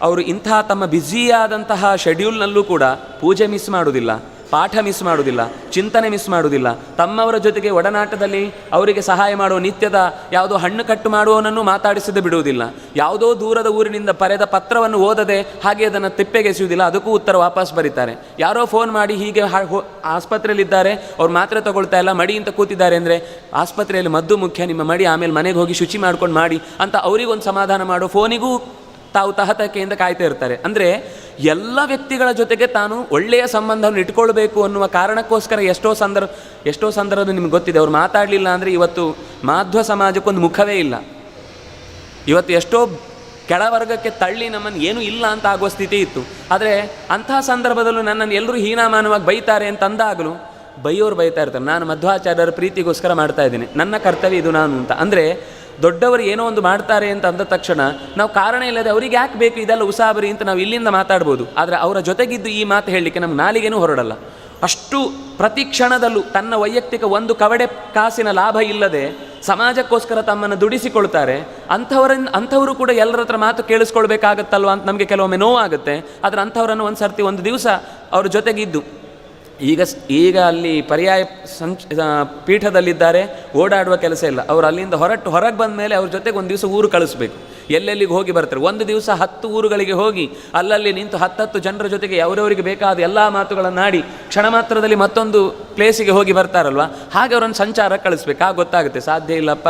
ಅವರು ಇಂತಹ ತಮ್ಮ ಬ್ಯುಸಿಯಾದಂತಹ ಶೆಡ್ಯೂಲ್ನಲ್ಲೂ ಕೂಡ ಪೂಜೆ ಮಿಸ್ ಮಾಡೋದಿಲ್ಲ, ಪಾಠ ಮಿಸ್ ಮಾಡೋದಿಲ್ಲ, ಚಿಂತನೆ ಮಿಸ್ ಮಾಡೋದಿಲ್ಲ. ತಮ್ಮವರ ಜೊತೆಗೆ ಒಡನಾಟದಲ್ಲಿ ಅವರಿಗೆ ಸಹಾಯ ಮಾಡುವ ನಿತ್ಯದ ಯಾವುದೋ ಹಣ್ಣು ಕಟ್ಟು ಮಾಡುವವನನ್ನು ಮಾತಾಡಿಸದೆ ಬಿಡುವುದಿಲ್ಲ. ಯಾವುದೋ ದೂರದ ಊರಿನಿಂದ ಪರೆದ ಪತ್ರವನ್ನು ಓದದೆ ಹಾಗೆ ಅದನ್ನು ತಿಪ್ಪೆಗೆಸೆಯುವುದಿಲ್ಲ, ಅದಕ್ಕೂ ಉತ್ತರ ವಾಪಸ್ ಬರೀತಾರೆ. ಯಾರೋ ಫೋನ್ ಮಾಡಿ ಹೀಗೆ ಆಸ್ಪತ್ರೆಯಲ್ಲಿದ್ದಾರೆ, ಅವ್ರು ಮಾತ್ರೆ ತಗೊಳ್ತಾ ಇಲ್ಲ, ಮಡಿ ಅಂತ ಕೂತಿದ್ದಾರೆ ಅಂದರೆ ಆಸ್ಪತ್ರೆಯಲ್ಲಿ ಮದ್ದು ಮುಖ್ಯ, ನಿಮ್ಮ ಮಡಿ ಆಮೇಲೆ ಮನೆಗೆ ಹೋಗಿ ಶುಚಿ ಮಾಡ್ಕೊಂಡು ಮಾಡಿ ಅಂತ ಅವರಿಗೊಂದು ಸಮಾಧಾನ ಮಾಡೋ ಫೋನಿಗೂ ತಾವು ತಹತಕೆಯಿಂದ ಕಾಯ್ತಾ ಇರ್ತಾರೆ. ಅಂದರೆ ಎಲ್ಲ ವ್ಯಕ್ತಿಗಳ ಜೊತೆಗೆ ತಾನು ಒಳ್ಳೆಯ ಸಂಬಂಧವನ್ನು ಇಟ್ಕೊಳ್ಬೇಕು ಅನ್ನುವ ಕಾರಣಕ್ಕೋಸ್ಕರ ಎಷ್ಟೋ ಸಂದರ್ಭ ನಿಮ್ಗೆ ಗೊತ್ತಿದೆ. ಅವ್ರು ಮಾತಾಡಲಿಲ್ಲ ಅಂದರೆ ಇವತ್ತು ಮಾಧ್ವ ಸಮಾಜಕ್ಕೊಂದು ಮುಖವೇ ಇಲ್ಲ. ಇವತ್ತು ಎಷ್ಟೋ ಕೆಳವರ್ಗಕ್ಕೆ ತಳ್ಳಿ ನಮ್ಮನ್ನು ಏನೂ ಇಲ್ಲ ಅಂತ ಆಗುವ ಸ್ಥಿತಿ ಇತ್ತು. ಆದರೆ ಅಂತಹ ಸಂದರ್ಭದಲ್ಲೂ ನನ್ನನ್ನು ಎಲ್ಲರೂ ಹೀನಾಮಾನವಾಗಿ ಬೈತಾರೆ ಅಂತ ಅಂದಾಗಲೂ ಬೈಯೋರು ಬೈತಾ ಇರ್ತಾರೆ. ನಾನು ಮಧ್ವಾಚಾರ್ಯರ ಪ್ರೀತಿಗೋಸ್ಕರ ಮಾಡ್ತಾ ಇದ್ದೀನಿ, ನನ್ನ ಕರ್ತವ್ಯ ಇದು ನಾನು ಅಂತ. ಅಂದರೆ ದೊಡ್ಡವರು ಏನೋ ಒಂದು ಮಾಡ್ತಾರೆ ಅಂತ ಅಂದ ತಕ್ಷಣ ನಾವು ಕಾರಣ ಇಲ್ಲದೆ ಅವ್ರಿಗೆ ಯಾಕೆ ಬೇಕು ಇದೆಲ್ಲ ಉಸಾಬರಿ ಅಂತ ನಾವು ಇಲ್ಲಿಂದ ಮಾತಾಡ್ಬೋದು. ಆದರೆ ಅವರ ಜೊತೆಗಿದ್ದು ಈ ಮಾತು ಹೇಳಲಿಕ್ಕೆ ನಮ್ಮ ನಾಲಿಗೆನೂ ಹೊರಡಲ್ಲ. ಅಷ್ಟು ಪ್ರತಿ ಕ್ಷಣದಲ್ಲೂ ತನ್ನ ವೈಯಕ್ತಿಕ ಒಂದು ಕವಡೆ ಕಾಸಿನ ಲಾಭ ಇಲ್ಲದೆ ಸಮಾಜಕ್ಕೋಸ್ಕರ ತಮ್ಮನ್ನು ದುಡಿಸಿಕೊಳ್ತಾರೆ. ಅಂಥವರು ಕೂಡ ಎಲ್ಲರ ಹತ್ರ ಮಾತು ಕೇಳಿಸ್ಕೊಳ್ಬೇಕಾಗತ್ತಲ್ವ ಅಂತ ನಮಗೆ ಕೆಲವೊಮ್ಮೆ ನೋವಾಗುತ್ತೆ. ಆದರೆ ಅಂಥವರನ್ನು ಒಂದು ದಿವಸ ಅವ್ರ ಜೊತೆಗಿದ್ದು ಈಗ ಅಲ್ಲಿ ಪರ್ಯಾಯ ಪೀಠದಲ್ಲಿದ್ದಾರೆ, ಓಡಾಡುವ ಕೆಲಸ ಇಲ್ಲ. ಅವರು ಅಲ್ಲಿಂದ ಹೊರಗೆ ಬಂದ ಮೇಲೆ ಅವ್ರ ಜೊತೆಗೆ ಒಂದು ದಿವಸ ಊರು ಕಳಿಸ್ಬೇಕು. ಎಲ್ಲೆಲ್ಲಿಗೆ ಹೋಗಿ ಬರ್ತಾರೆ. ಒಂದು ದಿವಸ 10 ಊರುಗಳಿಗೆ ಹೋಗಿ ಅಲ್ಲಲ್ಲಿ ನಿಂತು 10 ಜನರ ಜೊತೆಗೆ ಅವರವರಿಗೆ ಬೇಕಾದ ಎಲ್ಲ ಮಾತುಗಳನ್ನು ಆಡಿ ಕ್ಷಣ ಮಾತ್ರದಲ್ಲಿ ಮತ್ತೊಂದು ಪ್ಲೇಸಿಗೆ ಹೋಗಿ ಬರ್ತಾರಲ್ವ, ಹಾಗೆ ಅವರನ್ನು ಸಂಚಾರ ಕಳಿಸ್ಬೇಕು. ಆಗ ಗೊತ್ತಾಗುತ್ತೆ ಸಾಧ್ಯ ಇಲ್ಲಪ್ಪ.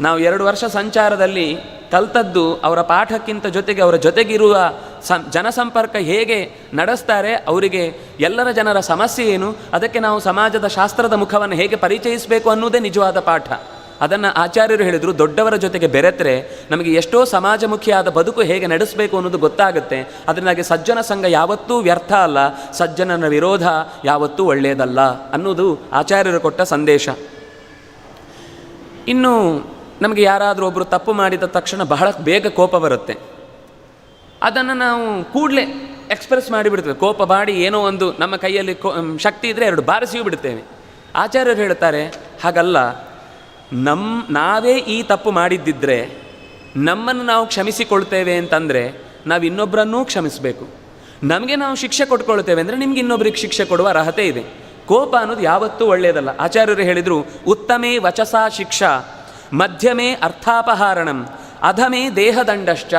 ನಾವು 2 ವರ್ಷ ಸಂಚಾರದಲ್ಲಿ ಕಲ್ತದ್ದು ಅವರ ಪಾಠಕ್ಕಿಂತ ಜೊತೆಗೆ ಅವರ ಜೊತೆಗಿರುವ ಜನಸಂಪರ್ಕ ಹೇಗೆ ನಡೆಸ್ತಾರೆ, ಅವರಿಗೆ ಎಲ್ಲರ ಜನರ ಸಮಸ್ಯೆ ಏನು, ಅದಕ್ಕೆ ನಾವು ಸಮಾಜದ ಶಾಸ್ತ್ರದ ಮುಖವನ್ನು ಹೇಗೆ ಪರಿಚಯಿಸಬೇಕು ಅನ್ನೋದೇ ನಿಜವಾದ ಪಾಠ. ಅದನ್ನು ಆಚಾರ್ಯರು ಹೇಳಿದರು, ದೊಡ್ಡವರ ಜೊತೆಗೆ ಬೆರೆತರೆ ನಮಗೆ ಎಷ್ಟೋ ಸಮಾಜಮುಖಿಯಾದ ಬದುಕು ಹೇಗೆ ನಡೆಸಬೇಕು ಅನ್ನೋದು ಗೊತ್ತಾಗುತ್ತೆ. ಅದರಿಂದಾಗಿ ಸಜ್ಜನ ಸಂಘ ಯಾವತ್ತೂ ವ್ಯರ್ಥ ಅಲ್ಲ, ಸಜ್ಜನನ ವಿರೋಧ ಯಾವತ್ತೂ ಒಳ್ಳೆಯದಲ್ಲ ಅನ್ನೋದು ಆಚಾರ್ಯರು ಕೊಟ್ಟ ಸಂದೇಶ. ಇನ್ನು ನಮಗೆ ಯಾರಾದರೂ ಒಬ್ಬರು ತಪ್ಪು ಮಾಡಿದ ತಕ್ಷಣ ಬಹಳ ಬೇಗ ಕೋಪ ಬರುತ್ತೆ. ಅದನ್ನು ನಾವು ಕೂಡಲೇ ಎಕ್ಸ್ಪ್ರೆಸ್ ಮಾಡಿಬಿಡ್ತೇವೆ. ಕೋಪ ಮಾಡಿ ಏನೋ ಒಂದು ನಮ್ಮ ಕೈಯಲ್ಲಿ ಶಕ್ತಿ ಇದ್ದರೆ 2 ಬಾರಿಸಿಯೂ ಬಿಡ್ತೇವೆ. ಆಚಾರ್ಯರು ಹೇಳ್ತಾರೆ, ಹಾಗಲ್ಲ. ನಾವೇ ಈ ತಪ್ಪು ಮಾಡಿದ್ದಿದ್ರೆ ನಮ್ಮನ್ನು ನಾವು ಕ್ಷಮಿಸಿಕೊಳ್ತೇವೆ ಅಂತಂದರೆ ನಾವು ಇನ್ನೊಬ್ಬರನ್ನೂ ಕ್ಷಮಿಸಬೇಕು. ನಮಗೆ ನಾವು ಶಿಕ್ಷೆ ಕೊಟ್ಕೊಳ್ತೇವೆ ಅಂದರೆ ನಿಮ್ಗೆ ಇನ್ನೊಬ್ರಿಗೆ ಶಿಕ್ಷೆ ಕೊಡುವ ಅರ್ಹತೆ ಇದೆ. ಕೋಪ ಅನ್ನೋದು ಯಾವತ್ತೂ ಒಳ್ಳೆಯದಲ್ಲ. ಆಚಾರ್ಯರು ಹೇಳಿದರು, ಉತ್ತಮೇ ವಚಸಾ ಶಿಕ್ಷಾ, ಮಧ್ಯಮೇ ಅರ್ಥಾಪಹಾರಣಂ, ಅಧಮೇ ದೇಹದಂಡಶ್ಚ.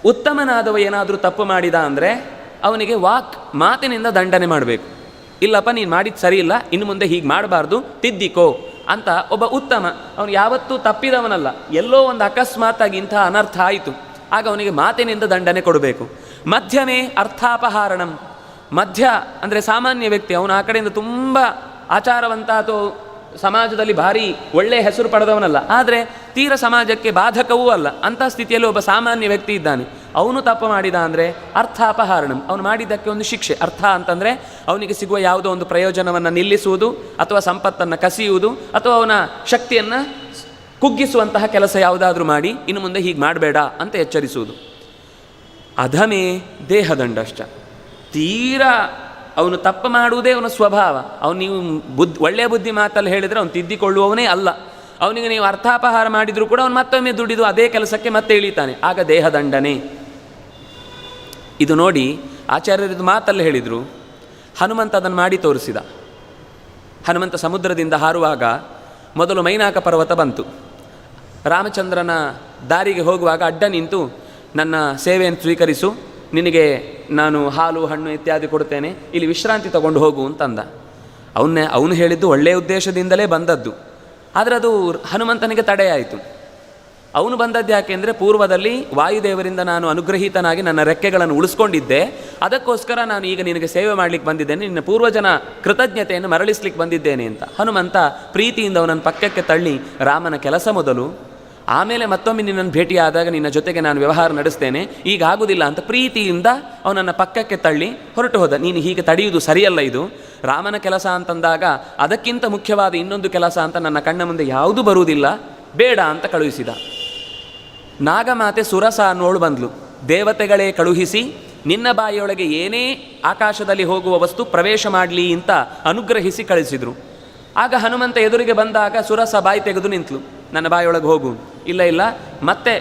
ಉತ್ತಮನಾದವ ಏನಾದರೂ ತಪ್ಪು ಮಾಡಿದ ಅಂದರೆ ಅವನಿಗೆ ಮಾತಿನಿಂದ ದಂಡನೆ ಮಾಡಬೇಕು. ಇಲ್ಲಪ್ಪ ನೀನು ಮಾಡಿದ್ದು ಸರಿ ಇಲ್ಲ, ಇನ್ನು ಮುಂದೆ ಹೀಗೆ ಮಾಡಬಾರ್ದು, ತಿದ್ದಿಕೋ ಅಂತ ಒಬ್ಬ ಉತ್ತಮ. ಅವನು ಯಾವತ್ತೂ ತಪ್ಪಿದವನಲ್ಲ. ಎಲ್ಲೋ ಒಂದು ಅಕಸ್ಮಾತ್ತಾಗಿ ಇಂಥ ಅನರ್ಥ ಆಯಿತು, ಆಗ ಅವನಿಗೆ ಮಾತಿನಿಂದ ದಂಡನೆ ಕೊಡಬೇಕು. ಮಧ್ಯಮೇ ಅರ್ಥಾಪಹಾರಣಂ. ಮಧ್ಯ ಅಂದರೆ ಸಾಮಾನ್ಯ ವ್ಯಕ್ತಿ, ಅವನು ಆ ಕಡೆಯಿಂದ ತುಂಬ ಆಚಾರವಂತ ಅಥವಾ ಸಮಾಜದಲ್ಲಿ ಭಾರಿ ಒಳ್ಳೆಯ ಹೆಸರು ಪಡೆದವನಲ್ಲ, ಆದರೆ ತೀರ ಸಮಾಜಕ್ಕೆ ಬಾಧಕವೂ ಅಲ್ಲ. ಅಂಥ ಸ್ಥಿತಿಯಲ್ಲಿ ಒಬ್ಬ ಸಾಮಾನ್ಯ ವ್ಯಕ್ತಿ ಇದ್ದಾನೆ. ಅವನು ತಪ್ಪು ಮಾಡಿದ ಅಂದರೆ ಅರ್ಥಾಪಹಾರಣಂ, ಅವನು ಮಾಡಿದ್ದಕ್ಕೆ ಒಂದು ಶಿಕ್ಷೆ. ಅರ್ಥ ಅಂತಂದರೆ ಅವನಿಗೆ ಸಿಗುವ ಯಾವುದೋ ಒಂದು ಪ್ರಯೋಜನವನ್ನು ನಿಲ್ಲಿಸುವುದು, ಅಥವಾ ಸಂಪತ್ತನ್ನು ಕಸಿಯುವುದು, ಅಥವಾ ಅವನ ಶಕ್ತಿಯನ್ನು ಕುಗ್ಗಿಸುವಂತಹ ಕೆಲಸ ಯಾವುದಾದ್ರೂ ಮಾಡಿ ಇನ್ನು ಮುಂದೆ ಹೀಗೆ ಮಾಡಬೇಡ ಅಂತ ಎಚ್ಚರಿಸುವುದು. ಅಧಮೇ ದೇಹದಂಡಶ್ಚ. ತೀರಾ ಅವನು ತಪ್ಪು ಮಾಡುವುದೇ ಅವನ ಸ್ವಭಾವ. ಅವನು ನೀವು ಒಳ್ಳೆಯ ಬುದ್ಧಿ ಮಾತಲ್ಲಿ ಹೇಳಿದರೆ ಅವನು ತಿದ್ದಿಕೊಳ್ಳುವವನೇ ಅಲ್ಲ. ಅವನಿಗೆ ನೀವು ಅರ್ಥಾಪಹಾರ ಮಾಡಿದರೂ ಕೂಡ ಅವನು ಮತ್ತೊಮ್ಮೆ ದುಡಿದು ಅದೇ ಕೆಲಸಕ್ಕೆ ಮತ್ತೆ ಇಳಿತಾನೆ, ಆಗ ದೇಹದಂಡನೆ. ಇದು ನೋಡಿ ಆಚಾರ್ಯರಿದು ಮಾತಲ್ಲಿ ಹೇಳಿದರು. ಹನುಮಂತ ಅದನ್ನು ಮಾಡಿ ತೋರಿಸಿದ. ಹನುಮಂತ ಸಮುದ್ರದಿಂದ ಹಾರುವಾಗ ಮೊದಲು ಮೈನಾಕ ಪರ್ವತ ಬಂತು. ರಾಮಚಂದ್ರನ ದಾರಿಗೆ ಹೋಗುವಾಗ ಅಡ್ಡ ನಿಂತು, ನನ್ನ ಸೇವೆಯನ್ನು ಸ್ವೀಕರಿಸು, ನಿನಗೆ ನಾನು ಹಾಲು ಹಣ್ಣು ಇತ್ಯಾದಿ ಕೊಡ್ತೇನೆ, ಇಲ್ಲಿ ವಿಶ್ರಾಂತಿ ತಗೊಂಡು ಹೋಗು ಅಂತಂದ. ಅವನು ಹೇಳಿದ್ದು ಒಳ್ಳೆಯ ಉದ್ದೇಶದಿಂದಲೇ ಬಂದದ್ದು. ಆದರೆ ಅದು ಹನುಮಂತನಿಗೆ ತಡೆಯಾಯಿತು. ಅವನು ಬಂದದ್ದು ಯಾಕೆಂದರೆ ಪೂರ್ವದಲ್ಲಿ ವಾಯುದೇವರಿಂದ ನಾನು ಅನುಗ್ರಹೀತನಾಗಿ ನನ್ನ ರೆಕ್ಕೆಗಳನ್ನು ಉಳಿಸ್ಕೊಂಡಿದ್ದೆ, ಅದಕ್ಕೋಸ್ಕರ ನಾನು ಈಗ ನಿನಗೆ ಸೇವೆ ಮಾಡಲಿಕ್ಕೆ ಬಂದಿದ್ದೇನೆ, ನಿನ್ನ ಪೂರ್ವಜನ ಕೃತಜ್ಞತೆಯನ್ನು ಮರಳಿಸ್ಲಿಕ್ಕೆ ಬಂದಿದ್ದೇನೆ ಅಂತ. ಹನುಮಂತ ಪ್ರೀತಿಯಿಂದ ಅವನನ್ನು ಪಕ್ಕಕ್ಕೆ ತಳ್ಳಿ, ರಾಮನ ಕೆಲಸ ಮೊದಲು, ಆಮೇಲೆ ಮತ್ತೊಮ್ಮೆ ನಿನ್ನನ್ನು ಭೇಟಿಯಾದಾಗ ನಿನ್ನ ಜೊತೆಗೆ ನಾನು ವ್ಯವಹಾರ ನಡೆಸ್ತೇನೆ, ಈಗ ಆಗುವುದಿಲ್ಲ ಅಂತ ಪ್ರೀತಿಯಿಂದ ಅವನನ್ನು ಪಕ್ಕಕ್ಕೆ ತಳ್ಳಿ ಹೊರಟು ಹೋದ. ನೀನು ಹೀಗೆ ತಡೆಯುವುದು ಸರಿಯಲ್ಲ, ಇದು ರಾಮನ ಕೆಲಸ ಅಂತಂದಾಗ ಅದಕ್ಕಿಂತ ಮುಖ್ಯವಾದ ಇನ್ನೊಂದು ಕೆಲಸ ಅಂತ ನನ್ನ ಕಣ್ಣ ಮುಂದೆ ಯಾವುದೂ ಬರುವುದಿಲ್ಲ, ಬೇಡ ಅಂತ ಕಳುಹಿಸಿದ. ನಾಗಮಾತೆ ಸುರಸ ಅನ್ನೋಳು ಬಂದ್ಲು. ದೇವತೆಗಳೇ ಕಳುಹಿಸಿ ನಿನ್ನ ಬಾಯಿಯೊಳಗೆ ಏನೇ ಆಕಾಶದಲ್ಲಿ ಹೋಗುವ ವಸ್ತು ಪ್ರವೇಶ ಮಾಡಲಿ ಅಂತ ಅನುಗ್ರಹಿಸಿ ಕಳಿಸಿದರು. ಆಗ ಹನುಮಂತ ಎದುರಿಗೆ ಬಂದಾಗ ಸುರಸ ಬಾಯಿ ತೆಗೆದು ನಿಂತಲು, ನನ್ನ ಬಾಯಿಯೊಳಗೆ ಹೋಗು. ಇಲ್ಲ ಇಲ್ಲ, ಮತ್ತೆ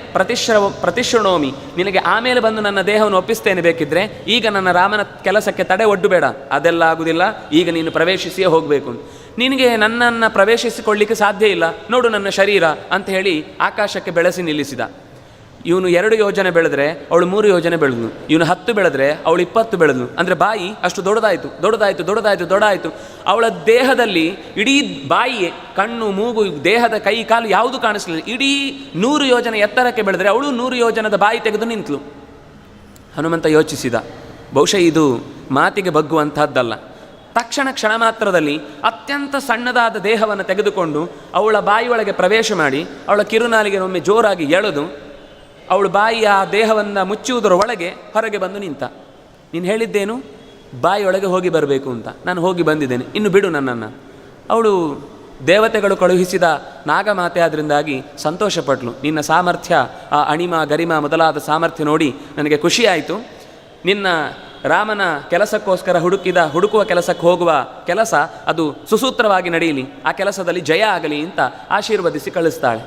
ಪ್ರತಿಶೃಣೋಮಿ, ನಿನಗೆ ಆಮೇಲೆ ಬಂದು ನನ್ನ ದೇಹವನ್ನು ಒಪ್ಪಿಸ್ತೇನೆ ಬೇಕಿದ್ರೆ, ಈಗ ನನ್ನ ರಾಮನ ಕೆಲಸಕ್ಕೆ ತಡೆ ಒಡ್ಡು ಬೇಡ, ಅದೆಲ್ಲ ಆಗುವುದಿಲ್ಲ, ಈಗ ನೀನು ಪ್ರವೇಶಿಸಿಯೇ ಹೋಗಬೇಕು. ನಿನಗೆ ನನ್ನನ್ನು ಪ್ರವೇಶಿಸಿಕೊಳ್ಳಿಕ್ಕೆ ಸಾಧ್ಯ ಇಲ್ಲ, ನೋಡು ನನ್ನ ಶರೀರ ಅಂತ ಹೇಳಿ ಆಕಾಶಕ್ಕೆ ಬೆಳೆಸಿ ನಿಲ್ಲಿಸಿದ. ಇವನು 2 ಯೋಜನೆ ಬೆಳೆದ್ರೆ ಅವಳು 3 ಯೋಜನೆ ಬೆಳೆದ್ನು, ಇವನು 10 ಬೆಳೆದ್ರೆ ಅವಳು 20 ಬೆಳೆದ್ನು. ಅಂದರೆ ಬಾಯಿ ಅಷ್ಟು ದೊಡ್ಡದಾಯಿತು. ಅವಳ ದೇಹದಲ್ಲಿ ಇಡೀ ಬಾಯಿಯೇ, ಕಣ್ಣು, ಮೂಗು, ದೇಹದ ಕೈ ಕಾಲು ಯಾವುದು ಕಾಣಿಸ್ಲಿಲ್ಲ. ಇಡೀ 100 ಯೋಜನೆ ಎತ್ತರಕ್ಕೆ ಬೆಳೆದ್ರೆ ಅವಳು 100 ಯೋಜನದ ಬಾಯಿ ತೆಗೆದು ನಿಂತಳು. ಹನುಮಂತ ಯೋಚಿಸಿದ, ಬಹುಶಃ ಇದು ಮಾತಿಗೆ ಬಗ್ಗುವಂತಹದ್ದಲ್ಲ. ತಕ್ಷಣ ಕ್ಷಣ ಮಾತ್ರದಲ್ಲಿ ಅತ್ಯಂತ ಸಣ್ಣದಾದ ದೇಹವನ್ನು ತೆಗೆದುಕೊಂಡು ಅವಳ ಬಾಯಿಯೊಳಗೆ ಪ್ರವೇಶ ಮಾಡಿ ಅವಳ ಕಿರುನಾಲಿಗೆ ಒಮ್ಮೆ ಜೋರಾಗಿ ಎಳೆದು ಅವಳು ಬಾಯಿಯ ದೇಹವನ್ನು ಮುಚ್ಚುವುದರ ಒಳಗೆ ಹೊರಗೆ ಬಂದು ನಿಂತ. ನೀನು ಹೇಳಿದ್ದೇನು, ಬಾಯಿಯೊಳಗೆ ಹೋಗಿ ಬರಬೇಕು ಅಂತ. ನಾನು ಹೋಗಿ ಬಂದಿದ್ದೇನೆ, ಇನ್ನು ಬಿಡು ನನ್ನನ್ನು. ಅವಳು ದೇವತೆಗಳು ಕಳುಹಿಸಿದ ನಾಗಮಾತೆ ಆದ್ದರಿಂದಾಗಿ ಸಂತೋಷಪಟ್ಲು. ನಿನ್ನ ಸಾಮರ್ಥ್ಯ, ಆ ಅಣಿಮ ಗರಿಮ ಮೊದಲಾದ ಸಾಮರ್ಥ್ಯ ನೋಡಿ ನನಗೆ ಖುಷಿಯಾಯಿತು. ನಿನ್ನ ರಾಮನ ಕೆಲಸಕ್ಕೋಸ್ಕರ ಹುಡುಕುವ ಕೆಲಸಕ್ಕೆ ಹೋಗುವ ಕೆಲಸ ಅದು ಸುಸೂತ್ರವಾಗಿ ನಡೆಯಲಿ, ಆ ಕೆಲಸದಲ್ಲಿ ಜಯ ಆಗಲಿ ಅಂತ ಆಶೀರ್ವದಿಸಿ ಕಳಿಸ್ತಾಳೆ.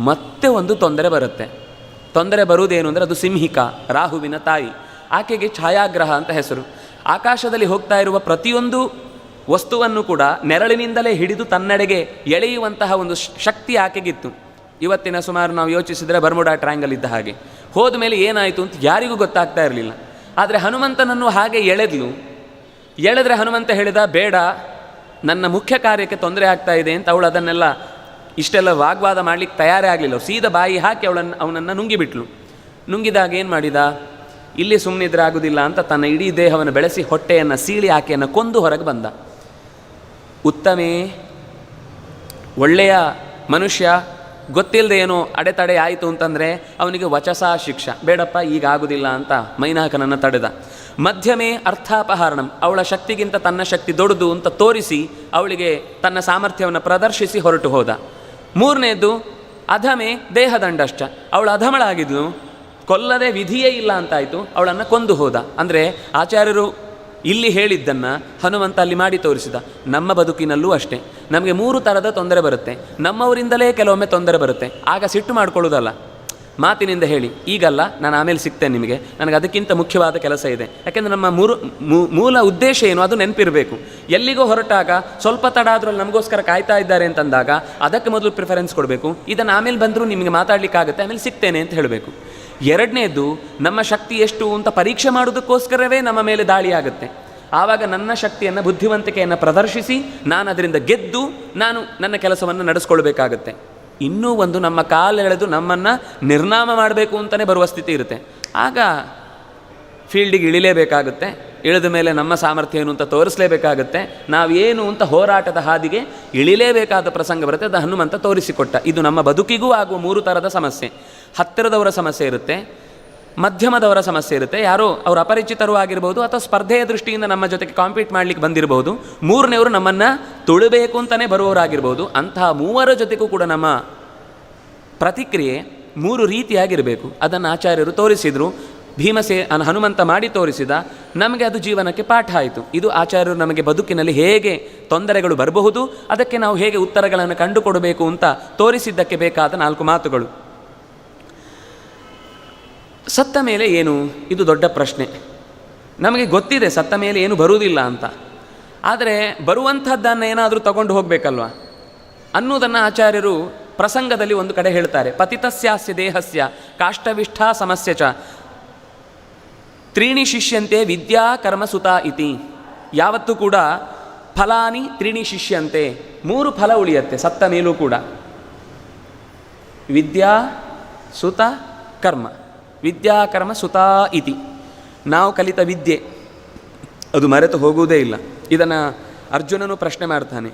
ಮತ್ತೆ ಒಂದು ತೊಂದರೆ ಬರುತ್ತೆ. ತೊಂದರೆ ಬರುವುದೇನು ಅಂದರೆ ಅದು ಸಿಂಹಿಕ, ರಾಹುವಿನ ತಾಯಿ. ಆಕೆಗೆ ಛಾಯಾಗ್ರಹ ಅಂತ ಹೆಸರು. ಆಕಾಶದಲ್ಲಿ ಹೋಗ್ತಾ ಇರುವ ಪ್ರತಿಯೊಂದು ವಸ್ತುವನ್ನು ಕೂಡ ನೆರಳಿನಿಂದಲೇ ಹಿಡಿದು ತನ್ನೆಡೆಗೆ ಎಳೆಯುವಂತಹ ಒಂದು ಶಕ್ತಿ ಆಕೆಗಿತ್ತು. ಇವತ್ತಿನ ಸುಮಾರು ನಾವು ಯೋಚಿಸಿದರೆ ಬರ್ಮುಡಾ ಟ್ರಯಾಂಗಲ್ ಇದ್ದ ಹಾಗೆ. ಹೋದ ಮೇಲೆ ಏನಾಯಿತು ಅಂತ ಯಾರಿಗೂ ಗೊತ್ತಾಗ್ತಾ ಇರಲಿಲ್ಲ. ಆದರೆ ಹನುಮಂತನನ್ನು ಹಾಗೆ ಎಳೆದ್ರೆ ಹನುಮಂತ ಹೇಳಿದ, ಬೇಡ, ನನ್ನ ಮುಖ್ಯ ಕಾರ್ಯಕ್ಕೆ ತೊಂದರೆ ಆಗ್ತಾ ಇದೆ ಅಂತ. ಅವಳು ಅದನ್ನೆಲ್ಲ ಇಷ್ಟೆಲ್ಲ ವಾಗ್ವಾದ ಮಾಡಲಿಕ್ಕೆ ತಯಾರೇ ಆಗಲಿಲ್ಲ. ಸೀದಾ ಬಾಯಿ ಹಾಕಿ ಅವನನ್ನು ನುಂಗಿಬಿಟ್ಲು. ನುಂಗಿದಾಗ ಏನು ಮಾಡಿದ, ಇಲ್ಲಿ ಸುಮ್ಮನಿದ್ರೆ ಆಗುವುದಿಲ್ಲ ಅಂತ ತನ್ನ ಇಡೀ ದೇಹವನ್ನು ಬೆಳೆಸಿ ಹೊಟ್ಟೆಯನ್ನು ಸೀಳಿ ಆಕೆಯನ್ನು ಕೊಂದು ಹೊರಗೆ ಬಂದ. ಉತ್ತಮೇ, ಒಳ್ಳೆಯ ಮನುಷ್ಯ, ಗೊತ್ತಿಲ್ಲದೆ ಏನೋ ಅಡೆತಡೆ ಆಯಿತು ಅಂತಂದರೆ ಅವನಿಗೆ ವಚಸಾ ಶಿಕ್ಷ, ಬೇಡಪ್ಪ ಈಗ ಆಗುವುದಿಲ್ಲ ಅಂತ ಮೈನಾಕನನ್ನು ತಡೆದ. ಮಧ್ಯಮೇ ಅರ್ಥಾಪಹರಣಂ, ಅವಳ ಶಕ್ತಿಗಿಂತ ತನ್ನ ಶಕ್ತಿ ದೊಡ್ಡದು ಅಂತ ತೋರಿಸಿ ಅವಳಿಗೆ ತನ್ನ ಸಾಮರ್ಥ್ಯವನ್ನು ಪ್ರದರ್ಶಿಸಿ ಹೊರಟು ಹೋದ. 3ನೇದು ಅಧಮೆ ದೇಹದಂಡಶ್ಚ, ಅವಳು ಅಧಮಳಾಗಿದ್ಲು, ಕೊಲ್ಲದೆ ವಿಧಿಯೇ ಇಲ್ಲ ಅಂತಾಯಿತು, ಅವಳನ್ನು ಕೊಂದು ಹೋದ. ಅಂದರೆ ಆಚಾರ್ಯರು ಇಲ್ಲಿ ಹೇಳಿದ್ದನ್ನು ಹನುಮಂತ ಅಲ್ಲಿ ಮಾಡಿ ತೋರಿಸಿದ. ನಮ್ಮ ಬದುಕಿನಲ್ಲೂ ಅಷ್ಟೇ, ನಮಗೆ 3 ಥರದ ತೊಂದರೆ ಬರುತ್ತೆ. ನಮ್ಮವರಿಂದಲೇ ಕೆಲವೊಮ್ಮೆ ತೊಂದರೆ ಬರುತ್ತೆ. ಆಗ ಸಿಟ್ಟು ಮಾಡ್ಕೊಳ್ಳೋದಲ್ಲ, ಮಾತಿನಿಂದ ಹೇಳಿ, ಈಗಲ್ಲ, ನಾನು ಆಮೇಲೆ ಸಿಗ್ತೇನೆ ನಿಮಗೆ, ನನಗೆ ಅದಕ್ಕಿಂತ ಮುಖ್ಯವಾದ ಕೆಲಸ ಇದೆ. ಯಾಕೆಂದರೆ ನಮ್ಮ ಮೂಲ ಉದ್ದೇಶ ಏನು ಅದು ನೆನಪಿರಬೇಕು. ಎಲ್ಲಿಗೋ ಹೊರಟಾಗ ಸ್ವಲ್ಪ ತಡ ಆದರೂ ಅಲ್ಲಿ ನಮಗೋಸ್ಕರ ಕಾಯ್ತಾ ಇದ್ದಾರೆ ಅಂತಂದಾಗ ಅದಕ್ಕೆ ಮೊದಲು ಪ್ರಿಫರೆನ್ಸ್ ಕೊಡಬೇಕು. ಇದನ್ನು ಆಮೇಲೆ ಬಂದರೂ ನಿಮಗೆ ಮಾತಾಡಲಿಕ್ಕಾಗುತ್ತೆ, ಆಮೇಲೆ ಸಿಗ್ತೇನೆ ಅಂತ ಹೇಳಬೇಕು. 2ನೇದು, ನಮ್ಮ ಶಕ್ತಿ ಎಷ್ಟು ಅಂತ ಪರೀಕ್ಷೆ ಮಾಡೋದಕ್ಕೋಸ್ಕರವೇ ನಮ್ಮ ಮೇಲೆ ದಾಳಿ ಆಗುತ್ತೆ. ಆವಾಗ ನನ್ನ ಶಕ್ತಿಯನ್ನು, ಬುದ್ಧಿವಂತಿಕೆಯನ್ನು ಪ್ರದರ್ಶಿಸಿ ನಾನು ಅದರಿಂದ ಗೆದ್ದು ನಾನು ನನ್ನ ಕೆಲಸವನ್ನು ನಡೆಸ್ಕೊಳ್ಬೇಕಾಗತ್ತೆ. ಇನ್ನೂ ಒಂದು, ನಮ್ಮ ಕಾಲೆಳೆದು ನಮ್ಮನ್ನು ನಿರ್ನಾಮ ಮಾಡಬೇಕು ಅಂತಲೇ ಬರುವ ಸ್ಥಿತಿ ಇರುತ್ತೆ. ಆಗ ಫೀಲ್ಡಿಗೆ ಇಳಿಲೇಬೇಕಾಗುತ್ತೆ. ಇಳಿದ ಮೇಲೆ ನಮ್ಮ ಸಾಮರ್ಥ್ಯ ಏನು ಅಂತ ತೋರಿಸಲೇಬೇಕಾಗುತ್ತೆ. ನಾವೇನು ಅಂತ ಹೋರಾಟದ ಹಾದಿಗೆ ಇಳಿಲೇಬೇಕಾದ ಪ್ರಸಂಗ ಬರುತ್ತೆ. ಅದು ಹನುಮಂತ ತೋರಿಸಿಕೊಟ್ಟ. ಇದು ನಮ್ಮ ಬದುಕಿಗೂ ಆಗುವ 3 ಥರದ ಸಮಸ್ಯೆ. ಹತ್ತಿರದವರ ಸಮಸ್ಯೆ ಇರುತ್ತೆ, ಮಧ್ಯಮದವರ ಸಮಸ್ಯೆ ಇರುತ್ತೆ, ಯಾರೋ ಅವರು ಅಪರಿಚಿತರು ಆಗಿರ್ಬೋದು, ಅಥವಾ ಸ್ಪರ್ಧೆಯ ದೃಷ್ಟಿಯಿಂದ ನಮ್ಮ ಜೊತೆಗೆ ಕಾಂಪೀಟ್ ಮಾಡಲಿಕ್ಕೆ ಬಂದಿರಬಹುದು. 3ನೇವರು ನಮ್ಮನ್ನು ತುಳಬೇಕು ಅಂತಲೇ ಬರುವವರಾಗಿರ್ಬೋದು. ಅಂತಹ 3 ಜೊತೆಗೂ ಕೂಡ ನಮ್ಮ ಪ್ರತಿಕ್ರಿಯೆ 3 ರೀತಿಯಾಗಿರಬೇಕು. ಅದನ್ನು ಆಚಾರ್ಯರು ತೋರಿಸಿದರು. ಹನುಮಂತ ಮಾಡಿ ತೋರಿಸಿದ. ನಮಗೆ ಅದು ಜೀವನಕ್ಕೆ ಪಾಠ ಆಯಿತು. ಇದು ಆಚಾರ್ಯರು ನಮಗೆ ಬದುಕಿನಲ್ಲಿ ಹೇಗೆ ತೊಂದರೆಗಳು ಬರಬಹುದು, ಅದಕ್ಕೆ ನಾವು ಹೇಗೆ ಉತ್ತರಗಳನ್ನು ಕಂಡುಕೊಡಬೇಕು ಅಂತ ತೋರಿಸಿದ್ದಕ್ಕೆ ಬೇಕಾದ 4 ಮಾತುಗಳು. ಸತ್ತ ಮೇಲೆ ಏನು, ಇದು ದೊಡ್ಡ ಪ್ರಶ್ನೆ. ನಮಗೆ ಗೊತ್ತಿದೆ ಸತ್ತ ಮೇಲೆ ಏನು ಬರುವುದಿಲ್ಲ ಅಂತ. ಆದರೆ ಬರುವಂಥದ್ದನ್ನು ಏನಾದರೂ ತಗೊಂಡು ಹೋಗಬೇಕಲ್ವ ಅನ್ನೋದನ್ನು ಆಚಾರ್ಯರು ಪ್ರಸಂಗದಲ್ಲಿ ಒಂದು ಕಡೆ ಹೇಳ್ತಾರೆ. ಪತಿತಸ್ಯಾಸ್ಯ ದೇಹಸ್ಯ ಕಾಷ್ಟವಿಷ್ಠಾ ಸಮಸ್ಯೆ ಚ 3 ಶಿಷ್ಯಂತೆ ವಿದ್ಯಾ ಕರ್ಮ ಸುತ ಇತಿ. ಯಾವತ್ತೂ ಕೂಡ ಫಲಾನಿ 3 ಶಿಷ್ಯಂತೆ, 3 ಫಲ ಉಳಿಯತ್ತೆ ಸತ್ತ ಮೇಲೂ ಕೂಡ. ವಿದ್ಯಾ ಸುತ ಕರ್ಮ, ವಿದ್ಯಾ ಕರ್ಮ ಸುತಾ ಇತಿ. ನಾವು ಕಲಿತ ವಿದ್ಯೆ ಅದು ಮರೆತು ಹೋಗುವುದೇ ಇಲ್ಲ. ಇದನ್ನು ಅರ್ಜುನನು ಪ್ರಶ್ನೆ ಮಾಡ್ತಾನೆ.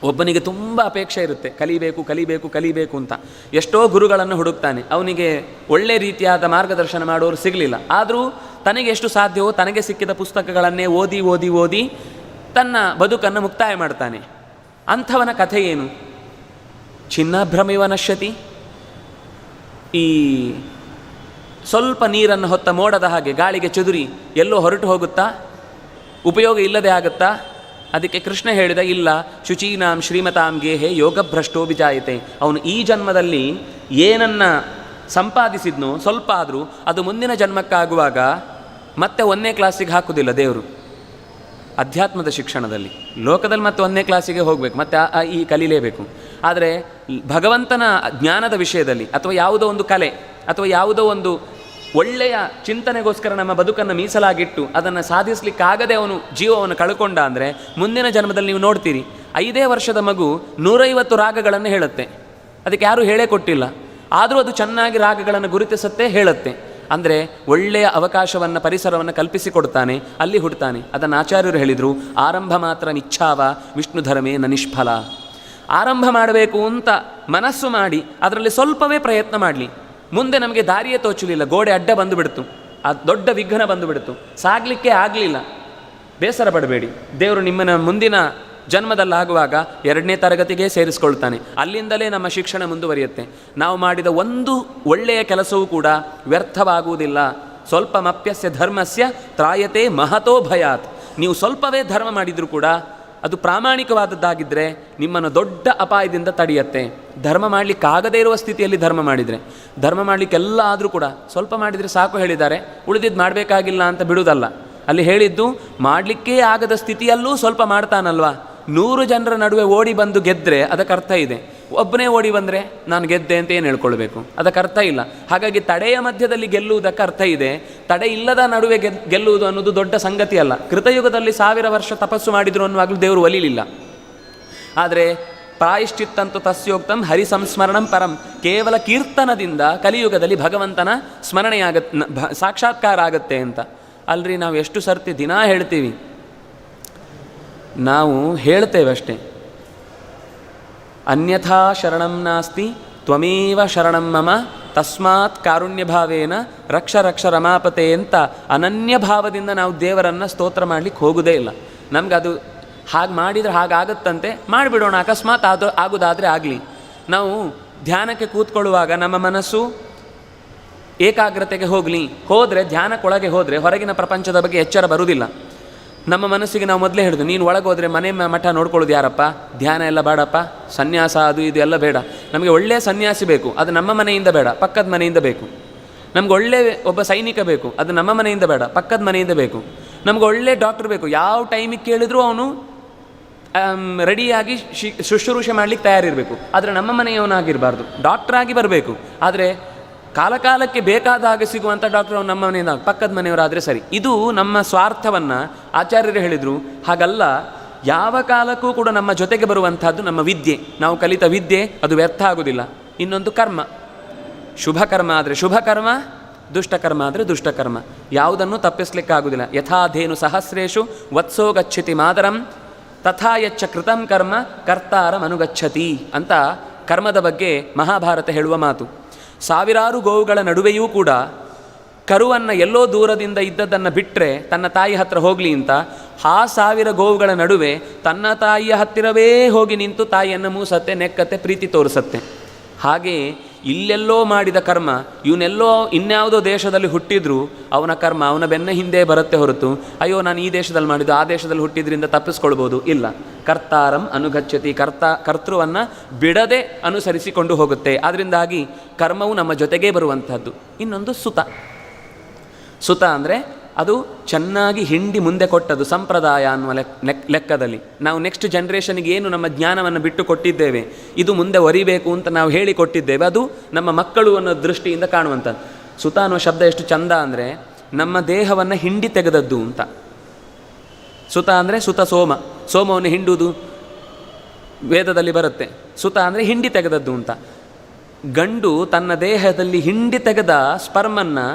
ಒಬ್ಬನಿಗೆ ತುಂಬ ಅಪೇಕ್ಷೆ ಇರುತ್ತೆ, ಕಲಿಬೇಕು ಅಂತ. ಎಷ್ಟೋ ಗುರುಗಳನ್ನು ಹುಡುಕ್ತಾನೆ. ಅವನಿಗೆ ಒಳ್ಳೆ ರೀತಿಯಾದ ಮಾರ್ಗದರ್ಶನ ಮಾಡೋರು ಸಿಗಲಿಲ್ಲ. ಆದರೂ ತನಗೆ ಎಷ್ಟು ಸಾಧ್ಯವೋ ತನಗೆ ಸಿಕ್ಕಿದ ಪುಸ್ತಕಗಳನ್ನೇ ಓದಿ ತನ್ನ ಬದುಕನ್ನು ಮುಕ್ತಾಯ ಮಾಡ್ತಾನೆ. ಅಂಥವನ ಕಥೆ ಏನು? ಛಿನ್ನಭ್ರಮಿವ ನಶ್ಯತಿ. ಈ ಸ್ವಲ್ಪ ನೀರನ್ನು ಹೊತ್ತ ಮೋಡದ ಹಾಗೆ ಗಾಳಿಗೆ ಚದುರಿ ಎಲ್ಲೋ ಹೊರಟು ಹೋಗುತ್ತಾ, ಉಪಯೋಗ ಇಲ್ಲದೆ ಆಗುತ್ತಾ? ಅದಕ್ಕೆ ಕೃಷ್ಣ ಹೇಳಿದ, ಇಲ್ಲ, ಶುಚೀನಾಂ ಶ್ರೀಮತಾಂ ಗೇಹೆ ಯೋಗಭ್ರಷ್ಟೋ ವಿಜಾಯತೆ. ಅವನು ಈ ಜನ್ಮದಲ್ಲಿ ಏನನ್ನು ಸಂಪಾದಿಸಿದ್ನೋ ಸ್ವಲ್ಪ ಆದರೂ ಅದು ಮುಂದಿನ ಜನ್ಮಕ್ಕಾಗುವಾಗ ಮತ್ತೆ 1ನೇ ಕ್ಲಾಸಿಗೆ ಹಾಕುವುದಿಲ್ಲ ದೇವರು. ಅಧ್ಯಾತ್ಮದ ಶಿಕ್ಷಣದಲ್ಲಿ ಲೋಕದಲ್ಲಿ ಮತ್ತೆ 1ನೇ ಕ್ಲಾಸಿಗೆ ಹೋಗಬೇಕು, ಮತ್ತೆ ಈ ಕಲೀಲೇಬೇಕು. ಆದರೆ ಭಗವಂತನ ಜ್ಞಾನದ ವಿಷಯದಲ್ಲಿ ಅಥವಾ ಯಾವುದೋ ಒಂದು ಕಲೆ ಅಥವಾ ಯಾವುದೋ ಒಂದು ಒಳ್ಳೆಯ ಚಿಂತನೆಗೋಸ್ಕರ ನಮ್ಮ ಬದುಕನ್ನು ಮೀಸಲಾಗಿಟ್ಟು ಅದನ್ನು ಸಾಧಿಸಲಿಕ್ಕಾಗದೆ ಅವನು ಜೀವವನ್ನು ಕಳ್ಕೊಂಡ ಅಂದರೆ ಮುಂದಿನ ಜನ್ಮದಲ್ಲಿ ನೀವು ನೋಡ್ತೀರಿ 5 ವರ್ಷದ ಮಗು 150 ರಾಗಗಳನ್ನು ಹೇಳುತ್ತೆ. ಅದಕ್ಕೆ ಯಾರೂ ಹೇಳೇ ಕೊಟ್ಟಿಲ್ಲ, ಆದರೂ ಅದು ಚೆನ್ನಾಗಿ ರಾಗಗಳನ್ನು ಗುರುತಿಸುತ್ತೆ, ಹೇಳುತ್ತೆ. ಅಂದರೆ ಒಳ್ಳೆಯ ಅವಕಾಶವನ್ನು, ಪರಿಸರವನ್ನು ಕಲ್ಪಿಸಿಕೊಡ್ತಾನೆ, ಅಲ್ಲಿ ಹುಡ್ತಾನೆ. ಅದನ್ನು ಆಚಾರ್ಯರು ಹೇಳಿದರು, ಆರಂಭ ಮಾತ್ರ ನಿಚ್ಛಾವ ವಿಷ್ಣು ಧರ್ಮೇ ನ ನಿಷ್ಫಲ. ಆರಂಭ ಮಾಡಬೇಕು ಅಂತ ಮನಸ್ಸು ಮಾಡಿ ಅದರಲ್ಲಿ ಸ್ವಲ್ಪವೇ ಪ್ರಯತ್ನ ಮಾಡಲಿ, ಮುಂದೆ ನಮಗೆ ದಾರಿಯೇ ತೋಚಲಿಲ್ಲ, ಗೋಡೆ ಅಡ್ಡ ಬಂದುಬಿಡ್ತು, ಅದು ದೊಡ್ಡ ವಿಘ್ನ ಬಂದುಬಿಡ್ತು, ಸಾಗಲಿಕ್ಕೆ ಆಗಲಿಲ್ಲ, ಬೇಸರ ಪಡಬೇಡಿ. ದೇವರು ನಿಮ್ಮನ್ನು ಮುಂದಿನ ಜನ್ಮದಲ್ಲಾಗುವಾಗ 2ನೇ ತರಗತಿಗೆ ಸೇರಿಸ್ಕೊಳ್ತಾನೆ. ಅಲ್ಲಿಂದಲೇ ನಮ್ಮ ಶಿಕ್ಷಣ ಮುಂದುವರಿಯುತ್ತೆ. ನಾವು ಮಾಡಿದ ಒಂದು ಒಳ್ಳೆಯ ಕೆಲಸವೂ ಕೂಡ ವ್ಯರ್ಥವಾಗುವುದಿಲ್ಲ. ಸ್ವಲ್ಪ ಮಪ್ಯಸ್ಯ ಧರ್ಮಸ್ಯ ತ್ರಾಯತೆ ಮಹತೋ ಭಯಾತ್. ನೀವು ಸ್ವಲ್ಪವೇ ಧರ್ಮ ಮಾಡಿದರೂ ಕೂಡ ಅದು ಪ್ರಾಮಾಣಿಕವಾದದ್ದಾಗಿದ್ದರೆ ನಿಮ್ಮನ್ನು ದೊಡ್ಡ ಅಪಾಯದಿಂದ ತಡೆಯುತ್ತೆ. ಧರ್ಮ ಮಾಡಲಿಕ್ಕಾಗದೇ ಇರುವ ಸ್ಥಿತಿಯಲ್ಲಿ ಧರ್ಮ ಮಾಡಿದರೆ, ಧರ್ಮ ಮಾಡಲಿಕ್ಕೆಲ್ಲ ಆದರೂ ಕೂಡ ಸ್ವಲ್ಪ ಮಾಡಿದರೆ ಸಾಕು ಹೇಳಿದ್ದಾರೆ, ಉಳಿದಿದ್ದು ಮಾಡಬೇಕಾಗಿಲ್ಲ ಅಂತ ಬಿಡುವುದಲ್ಲ. ಅಲ್ಲಿ ಹೇಳಿದ್ದು ಮಾಡಲಿಕ್ಕೇ ಆಗದ ಸ್ಥಿತಿಯಲ್ಲೂ ಸ್ವಲ್ಪ ಮಾಡ್ತಾನಲ್ವ. 100 ಜನರ ನಡುವೆ ಓಡಿ ಬಂದು ಗೆದ್ದರೆ ಅದಕ್ಕೆ ಅರ್ಥ ಇದೆ. ಒಬ್ಬನೇ ಓಡಿ ಬಂದರೆ ನಾನು ಗೆದ್ದೆ ಅಂತ ಏನು ಹೇಳ್ಕೊಳ್ಬೇಕು? ಅದಕ್ಕೆ ಅರ್ಥ ಇಲ್ಲ. ಹಾಗಾಗಿ ತಡೆಯ ಮಧ್ಯದಲ್ಲಿ ಗೆಲ್ಲುವುದಕ್ಕೆ ಅರ್ಥ ಇದೆ. ತಡೆ ಇಲ್ಲದ ನಡುವೆ ಗೆಲ್ಲುವುದು ಅನ್ನೋದು ದೊಡ್ಡ ಸಂಗತಿ ಅಲ್ಲ. ಕೃತಯುಗದಲ್ಲಿ 1000 ವರ್ಷ ತಪಸ್ಸು ಮಾಡಿದ್ರು ಅನ್ನುವಾಗಲೂ ದೇವರು ಒಲಿಲಿಲ್ಲ. ಆದರೆ ಪ್ರಾಯಶ್ಚಿತ್ತಂತೂ ತಸ್ಯೋಕ್ತಂ ಹರಿ ಸಂಸ್ಮರಣಂ ಪರಂ. ಕೇವಲ ಕೀರ್ತನದಿಂದ ಕಲಿಯುಗದಲ್ಲಿ ಭಗವಂತನ ಸಾಕ್ಷಾತ್ಕಾರ ಆಗುತ್ತೆ ಅಂತ. ಅಲ್ರಿ, ನಾವು ಎಷ್ಟು ಸರ್ತಿ ದಿನ ಹೇಳ್ತೀವಿ, ನಾವು ಹೇಳ್ತೇವೆ ಅಷ್ಟೇ. ಅನ್ಯಥಾ ಶರಣಂ ನಾಸ್ತಿ ತ್ವಮೇವ ಶರಣಂ ಮಮ ತಸ್ಮಾತ್ ಕಾರುಣ್ಯ ಭಾವೇನ ರಕ್ಷ ರಕ್ಷ ರಮಾಪತೆ ಅಂತ ಅನನ್ಯ ಭಾವದಿಂದ ನಾವು ದೇವರನ್ನು ಸ್ತೋತ್ರ ಮಾಡಲಿಕ್ಕೆ ಹೋಗೋದೇ ಇಲ್ಲ. ನಮ್ಗೆ ಅದು ಹಾಗೆ ಮಾಡಿದರೆ ಹಾಗಾಗತ್ತಂತೆ, ಮಾಡಿಬಿಡೋಣ, ಅಕಸ್ಮಾತ್ ಆಗೋದಾದರೆ ಆಗಲಿ. ನಾವು ಧ್ಯಾನಕ್ಕೆ ಕೂತ್ಕೊಳ್ಳುವಾಗ ನಮ್ಮ ಮನಸ್ಸು ಏಕಾಗ್ರತೆಗೆ ಹೋದರೆ ಧ್ಯಾನಕ್ಕೊಳಗೆ ಹೋದರೆ ಹೊರಗಿನ ಪ್ರಪಂಚದ ಬಗ್ಗೆ ಎಚ್ಚರ ಬರುವುದಿಲ್ಲ. ನಮ್ಮ ಮನಸ್ಸಿಗೆ ನಾವು ಮೊದಲೇ ಹೇಳಿದ್ವಿ, ನೀನು ಒಳಗೆ ಹೋದರೆ ಮನೆ ಮಠ ನೋಡ್ಕೊಳ್ಳೋದು ಯಾರಪ್ಪ, ಧ್ಯಾನ ಎಲ್ಲ ಬೇಡಪ್ಪ, ಸನ್ಯಾಸ ಅದು ಇದು ಎಲ್ಲ ಬೇಡ. ನಮಗೆ ಒಳ್ಳೆಯ ಸನ್ಯಾಸಿ ಬೇಕು, ಅದು ನಮ್ಮ ಮನೆಯಿಂದ ಬೇಡ, ಪಕ್ಕದ ಮನೆಯಿಂದ ಬೇಕು. ನಮ್ಗೆ ಒಳ್ಳೆ ಒಬ್ಬ ಸೈನಿಕ ಬೇಕು, ಅದು ನಮ್ಮ ಮನೆಯಿಂದ ಬೇಡ, ಪಕ್ಕದ ಮನೆಯಿಂದ ಬೇಕು. ನಮ್ಗೆ ಒಳ್ಳೆ ಡಾಕ್ಟ್ರ್ ಬೇಕು, ಯಾವ ಟೈಮಿಗೆ ಕೇಳಿದ್ರೂ ಅವನು ರೆಡಿಯಾಗಿ ಶುಶ್ರೂಷೆ ಮಾಡಲಿಕ್ಕೆ ತಯಾರಿರಬೇಕು. ಆದರೆ ನಮ್ಮ ಮನೆಯವನಾಗಿರಬಾರ್ದು, ಡಾಕ್ಟ್ರಾಗಿ ಬರಬೇಕು. ಆದರೆ ಕಾಲಕಾಲಕ್ಕೆ ಬೇಕಾದಾಗ ಸಿಗುವಂಥ ಡಾಕ್ಟರ್ ನಮ್ಮ ಮನೆಯಿಂದ, ಪಕ್ಕದ ಮನೆಯವರಾದರೆ ಸರಿ. ಇದು ನಮ್ಮ ಸ್ವಾರ್ಥವನ್ನು ಆಚಾರ್ಯರು ಹೇಳಿದರು. ಹಾಗಲ್ಲ, ಯಾವ ಕಾಲಕ್ಕೂ ಕೂಡ ನಮ್ಮ ಜೊತೆಗೆ ಬರುವಂಥದ್ದು ನಮ್ಮ ವಿದ್ಯೆ. ನಾವು ಕಲಿತ ವಿದ್ಯೆ ಅದು ವ್ಯರ್ಥ ಆಗೋದಿಲ್ಲ. ಇನ್ನೊಂದು ಕರ್ಮ, ಶುಭ ಕರ್ಮ ಆದರೆ ಶುಭ ಕರ್ಮ, ದುಷ್ಟಕರ್ಮ ಆದರೆ ದುಷ್ಟಕರ್ಮ. ಯಾವುದನ್ನು ತಪ್ಪಿಸ್ಲಿಕ್ಕಾಗೋದಿಲ್ಲ. ಯಥಾಧೇನು ಸಹಸ್ರೇಶು ವತ್ಸೋ ಗಚ್ಚತಿ ಮಾತರಂ ತಥಾ ಯಚ್ಚ ಕೃತಂ ಕರ್ಮ ಕರ್ತಾರಂ ಅನುಗಚ್ಚತಿ ಅಂತ ಕರ್ಮದ ಬಗ್ಗೆ ಮಹಾಭಾರತ ಹೇಳುವ ಮಾತು. ಸಾವಿರಾರು ಗೋವುಗಳ ನಡುವೆಯೂ ಕೂಡ ಕರುವನ್ನು ಎಲ್ಲೋ ದೂರದಿಂದ ಇದ್ದದ್ದನ್ನು ಬಿಟ್ಟರೆ ತನ್ನ ತಾಯಿ ಹತ್ತಿರ ಹೋಗಲಿ ಅಂತ 1000 ಗೋವುಗಳ ನಡುವೆ ತನ್ನ ತಾಯಿಯ ಹತ್ತಿರವೇ ಹೋಗಿ ನಿಂತು ತಾಯಿಯನ್ನು ಮೂಸತ್ತೆ, ನೆಕ್ಕತ್ತೆ, ಪ್ರೀತಿ ತೋರಿಸತ್ತೆ. ಹಾಗೆಯೇ ಇಲ್ಲೆಲ್ಲೋ ಮಾಡಿದ ಕರ್ಮ ಇವನೆಲ್ಲೋ ಇನ್ಯಾವುದೋ ದೇಶದಲ್ಲಿ ಹುಟ್ಟಿದ್ರೂ ಅವನ ಕರ್ಮ ಅವನ ಬೆನ್ನ ಹಿಂದೆ ಬರುತ್ತೆ ಹೊರತು, ಅಯ್ಯೋ ನಾನು ಈ ದೇಶದಲ್ಲಿ ಮಾಡಿದ್ದು ಆ ದೇಶದಲ್ಲಿ ಹುಟ್ಟಿದ್ರಿಂದ ತಪ್ಪಿಸ್ಕೊಳ್ಬೋದು ಇಲ್ಲ. ಕರ್ತಾರಂ ಅನುಗಚ್ಚತಿ, ಕರ್ತೃವನ್ನು ಬಿಡದೆ ಅನುಸರಿಸಿಕೊಂಡು ಹೋಗುತ್ತೆ. ಅದರಿಂದಾಗಿ ಕರ್ಮವು ನಮ್ಮ ಜೊತೆಗೇ ಬರುವಂಥದ್ದು. ಇನ್ನೊಂದು ಸುತ ಅಂದರೆ ಅದು ಚೆನ್ನಾಗಿ ಹಿಂಡಿ ಮುಂದೆ ಕೊಟ್ಟದ್ದು ಸಂಪ್ರದಾಯ ಅನ್ನುವ ಲೆಕ್ಕದಲ್ಲಿ. ನಾವು ನೆಕ್ಸ್ಟ್ ಜನ್ರೇಷನ್ಗೆ ಏನು ನಮ್ಮ ಜ್ಞಾನವನ್ನು ಬಿಟ್ಟು ಕೊಟ್ಟಿದ್ದೇವೆ, ಇದು ಮುಂದೆ ಒರಿಬೇಕು ಅಂತ ನಾವು ಹೇಳಿಕೊಟ್ಟಿದ್ದೇವೆ, ಅದು ನಮ್ಮ ಮಕ್ಕಳು ಅನ್ನೋ ದೃಷ್ಟಿಯಿಂದ ಕಾಣುವಂಥದ್ದು. ಸುತ ಅನ್ನುವ ಶಬ್ದ ಎಷ್ಟು ಚಂದ ಅಂದರೆ ನಮ್ಮ ದೇಹವನ್ನು ಹಿಂಡಿ ತೆಗೆದದ್ದು ಅಂತ. ಸುತ ಅಂದರೆ ಸುತ ಸೋಮವನ್ನು ಹಿಂಡುವುದು ವೇದದಲ್ಲಿ ಬರುತ್ತೆ. ಸುತ ಅಂದರೆ ಹಿಂಡಿ ತೆಗೆದದ್ದು ಅಂತ. ಗಂಡು ತನ್ನ ದೇಹದಲ್ಲಿ ಹಿಂಡಿ ತೆಗೆದ ಸ್ಪರ್ಮನ್ನು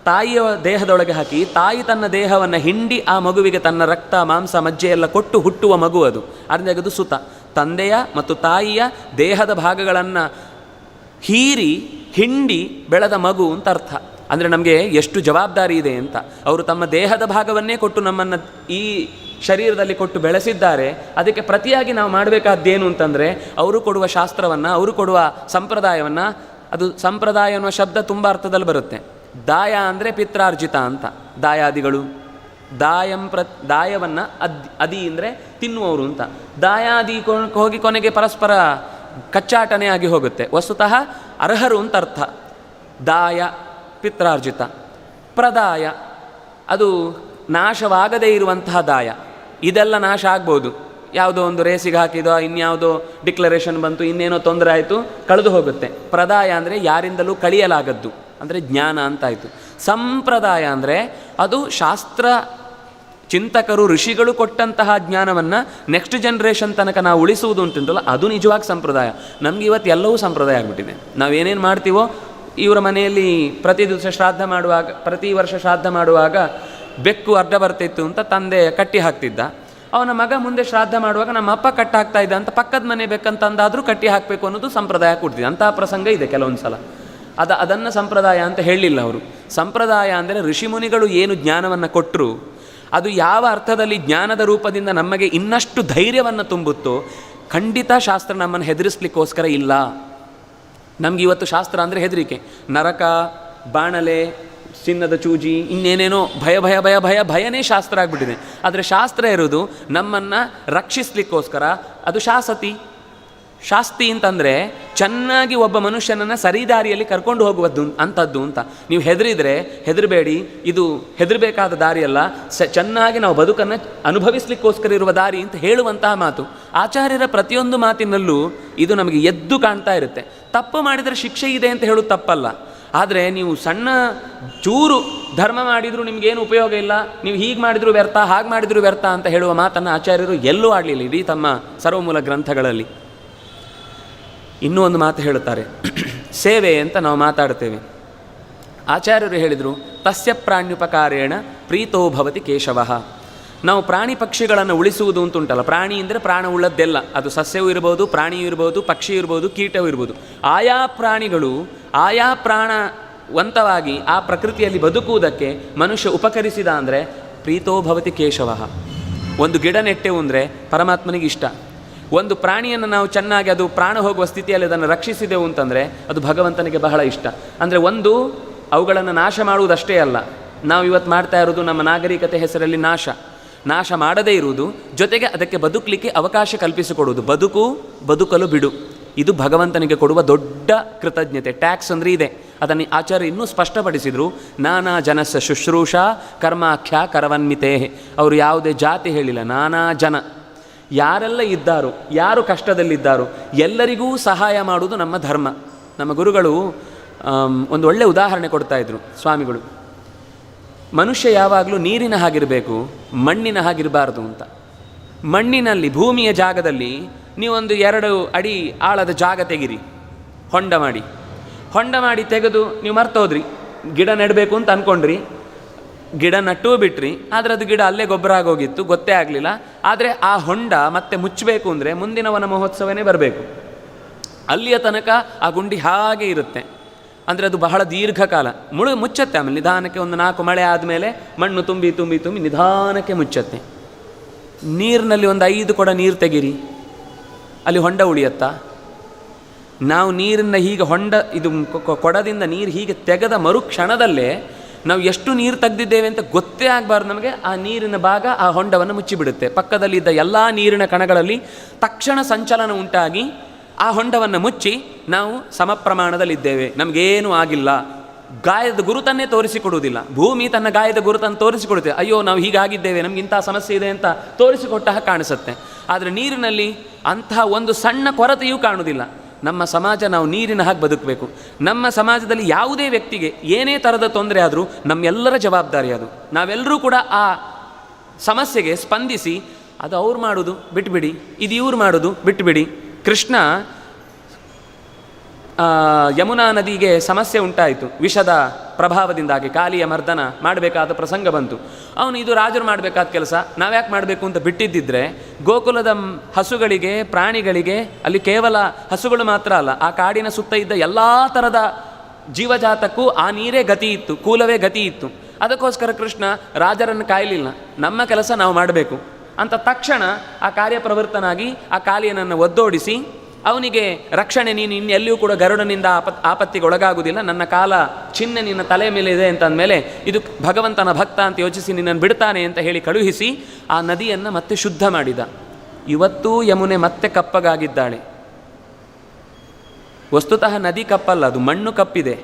ತಾಯಿಯ ದೇಹದೊಳಗೆ ಹಾಕಿ, ತಾಯಿ ತನ್ನ ದೇಹವನ್ನು ಹಿಂಡಿ ಆ ಮಗುವಿಗೆ ತನ್ನ ರಕ್ತ ಮಾಂಸ ಮಜ್ಜೆಯೆಲ್ಲ ಕೊಟ್ಟು ಹುಟ್ಟುವ ಮಗು ಅದು. ಅದರಿಂದ ಅದು ಸುತ. ತಂದೆಯ ಮತ್ತು ತಾಯಿಯ ದೇಹದ ಭಾಗಗಳನ್ನು ಹಿಂಡಿ ಬೆಳೆದ ಮಗು ಅಂತ ಅರ್ಥ. ಅಂದರೆ ನಮಗೆ ಎಷ್ಟು ಜವಾಬ್ದಾರಿ ಇದೆ ಅಂತ. ಅವರು ತಮ್ಮ ದೇಹದ ಭಾಗವನ್ನೇ ಕೊಟ್ಟು ನಮ್ಮನ್ನು ಈ ಶರೀರದಲ್ಲಿ ಕೊಟ್ಟು ಬೆಳೆಸಿದ್ದಾರೆ. ಅದಕ್ಕೆ ಪ್ರತಿಯಾಗಿ ನಾವು ಮಾಡಬೇಕಾದ್ದೇನು ಅಂತಂದರೆ, ಅವರು ಕೊಡುವ ಶಾಸ್ತ್ರವನ್ನು, ಅವರು ಕೊಡುವ ಸಂಪ್ರದಾಯವನ್ನು, ಅದು ಸಂಪ್ರದಾಯ ಅನ್ನುವ ಶಬ್ದ ತುಂಬ ಅರ್ಥದಲ್ಲಿ ಬರುತ್ತೆ. ದಾಯ ಅಂದರೆ ಪಿತ್ರಾರ್ಜಿತ ಅಂತ, ದಾಯಾದಿಗಳು. ದಾಯವನ್ನು ಅದಿ ಅಂದರೆ ತಿನ್ನುವವರು ಅಂತ. ದಾಯಾದಿ ಹೋಗಿ ಕೊನೆಗೆ ಪರಸ್ಪರ ಕಚ್ಚಾಟನೆ ಆಗಿ ಹೋಗುತ್ತೆ. ವಸ್ತುತಃ ಅರ್ಹರು ಅಂತ ಅರ್ಥ. ದಾಯ ಪಿತ್ರಾರ್ಜಿತ. ಪ್ರದಾಯ ಅದು ನಾಶವಾಗದೇ ಇರುವಂತಹ ದಾಯ. ಇದೆಲ್ಲ ನಾಶ ಆಗ್ಬೋದು, ಯಾವುದೋ ಒಂದು ರೇಸಿಗೆ ಹಾಕಿದೋ, ಇನ್ಯಾವುದೋ ಡಿಕ್ಲರೇಷನ್ ಬಂತು, ಇನ್ನೇನೋ ತೊಂದರೆ ಆಯಿತು, ಕಳೆದು ಹೋಗುತ್ತೆ. ಪ್ರದಾಯ ಅಂದರೆ ಯಾರಿಂದಲೂ ಕಳಿಯಲಾಗದ್ದು, ಅಂದರೆ ಜ್ಞಾನ ಅಂತಾಯಿತು. ಸಂಪ್ರದಾಯ ಅಂದರೆ ಅದು ಶಾಸ್ತ್ರ ಚಿಂತಕರು ಋಷಿಗಳು ಕೊಟ್ಟಂತಹ ಜ್ಞಾನವನ್ನು ನೆಕ್ಸ್ಟ್ ಜನ್ರೇಷನ್ ತನಕ ನಾವು ಉಳಿಸುವುದು ಅಂತಂತಲ್ಲ, ಅದು ನಿಜವಾಗಿ ಸಂಪ್ರದಾಯ. ನಮಗೆ ಇವತ್ತು ಎಲ್ಲವೂ ಸಂಪ್ರದಾಯ ಆಗಿಬಿಟ್ಟಿದೆ. ನಾವೇನೇನು ಮಾಡ್ತೀವೋ, ಇವರ ಮನೆಯಲ್ಲಿ ಪ್ರತಿ ವರ್ಷ ಶ್ರಾದ್ದ ಮಾಡುವಾಗ ಬೆಕ್ಕು ಅಡ್ಡ ಬರ್ತಿತ್ತು ಅಂತ ತಂದೆ ಕಟ್ಟಿ ಹಾಕ್ತಿದ್ದ. ಅವನ ಮಗ ಮುಂದೆ ಶ್ರಾದ್ದ ಮಾಡುವಾಗ ನಮ್ಮ ಅಪ್ಪ ಕಟ್ಟಿ ಹಾಕ್ತಾ ಇದ್ದ ಅಂತ ಪಕ್ಕದ ಮನೆ ಬೇಕಂತಂದಾದರೂ ಕಟ್ಟಿ ಹಾಕಬೇಕು ಅನ್ನೋದು ಸಂಪ್ರದಾಯ ಕೊಡ್ತಿದ್ದೆ. ಅಂತಹ ಪ್ರಸಂಗ ಇದೆ ಕೆಲವೊಂದು ಸಲ. ಅದನ್ನು ಸಂಪ್ರದಾಯ ಅಂತ ಹೇಳಲಿಲ್ಲ ಅವರು. ಸಂಪ್ರದಾಯ ಅಂದರೆ ಋಷಿಮುನಿಗಳು ಏನು ಜ್ಞಾನವನ್ನು ಕೊಟ್ಟರು, ಅದು ಯಾವ ಅರ್ಥದಲ್ಲಿ ಜ್ಞಾನದ ರೂಪದಿಂದ ನಮಗೆ ಇನ್ನಷ್ಟು ಧೈರ್ಯವನ್ನು ತುಂಬುತ್ತೋ, ಖಂಡಿತ ಶಾಸ್ತ್ರ ನಮ್ಮನ್ನು ಹೆದರಿಸ್ಲಿಕ್ಕೋಸ್ಕರ ಇಲ್ಲ. ನಮಗೆ ಇವತ್ತು ಶಾಸ್ತ್ರ ಅಂದರೆ ಹೆದರಿಕೆ. ನರಕ, ಬಾಣಲೆ, ಚಿನ್ನದ ಚೂಜಿ, ಇನ್ನೇನೇನೋ ಭಯನೇ ಶಾಸ್ತ್ರ ಆಗಿಬಿಟ್ಟಿದೆ. ಆದರೆ ಶಾಸ್ತ್ರ ಇರೋದು ನಮ್ಮನ್ನು ರಕ್ಷಿಸಲಿಕ್ಕೋಸ್ಕರ. ಅದು ಶಾಸ್ತಿ ಅಂತಂದರೆ ಚೆನ್ನಾಗಿ ಒಬ್ಬ ಮನುಷ್ಯನನ್ನು ಸರಿದಾರಿಯಲ್ಲಿ ಕರ್ಕೊಂಡು ಹೋಗುವುದು ಅಂಥದ್ದು ಅಂತ. ನೀವು ಹೆದರಬೇಡಿ, ಇದು ಹೆದರಬೇಕಾದ ದಾರಿಯಲ್ಲ, ಚೆನ್ನಾಗಿ ನಾವು ಬದುಕನ್ನು ಅನುಭವಿಸ್ಲಿಕ್ಕೋಸ್ಕರ ಇರುವ ದಾರಿ ಅಂತ ಹೇಳುವಂತಹ ಮಾತು. ಆಚಾರ್ಯರ ಪ್ರತಿಯೊಂದು ಮಾತಿನಲ್ಲೂ ಇದು ನಮಗೆ ಎದ್ದು ಕಾಣ್ತಾ ಇರುತ್ತೆ. ತಪ್ಪು ಮಾಡಿದರೆ ಶಿಕ್ಷೆ ಇದೆ ಅಂತ ಹೇಳೋದು ತಪ್ಪಲ್ಲ. ಆದರೆ ನೀವು ಸಣ್ಣ ಚೂರು ಧರ್ಮ ಮಾಡಿದರೂ ನಿಮಗೇನು ಉಪಯೋಗ ಇಲ್ಲ, ನೀವು ಹೀಗೆ ಮಾಡಿದರೂ ವ್ಯರ್ಥ, ಹಾಗೆ ಮಾಡಿದರೂ ವ್ಯರ್ಥ ಅಂತ ಹೇಳುವ ಮಾತನ್ನು ಆಚಾರ್ಯರು ಎಲ್ಲೂ ಆಡಲಿಲ್ಲ ಇಡೀ ತಮ್ಮ ಸರ್ವಮೂಲ ಗ್ರಂಥಗಳಲ್ಲಿ. ಇನ್ನೂ ಒಂದು ಮಾತು ಹೇಳುತ್ತಾರೆ, ಸೇವೆ ಅಂತ ನಾವು ಮಾತಾಡ್ತೇವೆ. ಆಚಾರ್ಯರು ಹೇಳಿದರು, ತಸ್ಯ ಪ್ರಾಣ್ಯುಪಕಾರೇಣ ಪ್ರೀತೋ ಭವತಿ ಕೇಶವಃ. ನಾವು ಪ್ರಾಣಿ ಪಕ್ಷಿಗಳನ್ನು ಉಳಿಸುವುದು ಅಂತ ಉಂಟಲ್ಲ, ಪ್ರಾಣಿ ಅಂದರೆ ಪ್ರಾಣ ಉಳ್ಳದ್ದೆಲ್ಲ, ಅದು ಸಸ್ಯವೂ ಇರ್ಬೋದು, ಪ್ರಾಣಿಯೂ ಇರ್ಬೋದು, ಪಕ್ಷಿ ಇರ್ಬೋದು, ಕೀಟವೂ ಇರ್ಬೋದು. ಆಯಾ ಪ್ರಾಣಿಗಳು ಆಯಾ ಪ್ರಾಣವಂತವಾಗಿ ಆ ಪ್ರಕೃತಿಯಲ್ಲಿ ಬದುಕುವುದಕ್ಕೆ ಮನುಷ್ಯ ಉಪಕರಿಸಿದ ಅಂದರೆ ಪ್ರೀತೋ ಭವತಿ ಕೇಶವಃ. ಒಂದು ಗಿಡ ನೆಟ್ಟೆವು ಅಂದರೆ ಪರಮಾತ್ಮನಿಗೆ ಇಷ್ಟ. ಒಂದು ಪ್ರಾಣಿಯನ್ನು ನಾವು ಚೆನ್ನಾಗಿ ಅದು ಪ್ರಾಣ ಹೋಗುವ ಸ್ಥಿತಿಯಲ್ಲಿ ಅದನ್ನು ರಕ್ಷಿಸಿದೆವು ಅಂತಂದರೆ ಅದು ಭಗವಂತನಿಗೆ ಬಹಳ ಇಷ್ಟ. ಅಂದರೆ ಒಂದು ಅವುಗಳನ್ನು ನಾಶ ಮಾಡುವುದಷ್ಟೇ ಅಲ್ಲ, ನಾವು ಇವತ್ತು ಮಾಡ್ತಾ ಇರೋದು ನಮ್ಮ ನಾಗರಿಕತೆ ಹೆಸರಲ್ಲಿ ನಾಶ ಮಾಡದೇ ಇರುವುದು, ಜೊತೆಗೆ ಅದಕ್ಕೆ ಬದುಕಲಿಕ್ಕೆ ಅವಕಾಶ ಕಲ್ಪಿಸಿಕೊಡುವುದು. ಬದುಕಲು ಬಿಡು, ಇದು ಭಗವಂತನಿಗೆ ಕೊಡುವ ದೊಡ್ಡ ಕೃತಜ್ಞತೆ. ಟ್ಯಾಕ್ಸ್ ಅಂದರೆ ಇದೆ. ಅದನ್ನು ಆಚಾರ್ಯ ಇನ್ನೂ ಸ್ಪಷ್ಟಪಡಿಸಿದರು. ನಾನಾ ಜನಸ್ಸ ಶುಶ್ರೂಷಾ ಕರ್ಮಾಖ್ಯ ಕರವನ್ಮಿತೇ. ಅವರು ಯಾವುದೇ ಜಾತಿ ಹೇಳಿಲ್ಲ, ನಾನಾ ಜನ, ಯಾರೆಲ್ಲ ಇದ್ದಾರೋ, ಯಾರು ಕಷ್ಟದಲ್ಲಿದ್ದಾರೋ ಎಲ್ಲರಿಗೂ ಸಹಾಯ ಮಾಡುವುದು ನಮ್ಮ ಧರ್ಮ. ನಮ್ಮ ಗುರುಗಳು ಒಂದು ಒಳ್ಳೆಯ ಉದಾಹರಣೆ ಕೊಡ್ತಾಯಿದ್ರು ಸ್ವಾಮಿಗಳು. ಮನುಷ್ಯ ಯಾವಾಗಲೂ ನೀರಿನ ಹಾಗಿರಬೇಕು, ಮಣ್ಣಿನ ಹಾಗಿರಬಾರ್ದು ಅಂತ. ಮಣ್ಣಿನಲ್ಲಿ, ಭೂಮಿಯ ಜಾಗದಲ್ಲಿ ನೀವೊಂದು 2 ಅಡಿ ಆಳದ ಜಾಗ ತೆಗಿರಿ, ಹೊಂಡ ಮಾಡಿ ತೆಗೆದು ನೀವು ಮರ್ತೋದ್ರಿ, ಗಿಡ ನೆಡಬೇಕು ಅಂತ ಅಂದ್ಕೊಂಡ್ರಿ, ಗಿಡ ನಟ್ಟೂ ಬಿಟ್ರಿ, ಆದರೆ ಅದು ಗಿಡ ಅಲ್ಲೇ ಗೊಬ್ಬರ ಆಗೋಗಿತ್ತು, ಗೊತ್ತೇ ಆಗಲಿಲ್ಲ. ಆದರೆ ಆ ಹೊಂಡ ಮತ್ತೆ ಮುಚ್ಚಬೇಕು ಅಂದರೆ ಮುಂದಿನ ವನ ಮಹೋತ್ಸವನೇ ಬರಬೇಕು. ಅಲ್ಲಿಯ ತನಕ ಆ ಗುಂಡಿ ಹಾಗೆ ಇರುತ್ತೆ. ಅಂದರೆ ಅದು ಬಹಳ ದೀರ್ಘಕಾಲ ಮುಚ್ಚತ್ತೆ. ಆಮೇಲೆ ನಿಧಾನಕ್ಕೆ ಒಂದು 4 ಮಳೆ ಆದಮೇಲೆ ಮಣ್ಣು ತುಂಬಿ ನಿಧಾನಕ್ಕೆ ಮುಚ್ಚತ್ತೆ. ನೀರಿನಲ್ಲಿ ಒಂದು 5 ಕೊಡ ನೀರು ತೆಗೀರಿ, ಅಲ್ಲಿ ಹೊಂಡ ಉಳಿಯತ್ತಾ? ನಾವು ನೀರನ್ನು ಹೀಗೆ ಇದು ಕೊಡದಿಂದ ನೀರು ಹೀಗೆ ತೆಗೆದ ಮರುಕ್ಷಣದಲ್ಲೇ ನಾವು ಎಷ್ಟು ನೀರು ತೆಗೆದಿದ್ದೇವೆ ಅಂತ ಗೊತ್ತೇ ಆಗಬಾರ್ದು ನಮಗೆ. ಆ ನೀರಿನ ಭಾಗ ಆ ಹೊಂಡವನ್ನು ಮುಚ್ಚಿಬಿಡುತ್ತೆ. ಪಕ್ಕದಲ್ಲಿದ್ದ ಎಲ್ಲ ನೀರಿನ ಕಣಗಳಲ್ಲಿ ತಕ್ಷಣ ಸಂಚಲನ ಉಂಟಾಗಿ ಆ ಹೊಂಡವನ್ನು ಮುಚ್ಚಿ ನಾವು ಸಮ ಪ್ರಮಾಣದಲ್ಲಿದ್ದೇವೆ, ನಮಗೇನೂ ಆಗಿಲ್ಲ. ಗಾಯದ ಗುರುತನ್ನೇ ತೋರಿಸಿಕೊಡುವುದಿಲ್ಲ. ಭೂಮಿ ತನ್ನ ಗಾಯದ ಗುರುತನ್ನು ತೋರಿಸಿಕೊಡುತ್ತೆ. ಅಯ್ಯೋ ನಾವು ಹೀಗಾಗಿದ್ದೇವೆ, ನಮ್ಗೆ ಇಂಥ ಸಮಸ್ಯೆ ಇದೆ ಅಂತ ತೋರಿಸಿಕೊಟ್ಟ ಕಾಣಿಸುತ್ತೆ. ಆದರೆ ನೀರಿನಲ್ಲಿ ಅಂತಹ ಒಂದು ಸಣ್ಣ ಕೊರತೆಯೂ ಕಾಣುವುದಿಲ್ಲ. ನಮ್ಮ ಸಮಾಜ ನಾವು ನೀರಿನ ಹಾಗೆ ಬದುಕಬೇಕು. ನಮ್ಮ ಸಮಾಜದಲ್ಲಿ ಯಾವುದೇ ವ್ಯಕ್ತಿಗೆ ಏನೇ ಥರದ ತೊಂದರೆ ಆದರೂ ನಮ್ಮೆಲ್ಲರ ಜವಾಬ್ದಾರಿ ಅದು. ನಾವೆಲ್ಲರೂ ಕೂಡ ಆ ಸಮಸ್ಯೆಗೆ ಸ್ಪಂದಿಸಿ, ಅದು ಅವ್ರು ಮಾಡೋದು ಬಿಟ್ಟುಬಿಡಿ, ಇದು ಇವ್ರು ಮಾಡೋದು ಬಿಟ್ಟುಬಿಡಿ. ಕೃಷ್ಣ ಯಮುನಾ ನದಿಗೆ ಸಮಸ್ಯೆ ಉಂಟಾಯಿತು, ವಿಷದ ಪ್ರಭಾವದಿಂದಾಗಿ ಕಾಲಿಯ ಮರ್ದನ ಮಾಡಬೇಕಾದ ಪ್ರಸಂಗ ಬಂತು. ಅವನು ಇದು ರಾಜರು ಮಾಡಬೇಕಾದ ಕೆಲಸ, ನಾವ್ಯಾಕೆ ಮಾಡಬೇಕು ಅಂತ ಬಿಟ್ಟಿದ್ದಿದ್ರೆ ಗೋಕುಲದ ಹಸುಗಳಿಗೆ, ಪ್ರಾಣಿಗಳಿಗೆ, ಅಲ್ಲಿ ಕೇವಲ ಹಸುಗಳು ಮಾತ್ರ ಅಲ್ಲ, ಆ ಕಾಡಿನ ಸುತ್ತ ಇದ್ದ ಎಲ್ಲ ಥರದ ಜೀವಜಾತಕ್ಕೂ ಆ ನೀರೇ ಗತಿ ಇತ್ತು, ಕೂಲವೇ ಗತಿ ಇತ್ತು. ಅದಕ್ಕೋಸ್ಕರ ಕೃಷ್ಣ ರಾಜರನ್ನು ಕಾಯಲಿಲ್ಲ. ನಮ್ಮ ಕೆಲಸ ನಾವು ಮಾಡಬೇಕು. ಅಂತ ತಕ್ಷಣ ಆ ಕಾರ್ಯಪ್ರವೃತ್ತನಾಗಿ ಆ ಕಾಲಿಯನನ್ನು ಒದ್ದೋಡಿಸಿ ಅವನಿಗೆ ರಕ್ಷಣೆ, ನೀನು ಇನ್ನೆಲ್ಲಿಯೂ ಕೂಡ ಗರುಡನಿಂದ ಆಪತ್ತಿಗೆ ಒಳಗಾಗುವುದಿಲ್ಲ, ನನ್ನ ಕಾಲ ಚಿಹ್ನೆ ನಿನ್ನ ತಲೆ ಮೇಲೆ ಇದೆ ಅಂತಂದಮೇಲೆ ಇದು ಭಗವಂತನ ಭಕ್ತ ಅಂತ ಯೋಚಿಸಿ ನಿನ್ನನ್ನು ಬಿಡ್ತಾನೆ ಅಂತ ಹೇಳಿ ಕಳುಹಿಸಿ ಆ ನದಿಯನ್ನು ಮತ್ತೆ ಶುದ್ಧ ಮಾಡಿದ. ಇವತ್ತೂ ಯಮುನೆ ಮತ್ತೆ ಕಪ್ಪಗಾಗಿದ್ದಾಳೆ. ವಸ್ತುತಃ ನದಿ ಕಪ್ಪಲ್ಲ, ಅದು ಮಣ್ಣು ಕಪ್ಪಿದೆ.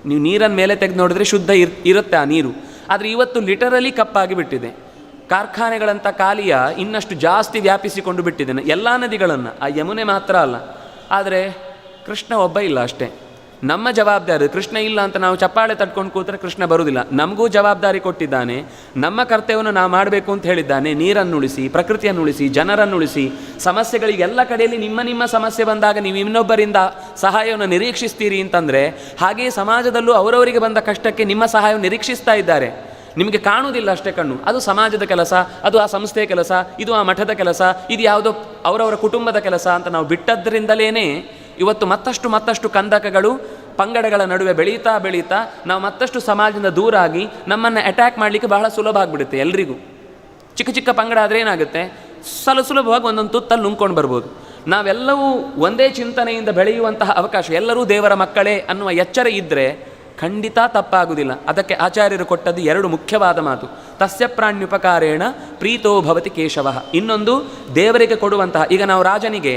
ನೀವು ನೀರನ್ನು ಮೇಲೆ ತೆಗೆದು ನೋಡಿದ್ರೆ ಶುದ್ಧ ಇರುತ್ತೆ ಆ ನೀರು. ಆದರೆ ಇವತ್ತು ಲಿಟರಲಿ ಕಪ್ಪಾಗಿ ಬಿಟ್ಟಿದೆ. ಕಾರ್ಖಾನೆಗಳಂಥ ಕಾಲಿಯ ಇನ್ನಷ್ಟು ಜಾಸ್ತಿ ವ್ಯಾಪಿಸಿಕೊಂಡು ಬಿಟ್ಟಿದೆ ಎಲ್ಲ ನದಿಗಳನ್ನು, ಆ ಯಮುನೆ ಮಾತ್ರ ಅಲ್ಲ. ಆದರೆ ಕೃಷ್ಣ ಒಬ್ಬ ಇಲ್ಲ ಅಷ್ಟೇ. ನಮ್ಮ ಜವಾಬ್ದಾರಿ, ಕೃಷ್ಣ ಇಲ್ಲ ಅಂತ ನಾವು ಚಪ್ಪಾಳೆ ತಟ್ಕೊಂಡು ಕೂತ್ರೆ ಕೃಷ್ಣ ಬರುವುದಿಲ್ಲ. ನಮಗೂ ಜವಾಬ್ದಾರಿ ಕೊಟ್ಟಿದ್ದಾನೆ, ನಮ್ಮ ಕರ್ತವ್ಯವನ್ನು ನಾವು ಮಾಡಬೇಕು ಅಂತ ಹೇಳಿದ್ದಾನೆ. ನೀರನ್ನು ಉಳಿಸಿ, ಪ್ರಕೃತಿಯನ್ನು ಉಳಿಸಿ, ಜನರನ್ನು ಉಳಿಸಿ. ಸಮಸ್ಯೆಗಳಿಗೆ ಎಲ್ಲ ಕಡೆಯಲ್ಲಿ ನಿಮ್ಮ ಸಮಸ್ಯೆ ಬಂದಾಗ ನೀವು ಇನ್ನೊಬ್ಬರಿಂದ ಸಹಾಯವನ್ನು ನಿರೀಕ್ಷಿಸ್ತೀರಿ ಅಂತಂದರೆ, ಹಾಗೆಯೇ ಸಮಾಜದಲ್ಲೂ ಅವರವರಿಗೆ ಬಂದ ಕಷ್ಟಕ್ಕೆ ನಿಮ್ಮ ಸಹಾಯವನ್ನು ನಿರೀಕ್ಷಿಸ್ತಾ ಇದ್ದಾರೆ. ನಿಮಗೆ ಕಾಣುವುದಿಲ್ಲ ಅಷ್ಟೇ ಕಣ್ಣು. ಅದು ಸಮಾಜದ ಕೆಲಸ, ಅದು ಆ ಸಂಸ್ಥೆಯ ಕೆಲಸ, ಇದು ಆ ಮಠದ ಕೆಲಸ, ಇದು ಯಾವುದೋ ಅವರವರ ಕುಟುಂಬದ ಕೆಲಸ ಅಂತ ನಾವು ಬಿಟ್ಟದ್ರಿಂದಲೇ ಇವತ್ತು ಮತ್ತಷ್ಟು ಕಂದಕಗಳು ಪಂಗಡಗಳ ನಡುವೆ ಬೆಳೀತಾ ನಾವು ಮತ್ತಷ್ಟು ಸಮಾಜದಿಂದ ದೂರ ಆಗಿ ನಮ್ಮನ್ನು ಅಟ್ಯಾಕ್ ಮಾಡಲಿಕ್ಕೆ ಬಹಳ ಸುಲಭ ಆಗಿಬಿಡುತ್ತೆ. ಎಲ್ರಿಗೂ ಚಿಕ್ಕ ಪಂಗಡ ಆದರೆ ಏನಾಗುತ್ತೆ, ಸುಲಭವಾಗಿ ಒಂದೊಂದು ತುತ್ತಲ್ಲಿ ನುಂಗ್ಕೊಂಡು ಬರ್ಬೋದು. ನಾವೆಲ್ಲವೂ ಒಂದೇ ಚಿಂತನೆಯಿಂದ ಬೆಳೆಯುವಂತಹ ಅವಕಾಶ, ಎಲ್ಲರೂ ದೇವರ ಮಕ್ಕಳೇ ಅನ್ನುವ ಎಚ್ಚರ ಇದ್ದರೆ ಖಂಡಿತ ತಪ್ಪಾಗುವುದಿಲ್ಲ. ಅದಕ್ಕೆ ಆಚಾರ್ಯರು ಕೊಟ್ಟದ್ದು 2 ಮುಖ್ಯವಾದ ಮಾತು. ತಸ್ಯ ಪ್ರಾಣ್ಯುಪಕಾರೇಣ ಪ್ರೀತೋ ಭವತಿ ಕೇಶವ. ಇನ್ನೊಂದು, ದೇವರಿಗೆ ಕೊಡುವಂತಹ, ಈಗ ನಾವು ರಾಜನಿಗೆ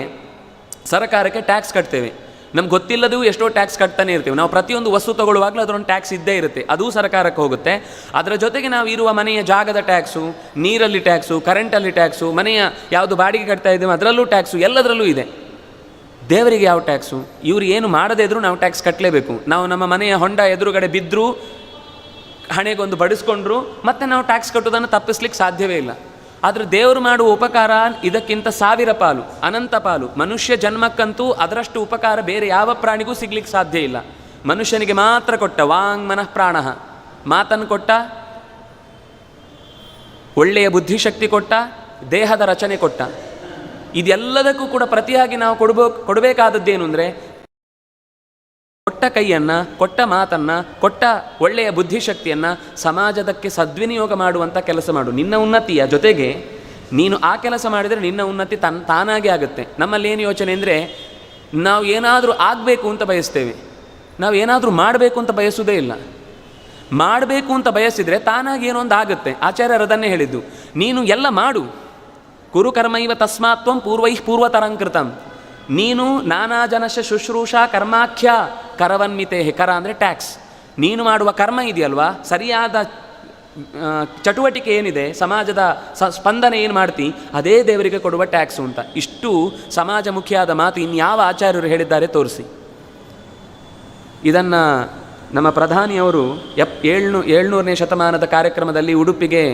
ಸರಕಾರಕ್ಕೆ ಟ್ಯಾಕ್ಸ್ ಕಟ್ತೇವೆ, ನಮ್ಗೆ ಗೊತ್ತಿಲ್ಲದೂ ಎಷ್ಟೋ ಟ್ಯಾಕ್ಸ್ ಕಟ್ತಾನೆ ಇರ್ತೀವಿ. ನಾವು ಪ್ರತಿಯೊಂದು ವಸ್ತು ತಗೊಳ್ಳುವಾಗಲೂ ಅದರೊಂದು ಟ್ಯಾಕ್ಸ್ ಇದ್ದೇ ಇರುತ್ತೆ, ಅದೂ ಸರ್ಕಾರಕ್ಕೆ ಹೋಗುತ್ತೆ. ಅದರ ಜೊತೆಗೆ ನಾವು ಇರುವ ಮನೆಯ ಜಾಗದ ಟ್ಯಾಕ್ಸು, ನೀರಲ್ಲಿ ಟ್ಯಾಕ್ಸು, ಕರೆಂಟಲ್ಲಿ ಟ್ಯಾಕ್ಸು, ಮನೆಯ ಯಾವುದು ಬಾಡಿಗೆ ಕಟ್ತಾ ಇದ್ದೇವೆ ಅದರಲ್ಲೂ ಟ್ಯಾಕ್ಸು, ಎಲ್ಲದರಲ್ಲೂ ಇದೆ. ದೇವರಿಗೆ ಯಾವ ಟ್ಯಾಕ್ಸು? ಇವರು ಏನು ಮಾಡದೇ ಇದ್ರೂ ನಾವು ಟ್ಯಾಕ್ಸ್ ಕಟ್ಟಲೇಬೇಕು. ನಾವು ನಮ್ಮ ಮನೆಯ ಹೊಂಡ ಎದುರುಗಡೆ ಬಿದ್ದರೂ, ಹಣೆಗೊಂದು ಬಡಿಸ್ಕೊಂಡ್ರು ಮತ್ತೆ ನಾವು ಟ್ಯಾಕ್ಸ್ ಕಟ್ಟೋದನ್ನು ತಪ್ಪಿಸ್ಲಿಕ್ಕೆ ಸಾಧ್ಯವೇ ಇಲ್ಲ. ಆದರೆ ದೇವರು ಮಾಡುವ ಉಪಕಾರ ಇದಕ್ಕಿಂತ 1000 ಪಾಲು, ಅನಂತ ಪಾಲು. ಮನುಷ್ಯ ಜನ್ಮಕ್ಕಂತೂ ಅದರಷ್ಟು ಉಪಕಾರ ಬೇರೆ ಯಾವ ಪ್ರಾಣಿಗೂ ಸಿಗ್ಲಿಕ್ಕೆ ಸಾಧ್ಯ ಇಲ್ಲ. ಮನುಷ್ಯನಿಗೆ ಮಾತ್ರ ಕೊಟ್ಟ ವಾಂಗ್ ಮನಃ ಪ್ರಾಣಃ, ಮಾತನ್ನು ಕೊಟ್ಟ, ಒಳ್ಳೆಯ ಬುದ್ಧಿಶಕ್ತಿ ಕೊಟ್ಟ, ದೇಹದ ರಚನೆ ಕೊಟ್ಟ. ಇದೆಲ್ಲದಕ್ಕೂ ಕೂಡ ಪ್ರತಿಯಾಗಿ ನಾವು ಕೊಡಬೇಕಾದದ್ದೇನು ಅಂದರೆ, ಕೊಟ್ಟ ಕೈಯನ್ನು, ಕೊಟ್ಟ ಮಾತನ್ನು, ಕೊಟ್ಟ ಒಳ್ಳೆಯ ಬುದ್ಧಿಶಕ್ತಿಯನ್ನು ಸಮಾಜದಕ್ಕೆ ಸದ್ವಿನಿಯೋಗ ಮಾಡುವಂಥ ಕೆಲಸ ಮಾಡು. ನಿನ್ನ ಉನ್ನತಿಯ ಜೊತೆಗೆ ನೀನು ಆ ಕೆಲಸ ಮಾಡಿದರೆ ನಿನ್ನ ಉನ್ನತಿ ತಾನಾಗೇ ಆಗುತ್ತೆ. ನಮ್ಮಲ್ಲಿ ಏನು ಯೋಚನೆ ಅಂದರೆ, ನಾವು ಏನಾದರೂ ಆಗಬೇಕು ಅಂತ ಬಯಸ್ತೇವೆ, ನಾವು ಏನಾದರೂ ಮಾಡಬೇಕು ಅಂತ ಬಯಸುವುದೇ ಇಲ್ಲ. ಮಾಡಬೇಕು ಅಂತ ಬಯಸಿದರೆ ತಾನಾಗಿ ಏನೋ ಒಂದು ಆಗುತ್ತೆ. ಆಚಾರ್ಯರು ಅದನ್ನೇ ಹೇಳಿದ್ದು, ನೀನು ಎಲ್ಲ ಮಾಡು, ಕುರು ಕರ್ಮೈವ ತಸ್ಮಾತ್ವಂ ಪೂರ್ವತರಂಕೃತಂ. ನೀನು ನಾನಾ ಜನಶ ಶುಶ್ರೂಷಾ ಕರ್ಮಾಖ್ಯ ಕರವನ್ಮಿತೆ. ಕರ ಅಂದರೆ ಟ್ಯಾಕ್ಸ್. ನೀನು ಮಾಡುವ ಕರ್ಮ ಇದೆಯಲ್ವಾ, ಸರಿಯಾದ ಚಟುವಟಿಕೆ ಏನಿದೆ, ಸಮಾಜದ ಸ್ಪಂದನೆ ಏನು ಮಾಡ್ತಿ, ಅದೇ ದೇವರಿಗೆ ಕೊಡುವ ಟ್ಯಾಕ್ಸು ಅಂತ. ಇಷ್ಟು ಸಮಾಜಮುಖಿಯಾದ ಮಾತು ಇನ್ಯಾವ ಆಚಾರ್ಯರು ಹೇಳಿದ್ದಾರೆ ತೋರಿಸಿ. ಇದನ್ನು ನಮ್ಮ ಪ್ರಧಾನಿಯವರು 700ನೇ ಶತಮಾನದ ಕಾರ್ಯಕ್ರಮದಲ್ಲಿ ಉಡುಪಿಗೆ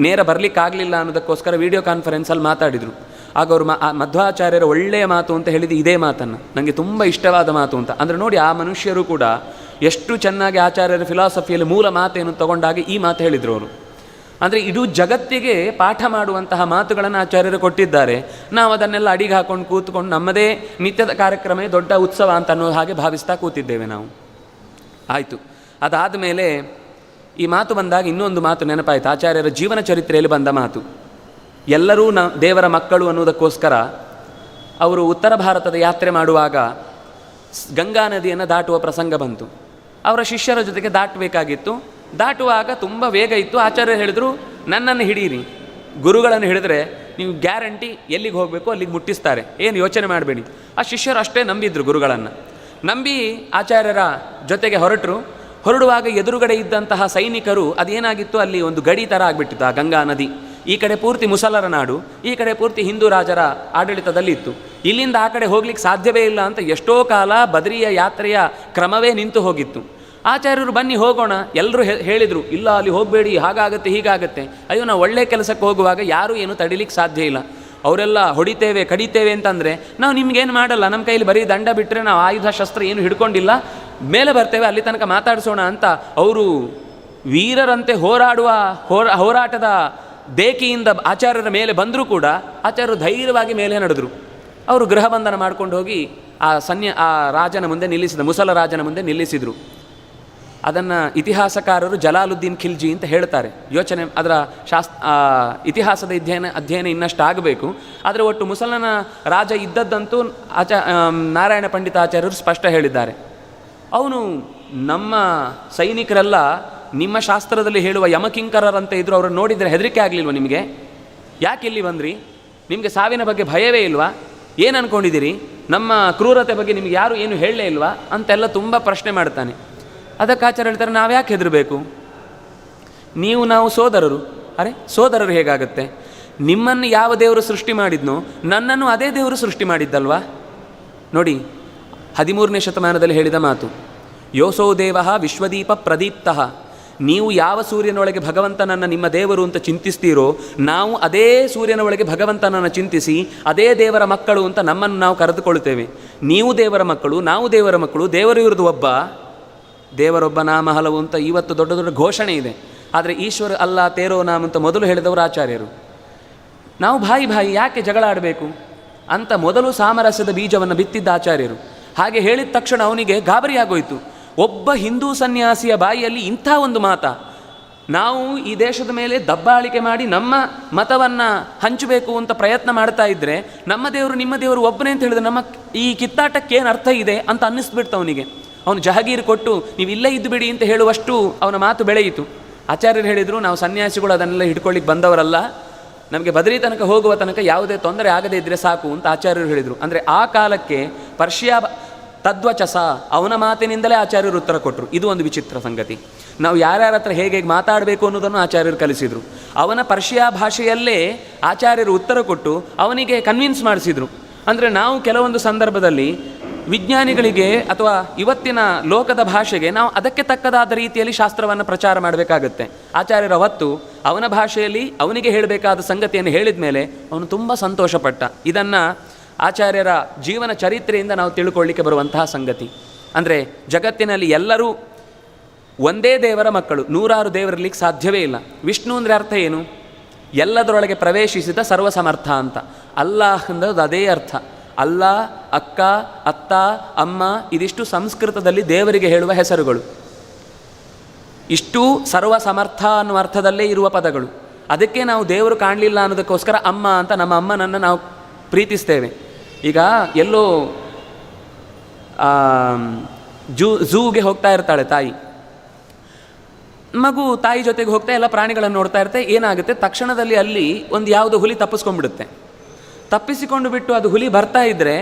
ನೇರ ಬರಲಿಕ್ಕಾಗಲಿಲ್ಲ ಅನ್ನೋದಕ್ಕೋಸ್ಕರ ವಿಡಿಯೋ ಕಾನ್ಫರೆನ್ಸಲ್ಲಿ ಮಾತಾಡಿದರು. ಆಗ ಅವರು ಮಧ್ವಾಚಾರ್ಯರ ಒಳ್ಳೆಯ ಮಾತು ಅಂತ ಹೇಳಿದ್ದು ಇದೇ ಮಾತನ್ನು, ನನಗೆ ತುಂಬ ಇಷ್ಟವಾದ ಮಾತು ಅಂತ. ಅಂದರೆ ನೋಡಿ, ಆ ಮನುಷ್ಯರು ಕೂಡ ಎಷ್ಟು ಚೆನ್ನಾಗಿ ಆಚಾರ್ಯರ ಫಿಲಾಸಫಿಯಲ್ಲಿ ಮೂಲ ಮಾತೇನು ತಗೊಂಡಾಗ ಈ ಮಾತು ಹೇಳಿದರು ಅವರು. ಅಂದರೆ ಇಡೀ ಜಗತ್ತಿಗೆ ಪಾಠ ಮಾಡುವಂತಹ ಮಾತುಗಳನ್ನು ಆಚಾರ್ಯರು ಕೊಟ್ಟಿದ್ದಾರೆ. ನಾವು ಅದನ್ನೆಲ್ಲ ಅಡಿಗೆ ಹಾಕೊಂಡು ಕೂತ್ಕೊಂಡು ನಮ್ಮದೇ ನಿತ್ಯದ ಕಾರ್ಯಕ್ರಮ ದೊಡ್ಡ ಉತ್ಸವ ಅಂತ ಅನ್ನೋ ಹಾಗೆ ಭಾವಿಸ್ತಾ ಕೂತಿದ್ದೇವೆ ನಾವು. ಆಯಿತು, ಅದಾದ ಮೇಲೆ ಈ ಮಾತು ಬಂದಾಗ ಇನ್ನೊಂದು ಮಾತು ನೆನಪಾಯಿತು. ಆಚಾರ್ಯರ ಜೀವನ ಚರಿತ್ರೆಯಲ್ಲಿ ಬಂದ ಮಾತು. ಎಲ್ಲರೂ ದೇವರ ಮಕ್ಕಳು ಅನ್ನೋದಕ್ಕೋಸ್ಕರ ಅವರು ಉತ್ತರ ಭಾರತದ ಯಾತ್ರೆ ಮಾಡುವಾಗ ಗಂಗಾ ನದಿಯನ್ನು ದಾಟುವ ಪ್ರಸಂಗ ಬಂತು. ಅವರ ಶಿಷ್ಯರ ಜೊತೆಗೆ ದಾಟಬೇಕಾಗಿತ್ತು. ದಾಟುವಾಗ ತುಂಬ ವೇಗ ಇತ್ತು. ಆಚಾರ್ಯರು ಹೇಳಿದರು, ನನ್ನನ್ನು ಹಿಡೀರಿ. ಗುರುಗಳನ್ನು ಹಿಡಿದ್ರೆ ನೀವು ಗ್ಯಾರಂಟಿ ಎಲ್ಲಿಗೆ ಹೋಗಬೇಕು ಅಲ್ಲಿಗೆ ಮುಟ್ಟಿಸ್ತಾರೆ, ಏನು ಯೋಚನೆ ಮಾಡಬೇಡಿ. ಆ ಶಿಷ್ಯರು ಅಷ್ಟೇ ನಂಬಿದ್ರು ಗುರುಗಳನ್ನು. ನಂಬಿ ಆಚಾರ್ಯರ ಜೊತೆಗೆ ಹೊರಡುವಾಗ ಎದುರುಗಡೆ ಇದ್ದಂತಹ ಸೈನಿಕರು, ಅದೇನಾಗಿತ್ತು, ಅಲ್ಲಿ ಒಂದು ಗಡಿ ಥರ ಆಗಿಬಿಟ್ಟಿತ್ತು ಆ ಗಂಗಾ ನದಿ. ಈ ಕಡೆ ಪೂರ್ತಿ ಮುಸಲರ ನಾಡು, ಈ ಕಡೆ ಪೂರ್ತಿ ಹಿಂದೂ ರಾಜರ ಆಡಳಿತದಲ್ಲಿತ್ತು. ಇಲ್ಲಿಂದ ಆ ಕಡೆ ಹೋಗ್ಲಿಕ್ಕೆ ಸಾಧ್ಯವೇ ಇಲ್ಲ ಅಂತ ಎಷ್ಟೋ ಕಾಲ ಬದರಿಯ ಯಾತ್ರೆಯ ಕ್ರಮವೇ ನಿಂತು ಹೋಗಿತ್ತು. ಆಚಾರ್ಯರು ಬನ್ನಿ ಹೋಗೋಣ, ಎಲ್ಲರೂ ಹೇಳಿದರು, ಇಲ್ಲ ಅಲ್ಲಿ ಹೋಗಬೇಡಿ, ಹಾಗಾಗತ್ತೆ ಹೀಗಾಗತ್ತೆ. ಅಯ್ಯೋ, ನಾವು ಒಳ್ಳೆ ಕೆಲಸಕ್ಕೆ ಹೋಗುವಾಗ ಯಾರೂ ಏನು ತಡಿಲಿಕ್ಕೆ ಸಾಧ್ಯ ಇಲ್ಲ. ಅವರೆಲ್ಲ ಹೊಡಿತೇವೆ ಕಡಿತೇವೆ ಅಂತಂದರೆ ನಾವು ನಿಮಗೇನು ಮಾಡಲ್ಲ, ನಮ್ಮ ಕೈಲಿ ಬರೀ ದಂಡ ಬಿಟ್ಟರೆ ನಾವು ಆಯುಧ ಶಸ್ತ್ರ ಏನು ಹಿಡ್ಕೊಂಡಿಲ್ಲ, ಮೇಲೆ ಬರ್ತೇವೆ, ಅಲ್ಲಿ ತನಕ ಮಾತಾಡಿಸೋಣ ಅಂತ ಅವರು ವೀರರಂತೆ ಹೋರಾಟದ ಬೇಕಿಯಿಂದ ಆಚಾರ್ಯರ ಮೇಲೆ ಬಂದರೂ ಕೂಡ ಆಚಾರ್ಯರು ಧೈರ್ಯವಾಗಿ ಮೇಲೆ ನಡೆದರು. ಅವರು ಗೃಹಬಂಧನ ಮಾಡ್ಕೊಂಡು ಹೋಗಿ ಆ ರಾಜನ ಮುಂದೆ ನಿಲ್ಲಿಸಿದ, ಮುಸಲ ರಾಜನ ಮುಂದೆ ನಿಲ್ಲಿಸಿದರು. ಅದನ್ನು ಇತಿಹಾಸಕಾರರು ಜಲಾಲುದ್ದೀನ್ ಖಿಲ್ಜಿ ಅಂತ ಹೇಳ್ತಾರೆ. ಯೋಚನೆ ಅದರ ಇತಿಹಾಸದ ಅಧ್ಯಯನ ಇನ್ನಷ್ಟು ಆಗಬೇಕು. ಆದರೆ ಒಟ್ಟು ಮುಸಲ್ಮಾನ ರಾಜ ಇದ್ದದ್ದಂತೂ ನಾರಾಯಣ ಪಂಡಿತಾಚಾರ್ಯರು ಸ್ಪಷ್ಟ ಹೇಳಿದ್ದಾರೆ. ಅವನು ನಮ್ಮ ಸೈನಿಕರೆಲ್ಲ ನಿಮ್ಮ ಶಾಸ್ತ್ರದಲ್ಲಿ ಹೇಳುವ ಯಮಕಿಂಕರರಂತೆ ಇದ್ದರು, ಅವ್ರನ್ನ ನೋಡಿದರೆ ಹೆದರಿಕೆ ಆಗಲಿಲ್ವ ನಿಮಗೆ? ಯಾಕೆ ಇಲ್ಲಿ ಬಂದ್ರಿ? ನಿಮಗೆ ಸಾವಿನ ಬಗ್ಗೆ ಭಯವೇ ಇಲ್ವಾ? ಏನು ಅಂದ್ಕೊಂಡಿದ್ದೀರಿ? ನಮ್ಮ ಕ್ರೂರತೆ ಬಗ್ಗೆ ನಿಮಗೆ ಯಾರು ಏನು ಹೇಳಲೇ ಇಲ್ವಾ ಅಂತೆಲ್ಲ ತುಂಬ ಪ್ರಶ್ನೆ ಮಾಡ್ತಾನೆ. ಅದಕ್ಕೆ ಆಚಾರ್ಯ ಹೇಳ್ತಾರೆ, ನಾವು ಯಾಕೆ ಹೆದರಬೇಕು? ನಾವು ಸೋದರರು. ಅರೆ ಸೋದರರು ಹೇಗಾಗುತ್ತೆ? ನಿಮ್ಮನ್ನು ಯಾವ ದೇವರು ಸೃಷ್ಟಿ ಮಾಡಿದ್ನೋ ನನ್ನನ್ನು ಅದೇ ದೇವರು ಸೃಷ್ಟಿ ಮಾಡಿದ್ದಲ್ವಾ? ನೋಡಿ 13ನೇ ಶತಮಾನದಲ್ಲಿ ಹೇಳಿದ ಮಾತು, ಯೋಸೋ ದೇವ ವಿಶ್ವದೀಪ ಪ್ರದೀಪ್ತಃ. ನೀವು ಯಾವ ಸೂರ್ಯನೊಳಗೆ ಭಗವಂತನನ್ನು ನಿಮ್ಮ ದೇವರು ಅಂತ ಚಿಂತಿಸ್ತೀರೋ ನಾವು ಅದೇ ಸೂರ್ಯನ ಒಳಗೆ ಭಗವಂತನನ್ನು ಚಿಂತಿಸಿ ಅದೇ ದೇವರ ಮಕ್ಕಳು ಅಂತ ನಮ್ಮನ್ನು ನಾವು ಕರೆದುಕೊಳ್ತೇವೆ. ನೀವು ದೇವರ ಮಕ್ಕಳು, ನಾವು ದೇವರ ಮಕ್ಕಳು, ದೇವರು ಇರೋದು ಒಬ್ಬ, ದೇವರೊಬ್ಬ ನಾಮ ಹಲವು ಅಂತ ಇವತ್ತು ದೊಡ್ಡ ದೊಡ್ಡ ಘೋಷಣೆ ಇದೆ. ಆದರೆ ಈಶ್ವರ ಅಲ್ಲ ತೇರೋ ನಾಮ ಅಂತ ಮೊದಲು ಹೇಳಿದವರು ಆಚಾರ್ಯರು. ನಾವು ಭಾಯಿ ಯಾಕೆ ಜಗಳ ಆಡಬೇಕು ಅಂತ ಮೊದಲು ಸಾಮರಸ್ಯದ ಬೀಜವನ್ನು ಬಿತ್ತಿದ್ದ ಆಚಾರ್ಯರು. ಹಾಗೆ ಹೇಳಿದ ತಕ್ಷಣ ಅವನಿಗೆ ಗಾಬರಿ ಆಗೋಯ್ತು. ಒಬ್ಬ ಹಿಂದೂ ಸನ್ಯಾಸಿಯ ಬಾಯಿಯಲ್ಲಿ ಇಂಥ ಒಂದು ಮಾತಾ? ನಾವು ಈ ದೇಶದ ಮೇಲೆ ದಬ್ಬಾಳಿಕೆ ಮಾಡಿ ನಮ್ಮ ಮತವನ್ನು ಹಂಚಬೇಕು ಅಂತ ಪ್ರಯತ್ನ ಮಾಡ್ತಾ ಇದ್ದರೆ ನಮ್ಮ ದೇವರು ನಿಮ್ಮ ದೇವರು ಒಬ್ಬನೇ ಅಂತ ಹೇಳಿದ್ರೆ ನಮ್ಮ ಈ ಕಿತ್ತಾಟಕ್ಕೇನು ಅರ್ಥ ಇದೆ ಅಂತ ಅನ್ನಿಸ್ಬಿಡ್ತು ಅವನಿಗೆ. ಅವನು ಜಹಗೀರು ಕೊಟ್ಟು ನೀವು ಇಲ್ಲೇ ಇದ್ದು ಬಿಡಿ ಅಂತ ಹೇಳುವಷ್ಟು ಅವನ ಮಾತು ಬೆಳೆಯಿತು. ಆಚಾರ್ಯರು ಹೇಳಿದರು, ನಾವು ಸನ್ಯಾಸಿಗಳು ಅದನ್ನೆಲ್ಲ ಹಿಡ್ಕೊಳ್ಳಿಕ್ಕೆ ಬಂದವರಲ್ಲ, ನಮಗೆ ಬದರಿ ತನಕ ಹೋಗುವ ತನಕ ಯಾವುದೇ ತೊಂದರೆ ಆಗದೇ ಇದ್ದರೆ ಸಾಕು ಅಂತ ಆಚಾರ್ಯರು ಹೇಳಿದರು. ಅಂದರೆ ಆ ಕಾಲಕ್ಕೆ ಪರ್ಷಿಯಾ ತದ್ವಚಸ, ಅವನ ಮಾತಿನಿಂದಲೇ ಆಚಾರ್ಯರು ಉತ್ತರ ಕೊಟ್ಟರು. ಇದು ಒಂದು ವಿಚಿತ್ರ ಸಂಗತಿ. ನಾವು ಯಾರ್ಯಾರ ಹತ್ರ ಹೇಗೆ ಮಾತಾಡಬೇಕು ಅನ್ನೋದನ್ನು ಆಚಾರ್ಯರು ಕಲಿಸಿದರು. ಅವನ ಪರ್ಷಿಯಾ ಭಾಷೆಯಲ್ಲೇ ಆಚಾರ್ಯರು ಉತ್ತರ ಕೊಟ್ಟು ಅವನಿಗೆ ಕನ್ವಿನ್ಸ್ ಮಾಡಿಸಿದರು. ಅಂದರೆ ನಾವು ಕೆಲವೊಂದು ಸಂದರ್ಭದಲ್ಲಿ ವಿಜ್ಞಾನಿಗಳಿಗೆ ಅಥವಾ ಇವತ್ತಿನ ಲೋಕದ ಭಾಷೆಗೆ ನಾವು ಅದಕ್ಕೆ ತಕ್ಕದಾದ ರೀತಿಯಲ್ಲಿ ಶಾಸ್ತ್ರವನ್ನು ಪ್ರಚಾರ ಮಾಡಬೇಕಾಗತ್ತೆ. ಆಚಾರ್ಯರ ಹೊತ್ತು ಅವನ ಭಾಷೆಯಲ್ಲಿ ಅವನಿಗೆ ಹೇಳಬೇಕಾದ ಸಂಗತಿಯನ್ನು ಹೇಳಿದ ಮೇಲೆ ಅವನು ತುಂಬ ಸಂತೋಷಪಟ್ಟ. ಇದನ್ನು ಆಚಾರ್ಯರ ಜೀವನ ಚರಿತ್ರೆಯಿಂದ ನಾವು ತಿಳ್ಕೊಳ್ಳಿಕ್ಕೆ ಬರುವಂತಹ ಸಂಗತಿ. ಅಂದರೆ ಜಗತ್ತಿನಲ್ಲಿ ಎಲ್ಲರೂ ಒಂದೇ ದೇವರ ಮಕ್ಕಳು, ನೂರಾರು ದೇವರಿರ್ಲಿಕ್ಕೆ ಸಾಧ್ಯವೇ ಇಲ್ಲ. ವಿಷ್ಣು ಅಂದರೆ ಅರ್ಥ ಏನು? ಎಲ್ಲದರೊಳಗೆ ಪ್ರವೇಶಿಸಿದ ಸರ್ವಸಮರ್ಥ ಅಂತ. ಅಲ್ಲಾಹ್ ಅಂದದ್ದು ಅದೇ ಅರ್ಥ. ಅಲ್ಲಾ, ಅಕ್ಕ, ಅತ್ತ, ಅಮ್ಮ, ಇದಿಷ್ಟು ಸಂಸ್ಕೃತದಲ್ಲಿ ದೇವರಿಗೆ ಹೇಳುವ ಹೆಸರುಗಳು. ಇಷ್ಟು ಸರ್ವಸಮರ್ಥ ಅನ್ನುವ ಅರ್ಥದಲ್ಲೇ ಇರುವ ಪದಗಳು. ಅದಕ್ಕೆ ನಾವು ದೇವರು ಕಾಣಲಿಲ್ಲ ಅನ್ನೋದಕ್ಕೋಸ್ಕರ ಅಮ್ಮ ಅಂತ ನಮ್ಮ ಅಮ್ಮನನ್ನು ನಾವು ಪ್ರೀತಿಸ್ತೇವೆ. ಈಗ ಎಲ್ಲೋ ಝೂಗೆ ಹೋಗ್ತಾ ಇರ್ತಾಳೆ ತಾಯಿ, ಮಗು ತಾಯಿ ಜೊತೆಗೆ ಹೋಗ್ತಾ ಎಲ್ಲ ಪ್ರಾಣಿಗಳನ್ನು ನೋಡ್ತಾ ಇರುತ್ತೆ. ಏನಾಗುತ್ತೆ, ತಕ್ಷಣದಲ್ಲಿ ಅಲ್ಲಿ ಒಂದು ಯಾವುದೋ ಹುಲಿ ತಪ್ಪಿಸ್ಕೊಂಡ್ಬಿಡುತ್ತೆ. ತಪ್ಪಿಸಿಕೊಂಡು ಬಿಟ್ಟು ಅದು ಹುಲಿ ಬರ್ತಾ ಇದ್ದರೆ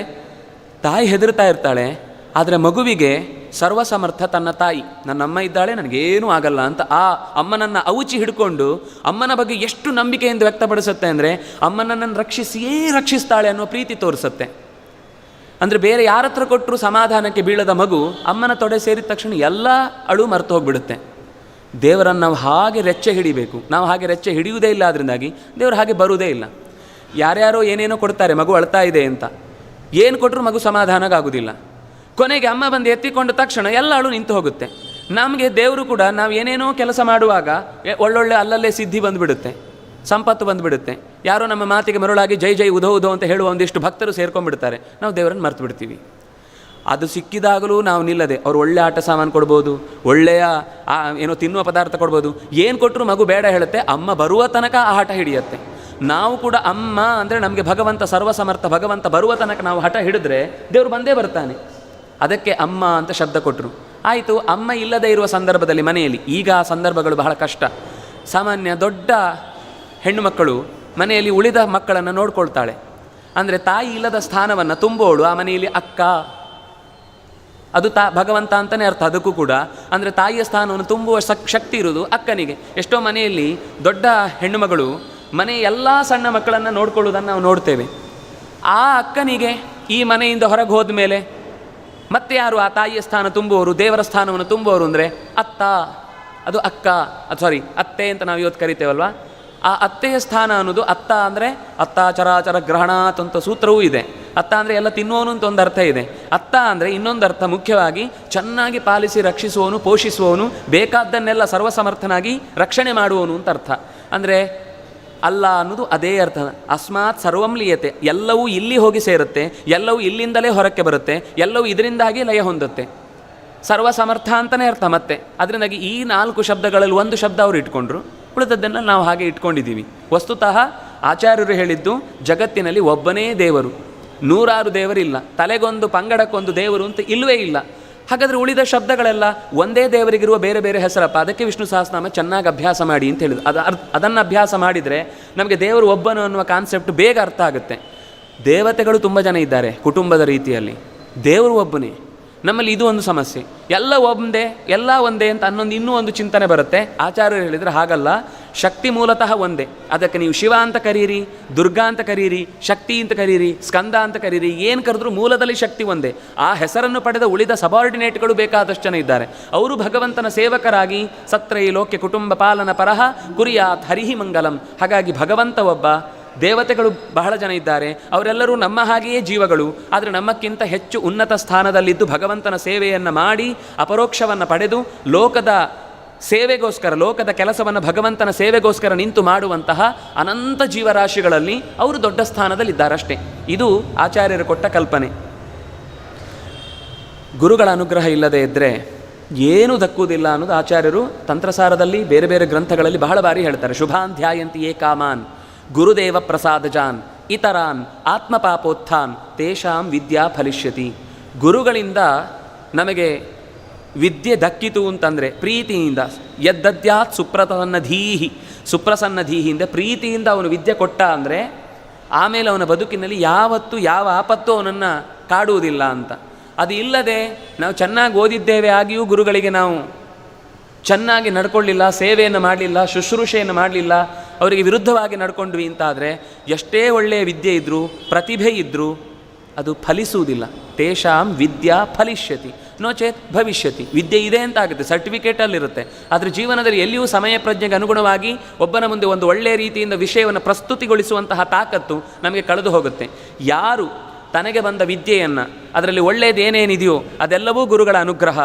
ತಾಯಿ ಹೆದರ್ತಾ ಇರ್ತಾಳೆ. ಆದರೆ ಮಗುವಿಗೆ ಸರ್ವಸಮರ್ಥ ತನ್ನ ತಾಯಿ, ನನ್ನಮ್ಮ ಇದ್ದಾಳೆ, ನನಗೇನೂ ಆಗಲ್ಲ ಅಂತ ಆ ಅಮ್ಮನನ್ನು ಔಚಿ ಹಿಡ್ಕೊಂಡು ಅಮ್ಮನ ಬಗ್ಗೆ ಎಷ್ಟು ನಂಬಿಕೆಯಿಂದ ವ್ಯಕ್ತಪಡಿಸುತ್ತೆ ಅಂದರೆ ಅಮ್ಮನನ್ನು ರಕ್ಷಿಸಿಯೇ ರಕ್ಷಿಸ್ತಾಳೆ ಅನ್ನೋ ಪ್ರೀತಿ ತೋರಿಸುತ್ತೆ. ಅಂದರೆ ಬೇರೆ ಯಾರ ಹತ್ರ ಕೊಟ್ಟರು ಸಮಾಧಾನಕ್ಕೆ ಬೀಳದ ಮಗು ಅಮ್ಮನ ತೊಡೆ ಸೇರಿದ ತಕ್ಷಣ ಎಲ್ಲ ಅಳು ಮರೆತು ಹೋಗಿಬಿಡುತ್ತೆ. ದೇವರನ್ನು ನಾವು ಹಾಗೆ ರೆಚ್ಚೆ ಹಿಡಿಬೇಕು. ನಾವು ಹಾಗೆ ರೆಚ್ಚೆ ಹಿಡಿಯುವುದೇ ಇಲ್ಲ, ಅದರಿಂದಾಗಿ ದೇವರು ಹಾಗೆ ಬರುವುದೇ ಇಲ್ಲ. ಯಾರ್ಯಾರೋ ಏನೇನೋ ಕೊಡ್ತಾರೆ, ಮಗು ಅಳ್ತಾ ಇದೆ ಅಂತ, ಏನು ಕೊಟ್ಟರು ಮಗು ಸಮಾಧಾನಕ್ಕಾಗೋದಿಲ್ಲ. ಕೊನೆಗೆ ಅಮ್ಮ ಬಂದು ಎತ್ತಿಕೊಂಡ ತಕ್ಷಣ ಎಲ್ಲ ಅಳು ನಿಂತು ಹೋಗುತ್ತೆ. ನಮಗೆ ದೇವರು ಕೂಡ ನಾವು ಏನೇನೋ ಕೆಲಸ ಮಾಡುವಾಗ ಒಳ್ಳೊಳ್ಳೆ ಅಲ್ಲಲ್ಲೇ ಸಿದ್ಧಿ ಬಂದುಬಿಡುತ್ತೆ, ಸಂಪತ್ತು ಬಂದುಬಿಡುತ್ತೆ. ಯಾರೋ ನಮ್ಮ ಮಾತಿಗೆ ಮರುಳಾಗಿ ಜೈ ಜೈ ಉದೋ ಉದೋ ಅಂತ ಹೇಳುವ ಒಂದಿಷ್ಟು ಭಕ್ತರು ಸೇರ್ಕೊಂಡ್ಬಿಡ್ತಾರೆ. ನಾವು ದೇವರನ್ನು ಮರ್ತು ಬಿಡ್ತೀವಿ. ಅದು ಸಿಕ್ಕಿದಾಗಲೂ ನಾವು ನಿಲ್ಲದೆ ಅವ್ರು ಒಳ್ಳೆ ಆಟ ಸಾಮಾನು ಕೊಡ್ಬೋದು, ಒಳ್ಳೆಯ ಏನೋ ತಿನ್ನುವ ಪದಾರ್ಥ ಕೊಡ್ಬೋದು, ಏನು ಕೊಟ್ಟರು ಮಗು ಬೇಡ ಹೇಳುತ್ತೆ. ಅಮ್ಮ ಬರುವ ತನಕ ಆ ಹಠ ಹಿಡಿಯುತ್ತೆ. ನಾವು ಕೂಡ ಅಮ್ಮ ಅಂದರೆ ನಮಗೆ ಭಗವಂತ ಸರ್ವಸಮರ್ಥ, ಭಗವಂತ ಬರುವ ತನಕ ನಾವು ಹಠ ಹಿಡಿದ್ರೆ ದೇವರು ಬಂದೇ ಬರ್ತಾನೆ. ಅದಕ್ಕೆ ಅಮ್ಮ ಅಂತ ಶಬ್ದ ಕೊಟ್ಟರು. ಆಯಿತು, ಅಮ್ಮ ಇಲ್ಲದೇ ಇರುವ ಸಂದರ್ಭದಲ್ಲಿ ಮನೆಯಲ್ಲಿ, ಈಗ ಆ ಸಂದರ್ಭಗಳು ಬಹಳ ಕಷ್ಟ. ಸಾಮಾನ್ಯ ದೊಡ್ಡ ಹೆಣ್ಣು ಮಕ್ಕಳು ಮನೆಯಲ್ಲಿ ಉಳಿದ ಮಕ್ಕಳನ್ನು ನೋಡ್ಕೊಳ್ತಾಳೆ. ಅಂದರೆ ತಾಯಿ ಇಲ್ಲದ ಸ್ಥಾನವನ್ನು ತುಂಬೋಳು ಆ ಮನೆಯಲ್ಲಿ ಅಕ್ಕ, ಅದು ಭಗವಂತ ಅಂತಲೇ ಅರ್ಥ ಅದಕ್ಕೂ ಕೂಡ. ಅಂದರೆ ತಾಯಿಯ ಸ್ಥಾನವನ್ನು ತುಂಬುವ ಶಕ್ತಿ ಇರುವುದು ಅಕ್ಕನಿಗೆ. ಎಷ್ಟೋ ಮನೆಯಲ್ಲಿ ದೊಡ್ಡ ಹೆಣ್ಣುಮಗಳು ಮನೆ ಎಲ್ಲ ಸಣ್ಣ ಮಕ್ಕಳನ್ನು ನೋಡ್ಕೊಳ್ಳೋದನ್ನು ನಾವು ನೋಡ್ತೇವೆ. ಆ ಅಕ್ಕನಿಗೆ ಈ ಮನೆಯಿಂದ ಹೊರಗೆ ಹೋದ ಮೇಲೆ ಮತ್ತೆ ಯಾರು ಆ ತಾಯಿಯ ಸ್ಥಾನ ತುಂಬುವವರು, ದೇವರ ಸ್ಥಾನವನ್ನು ತುಂಬುವವರು ಅಂದರೆ ಅತ್ತ, ಅದು ಅಕ್ಕ, ಸಾರಿ ಅತ್ತೆ ಅಂತ ನಾವು ಇವತ್ತು ಕರಿತೇವಲ್ವ. ಆ ಅತ್ತೆಯ ಸ್ಥಾನ ಅನ್ನೋದು, ಅತ್ತ ಅಂದರೆ ಅತ್ತ ಚರಾಚರ ಗ್ರಹಣಾತ್ ಅಂತ ಸೂತ್ರವೂ ಇದೆ. ಅತ್ತ ಅಂದರೆ ಎಲ್ಲ ತಿನ್ನುವನು ಅಂತ ಒಂದು ಅರ್ಥ ಇದೆ. ಅತ್ತ ಅಂದರೆ ಇನ್ನೊಂದು ಅರ್ಥ, ಮುಖ್ಯವಾಗಿ ಚೆನ್ನಾಗಿ ಪಾಲಿಸಿ ರಕ್ಷಿಸುವವನು, ಪೋಷಿಸುವವನು, ಬೇಕಾದ್ದನ್ನೆಲ್ಲ ಸರ್ವಸಮರ್ಥನಾಗಿ ರಕ್ಷಣೆ ಮಾಡುವವನು ಅಂತ ಅರ್ಥ. ಅಂದರೆ ಅಲ್ಲ ಅನ್ನೋದು ಅದೇ ಅರ್ಥ. ಅಸ್ಮಾತ್ ಸರ್ವಂ ಲೀಯತೆ, ಎಲ್ಲವೂ ಇಲ್ಲಿ ಹೋಗಿ ಸೇರುತ್ತೆ, ಎಲ್ಲವೂ ಇಲ್ಲಿಂದಲೇ ಹೊರಕ್ಕೆ ಬರುತ್ತೆ, ಎಲ್ಲವೂ ಇದರಿಂದಾಗಿ ಲಯ ಹೊಂದುತ್ತೆ. ಸರ್ವಸಮರ್ಥ ಅಂತಲೇ ಅರ್ಥ ಮತ್ತೆ. ಅದರಿಂದಾಗಿ ಈ 4 ಶಬ್ದಗಳಲ್ಲಿ ಒಂದು ಶಬ್ದ ಅವರು ಇಟ್ಕೊಂಡ್ರು, ಉಳಿದದ್ದನ್ನು ನಾವು ಹಾಗೆ ಇಟ್ಕೊಂಡಿದ್ದೀವಿ. ವಸ್ತುತಃ ಆಚಾರ್ಯರು ಹೇಳಿದ್ದು ಜಗತ್ತಿನಲ್ಲಿ ಒಬ್ಬನೇ ದೇವರು, 100 ದೇವರಿಲ್ಲ, ತಲೆಗೊಂದು ಪಂಗಡಕ್ಕೊಂದು ದೇವರು ಅಂತ ಇಲ್ಲವೇ ಇಲ್ಲ. ಹಾಗಾದರೆ ಉಳಿದ ಶಬ್ದಗಳೆಲ್ಲ ಒಂದೇ ದೇವರಿಗಿರುವ ಬೇರೆ ಬೇರೆ ಹೆಸರಪ್ಪ. ಅದಕ್ಕೆ ವಿಷ್ಣು ಸಹಸ್ರನಾಮ ಚೆನ್ನಾಗಿ ಅಭ್ಯಾಸ ಮಾಡಿ ಅಂತ ಹೇಳಿದ್ರು. ಅದನ್ನು ಅಭ್ಯಾಸ ಮಾಡಿದರೆ ನಮಗೆ ದೇವರು ಒಬ್ಬನು ಅನ್ನುವ ಕಾನ್ಸೆಪ್ಟ್ ಬೇಗ ಅರ್ಥ ಆಗುತ್ತೆ. ದೇವತೆಗಳು ತುಂಬ ಜನ ಇದ್ದಾರೆ ಕುಟುಂಬದ ರೀತಿಯಲ್ಲಿ, ದೇವರು ಒಬ್ಬನೇ. ನಮ್ಮಲ್ಲಿ ಇದು ಒಂದು ಸಮಸ್ಯೆ, ಎಲ್ಲ ಒಂದೇ ಅಂತ ಇನ್ನೂ ಒಂದು ಚಿಂತನೆ ಬರುತ್ತೆ. ಆಚಾರ್ಯರು ಹೇಳಿದರೆ ಹಾಗಲ್ಲ, ಶಕ್ತಿ ಮೂಲತಃ ಒಂದೇ. ಅದಕ್ಕೆ ನೀವು ಶಿವ ಅಂತ ಕರೀರಿ, ದುರ್ಗಾ ಅಂತ ಕರೀರಿ, ಶಕ್ತಿ ಅಂತ ಕರೀರಿ, ಸ್ಕಂದ ಅಂತ ಕರೀರಿ, ಏನು ಕರೆದ್ರೂ ಮೂಲದಲ್ಲಿ ಶಕ್ತಿ ಒಂದೇ. ಆ ಹೆಸರನ್ನು ಪಡೆದ ಉಳಿದ ಸಬಾರ್ಡಿನೇಟ್ಗಳು ಬೇಕಾದಷ್ಟು ಜನ ಇದ್ದಾರೆ. ಅವರು ಭಗವಂತನ ಸೇವಕರಾಗಿ ಸತ್ರೈ ಲೋಕ್ಯ ಕುಟುಂಬ ಪಾಲನ ಪರಹ ಕುರಿಯಾತ್ ಹರಿಹಿ ಮಂಗಲಂ. ಹಾಗಾಗಿ ಭಗವಂತ ಒಬ್ಬ, ದೇವತೆಗಳು ಬಹಳ ಜನ ಇದ್ದಾರೆ, ಅವರೆಲ್ಲರೂ ನಮ್ಮ ಹಾಗೆಯೇ ಜೀವಗಳು. ಆದರೆ ನಮ್ಮಕ್ಕಿಂತ ಹೆಚ್ಚು ಉನ್ನತ ಸ್ಥಾನದಲ್ಲಿದ್ದು ಭಗವಂತನ ಸೇವೆಯನ್ನು ಮಾಡಿ ಅಪರೋಕ್ಷವನ್ನು ಪಡೆದು ಲೋಕದ ಸೇವೆಗೋಸ್ಕರ, ಲೋಕದ ಕೆಲಸವನ್ನು ಭಗವಂತನ ಸೇವೆಗೋಸ್ಕರ ನಿಂತು ಮಾಡುವಂತಹ ಅನಂತ ಜೀವರಾಶಿಗಳಲ್ಲಿ ಅವರು ದೊಡ್ಡ ಸ್ಥಾನದಲ್ಲಿದ್ದಾರಷ್ಟೇ. ಇದು ಆಚಾರ್ಯರು ಕೊಟ್ಟ ಕಲ್ಪನೆ. ಗುರುಗಳ ಅನುಗ್ರಹ ಇಲ್ಲದೆ ಇದ್ದರೆ ಏನೂ ದಕ್ಕುವುದಿಲ್ಲ ಅನ್ನೋದು ಆಚಾರ್ಯರು ತಂತ್ರಸಾರದಲ್ಲಿ ಬೇರೆ ಬೇರೆ ಗ್ರಂಥಗಳಲ್ಲಿ ಬಹಳ ಬಾರಿ ಹೇಳ್ತಾರೆ. ಶುಭಾಂಧ್ಯಾಯಂತಿ ಯೇ ಕಾಮಾನ್ ಗುರುದೇವ ಪ್ರಸಾದಜಾನ್ ಇತರಾನ್ ಆತ್ಮಪಾಪೋತ್ಥಾನ್ ತೇಷಾಂ ವಿದ್ಯಾ ಫಲಿಷ್ಯತಿ. ಗುರುಗಳಿಂದ ನಮಗೆ ವಿದ್ಯೆ ದಕ್ಕಿತು ಅಂತಂದರೆ ಪ್ರೀತಿಯಿಂದ, ಯದ್ದದ್ಯಾತ್ ಸುಪ್ರಸನ್ನಧೀಹಿಂದ ಪ್ರೀತಿಯಿಂದ ಅವನು ವಿದ್ಯೆ ಕೊಟ್ಟ ಅಂದರೆ ಆಮೇಲೆ ಅವನ ಬದುಕಿನಲ್ಲಿ ಯಾವತ್ತೂ ಯಾವ ಆಪತ್ತು ಅವನನ್ನು ಕಾಡುವುದಿಲ್ಲ ಅಂತ. ಅದು ಇಲ್ಲದೆ ನಾವು ಚೆನ್ನಾಗಿ ಓದಿದ್ದೇವೆ, ಆಗಿಯೂ ಗುರುಗಳಿಗೆ ನಾವು ಚೆನ್ನಾಗಿ ನಡ್ಕೊಳ್ಳಿಲ್ಲ, ಸೇವೆಯನ್ನು ಮಾಡಲಿಲ್ಲ, ಶುಶ್ರೂಷೆಯನ್ನು ಮಾಡಲಿಲ್ಲ, ಅವರಿಗೆ ವಿರುದ್ಧವಾಗಿ ನಡ್ಕೊಂಡ್ವಿ ಅಂತಾದರೆ ಎಷ್ಟೇ ಒಳ್ಳೆಯ ವಿದ್ಯೆ ಇದ್ದರೂ, ಪ್ರತಿಭೆ ಇದ್ದರೂ ಅದು ಫಲಿಸುವುದಿಲ್ಲ. ತೇಷಾಂ ವಿದ್ಯಾ ಫಲಿಷ್ಯತಿ ನೋಚೇತ್ ಭವಿಷ್ಯತಿ. ವಿದ್ಯೆ ಇದೆ ಅಂತ ಆಗುತ್ತೆ, ಸರ್ಟಿಫಿಕೇಟಲ್ಲಿರುತ್ತೆ, ಆದರೆ ಜೀವನದಲ್ಲಿ ಎಲ್ಲಿಯೂ ಸಮಯ ಪ್ರಜ್ಞೆಗೆ ಅನುಗುಣವಾಗಿ ಒಬ್ಬನ ಮುಂದೆ ಒಂದು ಒಳ್ಳೆಯ ರೀತಿಯಿಂದ ವಿಷಯವನ್ನು ಪ್ರಸ್ತುತಿಗೊಳಿಸುವಂತಹ ತಾಕತ್ತು ನಮಗೆ ಕಳೆದು ಹೋಗುತ್ತೆ. ಯಾರು ತನಗೆ ಬಂದ ವಿದ್ಯೆಯನ್ನು, ಅದರಲ್ಲಿ ಒಳ್ಳೆಯದೇನೇನಿದೆಯೋ ಅದೆಲ್ಲವೂ ಗುರುಗಳ ಅನುಗ್ರಹ,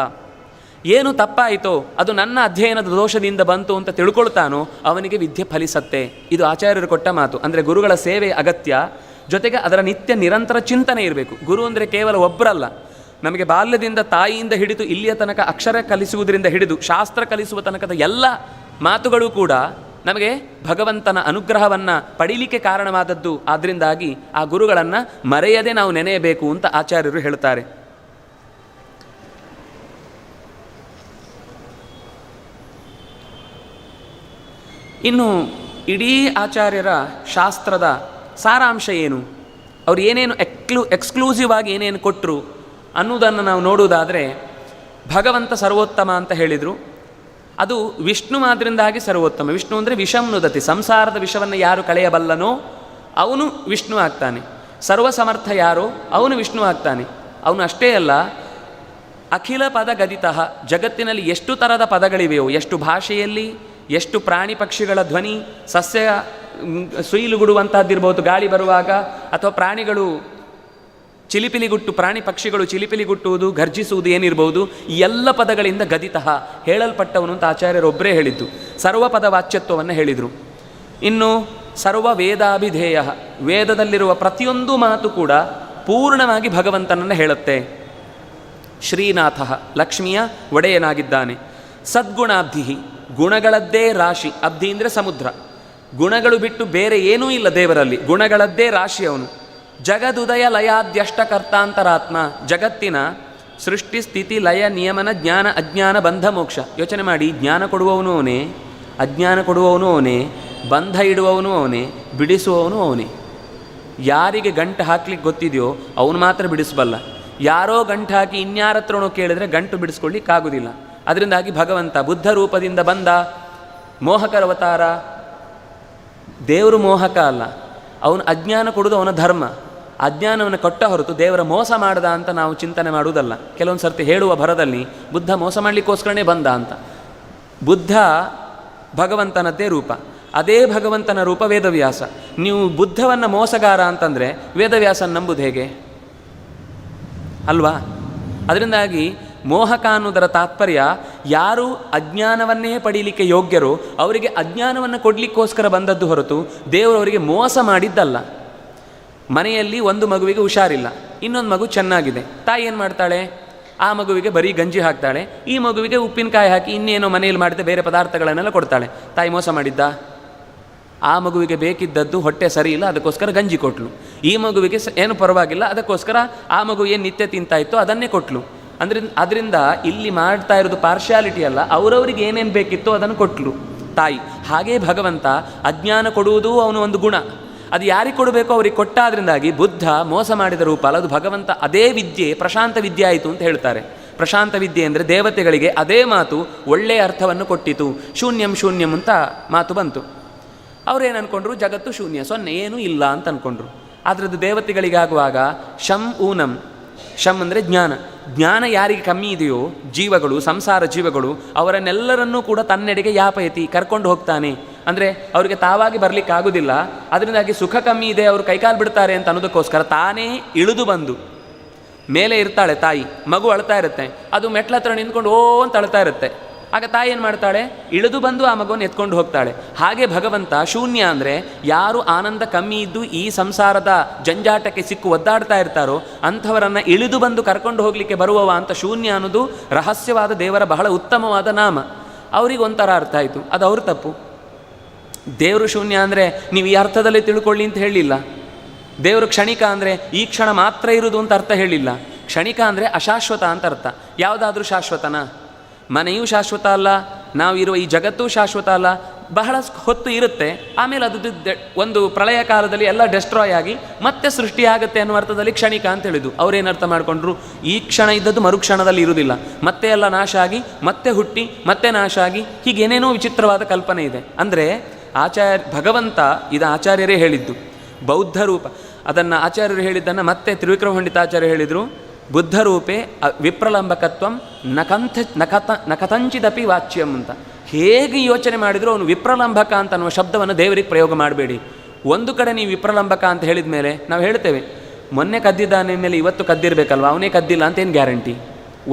ಏನು ತಪ್ಪಾಯಿತೋ ಅದು ನನ್ನ ಅಧ್ಯಯನದ ದೋಷದಿಂದ ಬಂತು ಅಂತ ತಿಳ್ಕೊಳ್ತಾನೋ ಅವನಿಗೆ ವಿದ್ಯೆ ಫಲಿಸತ್ತೆ. ಇದು ಆಚಾರ್ಯರು ಕೊಟ್ಟ ಮಾತು. ಅಂದರೆ ಗುರುಗಳ ಸೇವೆ ಅಗತ್ಯ, ಜೊತೆಗೆ ಅದರ ನಿತ್ಯ ನಿರಂತರ ಚಿಂತನೆ ಇರಬೇಕು. ಗುರು ಅಂದರೆ ಕೇವಲ ಒಬ್ಬರಲ್ಲ. ನಮಗೆ ಬಾಲ್ಯದಿಂದ ತಾಯಿಯಿಂದ ಹಿಡಿದು ಇಲ್ಲಿಯ ತನಕ ಅಕ್ಷರ ಕಲಿಸುವುದರಿಂದ ಹಿಡಿದು ಶಾಸ್ತ್ರ ಕಲಿಸುವ ತನಕದ ಎಲ್ಲ ಮಾತುಗಳು ಕೂಡ ನಮಗೆ ಭಗವಂತನ ಅನುಗ್ರಹವನ್ನು ಪಡೀಲಿಕ್ಕೆ ಕಾರಣವಾದದ್ದು. ಆದ್ದರಿಂದಾಗಿ ಆ ಗುರುಗಳನ್ನು ಮರೆಯದೆ ನಾವು ನೆನೆಯಬೇಕು ಅಂತ ಆಚಾರ್ಯರು ಹೇಳ್ತಾರೆ. ಇನ್ನು ಇಡೀ ಆಚಾರ್ಯರ ಶಾಸ್ತ್ರದ ಸಾರಾಂಶ ಏನು, ಅವರು ಏನೇನು ಎಕ್ಸ್ಕ್ಲೂಸಿವ್ ಆಗಿ ಏನೇನು ಕೊಟ್ಟರು ಅನ್ನೋದನ್ನು ನಾವು ನೋಡುವುದಾದರೆ, ಭಗವಂತ ಸರ್ವೋತ್ತಮ ಅಂತ ಹೇಳಿದರು. ಅದು ವಿಷ್ಣು ಮಾದ್ರಿಂದಾಗಿ ಸರ್ವೋತ್ತಮ. ವಿಷ್ಣು ಅಂದರೆ ವಿಷಂ ನುದತಿ, ಸಂಸಾರದ ವಿಷವನ್ನು ಯಾರು ಕಳೆಯಬಲ್ಲನೋ ಅವನು ವಿಷ್ಣು ಆಗ್ತಾನೆ. ಸರ್ವಸಮರ್ಥ ಯಾರೋ ಅವನು ವಿಷ್ಣು ಆಗ್ತಾನೆ. ಅವನು ಅಷ್ಟೇ ಅಲ್ಲ, ಅಖಿಲ ಪದ ಗದಿತಃ, ಜಗತ್ತಿನಲ್ಲಿ ಎಷ್ಟು ಥರದ ಪದಗಳಿವೆಯೋ, ಎಷ್ಟು ಭಾಷೆಯಲ್ಲಿ, ಎಷ್ಟು ಪ್ರಾಣಿ ಪಕ್ಷಿಗಳ ಧ್ವನಿ, ಸಸ್ಯ ಸುಯಿಲುಗುಡುವಂತಹದ್ದಿರ್ಬೋದು ಗಾಳಿ ಬರುವಾಗ, ಅಥವಾ ಪ್ರಾಣಿಗಳು ಚಿಲಿಪಿಲಿಗುಟ್ಟು, ಪ್ರಾಣಿ ಪಕ್ಷಿಗಳು ಚಿಲಿಪಿಲಿಗುಟ್ಟುವುದು, ಗರ್ಜಿಸುವುದು ಏನಿರ್ಬೋದು, ಈ ಎಲ್ಲ ಪದಗಳಿಂದ ಗದಿತಃ ಹೇಳಲ್ಪಟ್ಟವನು ಅಂತ ಆಚಾರ್ಯರೊಬ್ಬರೇ ಹೇಳಿದ್ದು. ಸರ್ವ ಪದ ವಾಚ್ಯತ್ವವನ್ನು ಹೇಳಿದರು. ಇನ್ನು ಸರ್ವ ವೇದಾಭಿಧೇಯ, ವೇದದಲ್ಲಿರುವ ಪ್ರತಿಯೊಂದು ಮಾತು ಕೂಡ ಪೂರ್ಣವಾಗಿ ಭಗವಂತನನ್ನು ಹೇಳುತ್ತೆ. ಶ್ರೀನಾಥ, ಲಕ್ಷ್ಮಿಯ ಒಡೆಯನಾಗಿದ್ದಾನೆ. ಸದ್ಗುಣಾಬ್ಧಿ, ಗುಣಗಳದ್ದೇ ರಾಶಿ, ಅಬ್ಧಿ ಅಂದರೆ ಸಮುದ್ರ, ಗುಣಗಳು ಬಿಟ್ಟು ಬೇರೆ ಏನೂ ಇಲ್ಲ ದೇವರಲ್ಲಿ, ಗುಣಗಳದ್ದೇ ರಾಶಿ ಅವನು. ಜಗದುದಯ ಲಯಾದ್ಯಷ್ಟಕರ್ತಾಂತರಾತ್ಮ, ಜಗತ್ತಿನ ಸೃಷ್ಟಿ ಸ್ಥಿತಿ ಲಯ ನಿಯಮನ ಜ್ಞಾನ ಅಜ್ಞಾನ ಬಂಧ ಮೋಕ್ಷ. ಯೋಚನೆ ಮಾಡಿ, ಜ್ಞಾನ ಕೊಡುವವನು ಅವನೇ, ಅಜ್ಞಾನ ಕೊಡುವವನು ಅವನೇ, ಬಂಧ ಇಡುವವನು ಅವನೇ, ಬಿಡಿಸುವವನು ಅವನೇ. ಯಾರಿಗೆ ಗಂಟು ಹಾಕ್ಲಿಕ್ಕೆ ಗೊತ್ತಿದೆಯೋ ಅವನು ಮಾತ್ರ ಬಿಡಿಸಬಲ್ಲ. ಯಾರೋ ಗಂಟು ಹಾಕಿ ಇನ್ಯಾರ ಹತ್ರನೋ ಕೇಳಿದ್ರೆ ಗಂಟು ಬಿಡಿಸ್ಕೊಳ್ಳಿಕ್ಕಾಗೋದಿಲ್ಲ. ಅದರಿಂದಾಗಿ ಭಗವಂತ ಬುದ್ಧ ರೂಪದಿಂದ ಬಂದ, ಮೋಹಕರ ಅವತಾರ. ದೇವರು ಮೋಹಕ ಅಲ್ಲ, ಅವನು ಅಜ್ಞಾನ ಕೊಡೋದು ಅವನ ಧರ್ಮ. ಅಜ್ಞಾನವನ್ನು ಕೊಟ್ಟ ಹೊರತು ದೇವರ ಮೋಸ ಮಾಡ್ದ ಅಂತ ನಾವು ಚಿಂತನೆ ಮಾಡುವುದಲ್ಲ. ಕೆಲವೊಂದು ಸರ್ತಿ ಹೇಳುವ ಭರದಲ್ಲಿ ಬುದ್ಧ ಮೋಸ ಮಾಡಲಿಕ್ಕೋಸ್ಕರನೇ ಬಂದ ಅಂತ. ಬುದ್ಧ ಭಗವಂತನದ್ದೇ ರೂಪ, ಅದೇ ಭಗವಂತನ ರೂಪ ವೇದವ್ಯಾಸ. ನೀವು ಬುದ್ಧವನ್ನು ಮೋಸಗಾರ ಅಂತಂದರೆ ವೇದವ್ಯಾಸನ ನಂಬುದು ಹೇಗೆ ಅಲ್ವಾ? ಅದರಿಂದಾಗಿ ಮೋಹಕ ಅನ್ನೋದರ ತಾತ್ಪರ್ಯ, ಯಾರು ಅಜ್ಞಾನವನ್ನೇ ಪಡೀಲಿಕ್ಕೆ ಯೋಗ್ಯರೋ ಅವರಿಗೆ ಅಜ್ಞಾನವನ್ನು ಕೊಡಲಿಕ್ಕೋಸ್ಕರ ಬಂದದ್ದು ಹೊರತು ದೇವರವರಿಗೆ ಮೋಸ ಮಾಡಿದ್ದಲ್ಲ. ಮನೆಯಲ್ಲಿ ಒಂದು ಮಗುವಿಗೆ ಹುಷಾರಿಲ್ಲ, ಇನ್ನೊಂದು ಮಗು ಚೆನ್ನಾಗಿದೆ. ತಾಯಿ ಏನು ಮಾಡ್ತಾಳೆ? ಆ ಮಗುವಿಗೆ ಬರೀ ಗಂಜಿ ಹಾಕ್ತಾಳೆ, ಈ ಮಗುವಿಗೆ ಉಪ್ಪಿನಕಾಯಿ ಹಾಕಿ ಇನ್ನೇನೋ ಮನೆಯಲ್ಲಿ ಮಾಡಿದ ಬೇರೆ ಪದಾರ್ಥಗಳನ್ನೆಲ್ಲ ಕೊಡ್ತಾಳೆ. ತಾಯಿ ಮೋಸ ಮಾಡಿದ್ದ? ಆ ಮಗುವಿಗೆ ಬೇಕಿದ್ದದ್ದು ಹೊಟ್ಟೆ ಸರಿ ಇಲ್ಲ, ಅದಕ್ಕೋಸ್ಕರ ಗಂಜಿ ಕೊಟ್ಲು. ಈ ಮಗುವಿಗೆ ಏನು ಪರವಾಗಿಲ್ಲ, ಅದಕ್ಕೋಸ್ಕರ ಆ ಮಗು ಏನು ನಿತ್ಯ ತಿಂತಾ ಇತ್ತೋ ಅದನ್ನೇ ಕೊಟ್ಲು. ಅದರಿಂದ ಇಲ್ಲಿ ಮಾಡ್ತಾ ಇರೋದು ಪಾರ್ಶಿಯಾಲಿಟಿ ಅಲ್ಲ, ಅವರವರಿಗೆ ಏನೇನು ಬೇಕಿತ್ತೋ ಅದನ್ನು ಕೊಟ್ಲು ತಾಯಿ. ಹಾಗೇ ಭಗವಂತ ಅಜ್ಞಾನ ಕೊಡುವುದೂ ಅವನು ಒಂದು ಗುಣ. ಅದು ಯಾರಿಗೆ ಕೊಡಬೇಕೋ ಅವ್ರಿಗೆ ಕೊಟ್ಟಾದ್ರಿಂದಾಗಿ ಬುದ್ಧ ಮೋಸ ಮಾಡಿದ ರೂಪ ಅಲ್ಲ, ಅದು ಭಗವಂತ. ಅದೇ ವಿದ್ಯೆ ಪ್ರಶಾಂತ ವಿದ್ಯೆ ಆಯಿತು ಅಂತ ಹೇಳ್ತಾರೆ. ಪ್ರಶಾಂತ ವಿದ್ಯೆ ಅಂದರೆ ದೇವತೆಗಳಿಗೆ ಅದೇ ಮಾತು ಒಳ್ಳೆಯ ಅರ್ಥವನ್ನು ಕೊಟ್ಟಿತು. ಶೂನ್ಯಂ ಶೂನ್ಯಂ ಅಂತ ಮಾತು ಬಂತು. ಅವರೇನು ಅಂದ್ಕೊಂಡ್ರು? ಜಗತ್ತು ಶೂನ್ಯ, ಸೊನ್ನೆ, ಏನೂ ಇಲ್ಲ ಅಂತ ಅಂದ್ಕೊಂಡ್ರು. ಅದರದ್ದು ದೇವತೆಗಳಿಗಾಗುವಾಗ ಶಂ ಊನಂ. ಶಂ ಅಂದರೆ ಜ್ಞಾನ. ಜ್ಞಾನ ಯಾರಿಗೆ ಕಮ್ಮಿ ಇದೆಯೋ, ಜೀವಗಳು, ಸಂಸಾರ ಜೀವಗಳು, ಅವರನ್ನೆಲ್ಲರನ್ನೂ ಕೂಡ ತನ್ನೆಡೆಗೆ ಯಾಪಯತಿ, ಕರ್ಕೊಂಡು ಹೋಗ್ತಾನೆ. ಅಂದರೆ ಅವರಿಗೆ ತಾವಾಗಿ ಬರಲಿಕ್ಕಾಗೋದಿಲ್ಲ, ಅದರಿಂದಾಗಿ ಸುಖ ಕಮ್ಮಿ ಇದೆ, ಅವರು ಕೈಕಾಲು ಬಿಡ್ತಾರೆ ಅಂತ ಅನ್ನೋದಕ್ಕೋಸ್ಕರ ತಾನೇ ಇಳಿದು ಬಂದು, ಮೇಲೆ ಇರ್ತಾಳೆ ತಾಯಿ, ಮಗು ಅಳ್ತಾ ಇರುತ್ತೆ, ಅದು ಮೆಟ್ಲ ಹತ್ರ ನಿಂತ್ಕೊಂಡು ಓ ಅಂತ ಅಳ್ತಾ ಇರುತ್ತೆ. ಆಗ ತಾಯಿ ಏನು ಮಾಡ್ತಾಳೆ? ಇಳಿದು ಬಂದು ಆ ಮಗುವನ್ನು ಎತ್ಕೊಂಡು ಹೋಗ್ತಾಳೆ. ಹಾಗೆ ಭಗವಂತ ಶೂನ್ಯ ಅಂದರೆ ಯಾರು ಆನಂದ ಕಮ್ಮಿ ಇದ್ದು ಈ ಸಂಸಾರದ ಜಂಜಾಟಕ್ಕೆ ಸಿಕ್ಕು ಒದ್ದಾಡ್ತಾ ಇರ್ತಾರೋ ಅಂಥವರನ್ನು ಇಳಿದು ಬಂದು ಕರ್ಕೊಂಡು ಹೋಗಲಿಕ್ಕೆ ಬರುವವ ಅಂತ ಶೂನ್ಯ ಅನ್ನೋದು ರಹಸ್ಯವಾದ ದೇವರ ಬಹಳ ಉತ್ತಮವಾದ ನಾಮ. ಅವ್ರಿಗೆ ಒಂಥರ ಅರ್ಥ ಆಯಿತು, ಅದು ಅವ್ರ ತಪ್ಪು. ದೇವರು ಶೂನ್ಯ ಅಂದರೆ ನೀವು ಈ ಅರ್ಥದಲ್ಲಿ ತಿಳ್ಕೊಳ್ಳಿ ಅಂತ ಹೇಳಿಲ್ಲ. ದೇವರು ಕ್ಷಣಿಕ ಅಂದರೆ ಈ ಕ್ಷಣ ಮಾತ್ರ ಇರುವುದು ಅಂತ ಅರ್ಥ ಹೇಳಿಲ್ಲ. ಕ್ಷಣಿಕ ಅಂದರೆ ಅಶಾಶ್ವತ ಅಂತ ಅರ್ಥ. ಯಾವುದಾದ್ರೂ ಶಾಶ್ವತನಾ? ಮನೆಯೂ ಶಾಶ್ವತ ಅಲ್ಲ, ನಾವು ಇರುವ ಈ ಜಗತ್ತೂ ಶಾಶ್ವತ ಅಲ್ಲ. ಬಹಳ ಹೊತ್ತು ಇರುತ್ತೆ, ಆಮೇಲೆ ಅದು ಒಂದು ಪ್ರಳಯ ಕಾಲದಲ್ಲಿ ಎಲ್ಲ ಡೆಸ್ಟ್ರಾಯ್ ಆಗಿ ಮತ್ತೆ ಸೃಷ್ಟಿಯಾಗುತ್ತೆ ಅನ್ನೋ ಅರ್ಥದಲ್ಲಿ ಕ್ಷಣಿಕ ಅಂತ ಹೇಳಿದ್ದು. ಅವರೇನು ಅರ್ಥ ಮಾಡಿಕೊಂಡ್ರು? ಈ ಕ್ಷಣ ಇದ್ದದ್ದು ಮರುಕ್ಷಣದಲ್ಲಿ ಇರುವುದಿಲ್ಲ, ಮತ್ತೆ ಎಲ್ಲ ನಾಶ ಆಗಿ ಮತ್ತೆ ಹುಟ್ಟಿ ಮತ್ತೆ ನಾಶ ಆಗಿ, ಹೀಗೇನೇನೋ ವಿಚಿತ್ರವಾದ ಕಲ್ಪನೆ ಇದೆ. ಅಂದರೆ ಭಗವಂತ ಇದು ಆಚಾರ್ಯರೇ ಹೇಳಿದ್ದು, ಬೌದ್ಧ ರೂಪ. ಅದನ್ನು ಆಚಾರ್ಯರು ಹೇಳಿದ್ದನ್ನು ಮತ್ತೆ ತ್ರಿವಿಕ್ರಮ ಪಂಡಿತಾಚಾರ್ಯ ಹೇಳಿದರು, ಬುದ್ಧ ರೂಪೇ ವಿಪ್ರಲಂಬಕತ್ವಂ ನಕಥಂಚಿದಪಿ ವಾಚ್ಯಂ ಅಂತ. ಹೇಗೆ ಯೋಚನೆ ಮಾಡಿದರೂ ಅವನು ವಿಪ್ರಲಂಬಕ ಅಂತ ಅನ್ನುವ ಶಬ್ದವನ್ನು ದೇವರಿಗೆ ಪ್ರಯೋಗ ಮಾಡಬೇಡಿ. ಒಂದು ಕಡೆ ನೀವು ವಿಪ್ರಲಂಬಕ ಅಂತ ಹೇಳಿದ ಮೇಲೆ ನಾವು ಹೇಳ್ತೇವೆ, ಮೊನ್ನೆ ಕದ್ದಿದ್ದಾನೆ ಮೇಲೆ ಇವತ್ತು ಕದ್ದಿರಬೇಕಲ್ವ, ಅವನೇ ಕದ್ದಿಲ್ಲ ಅಂತ ಏನು ಗ್ಯಾರಂಟಿ?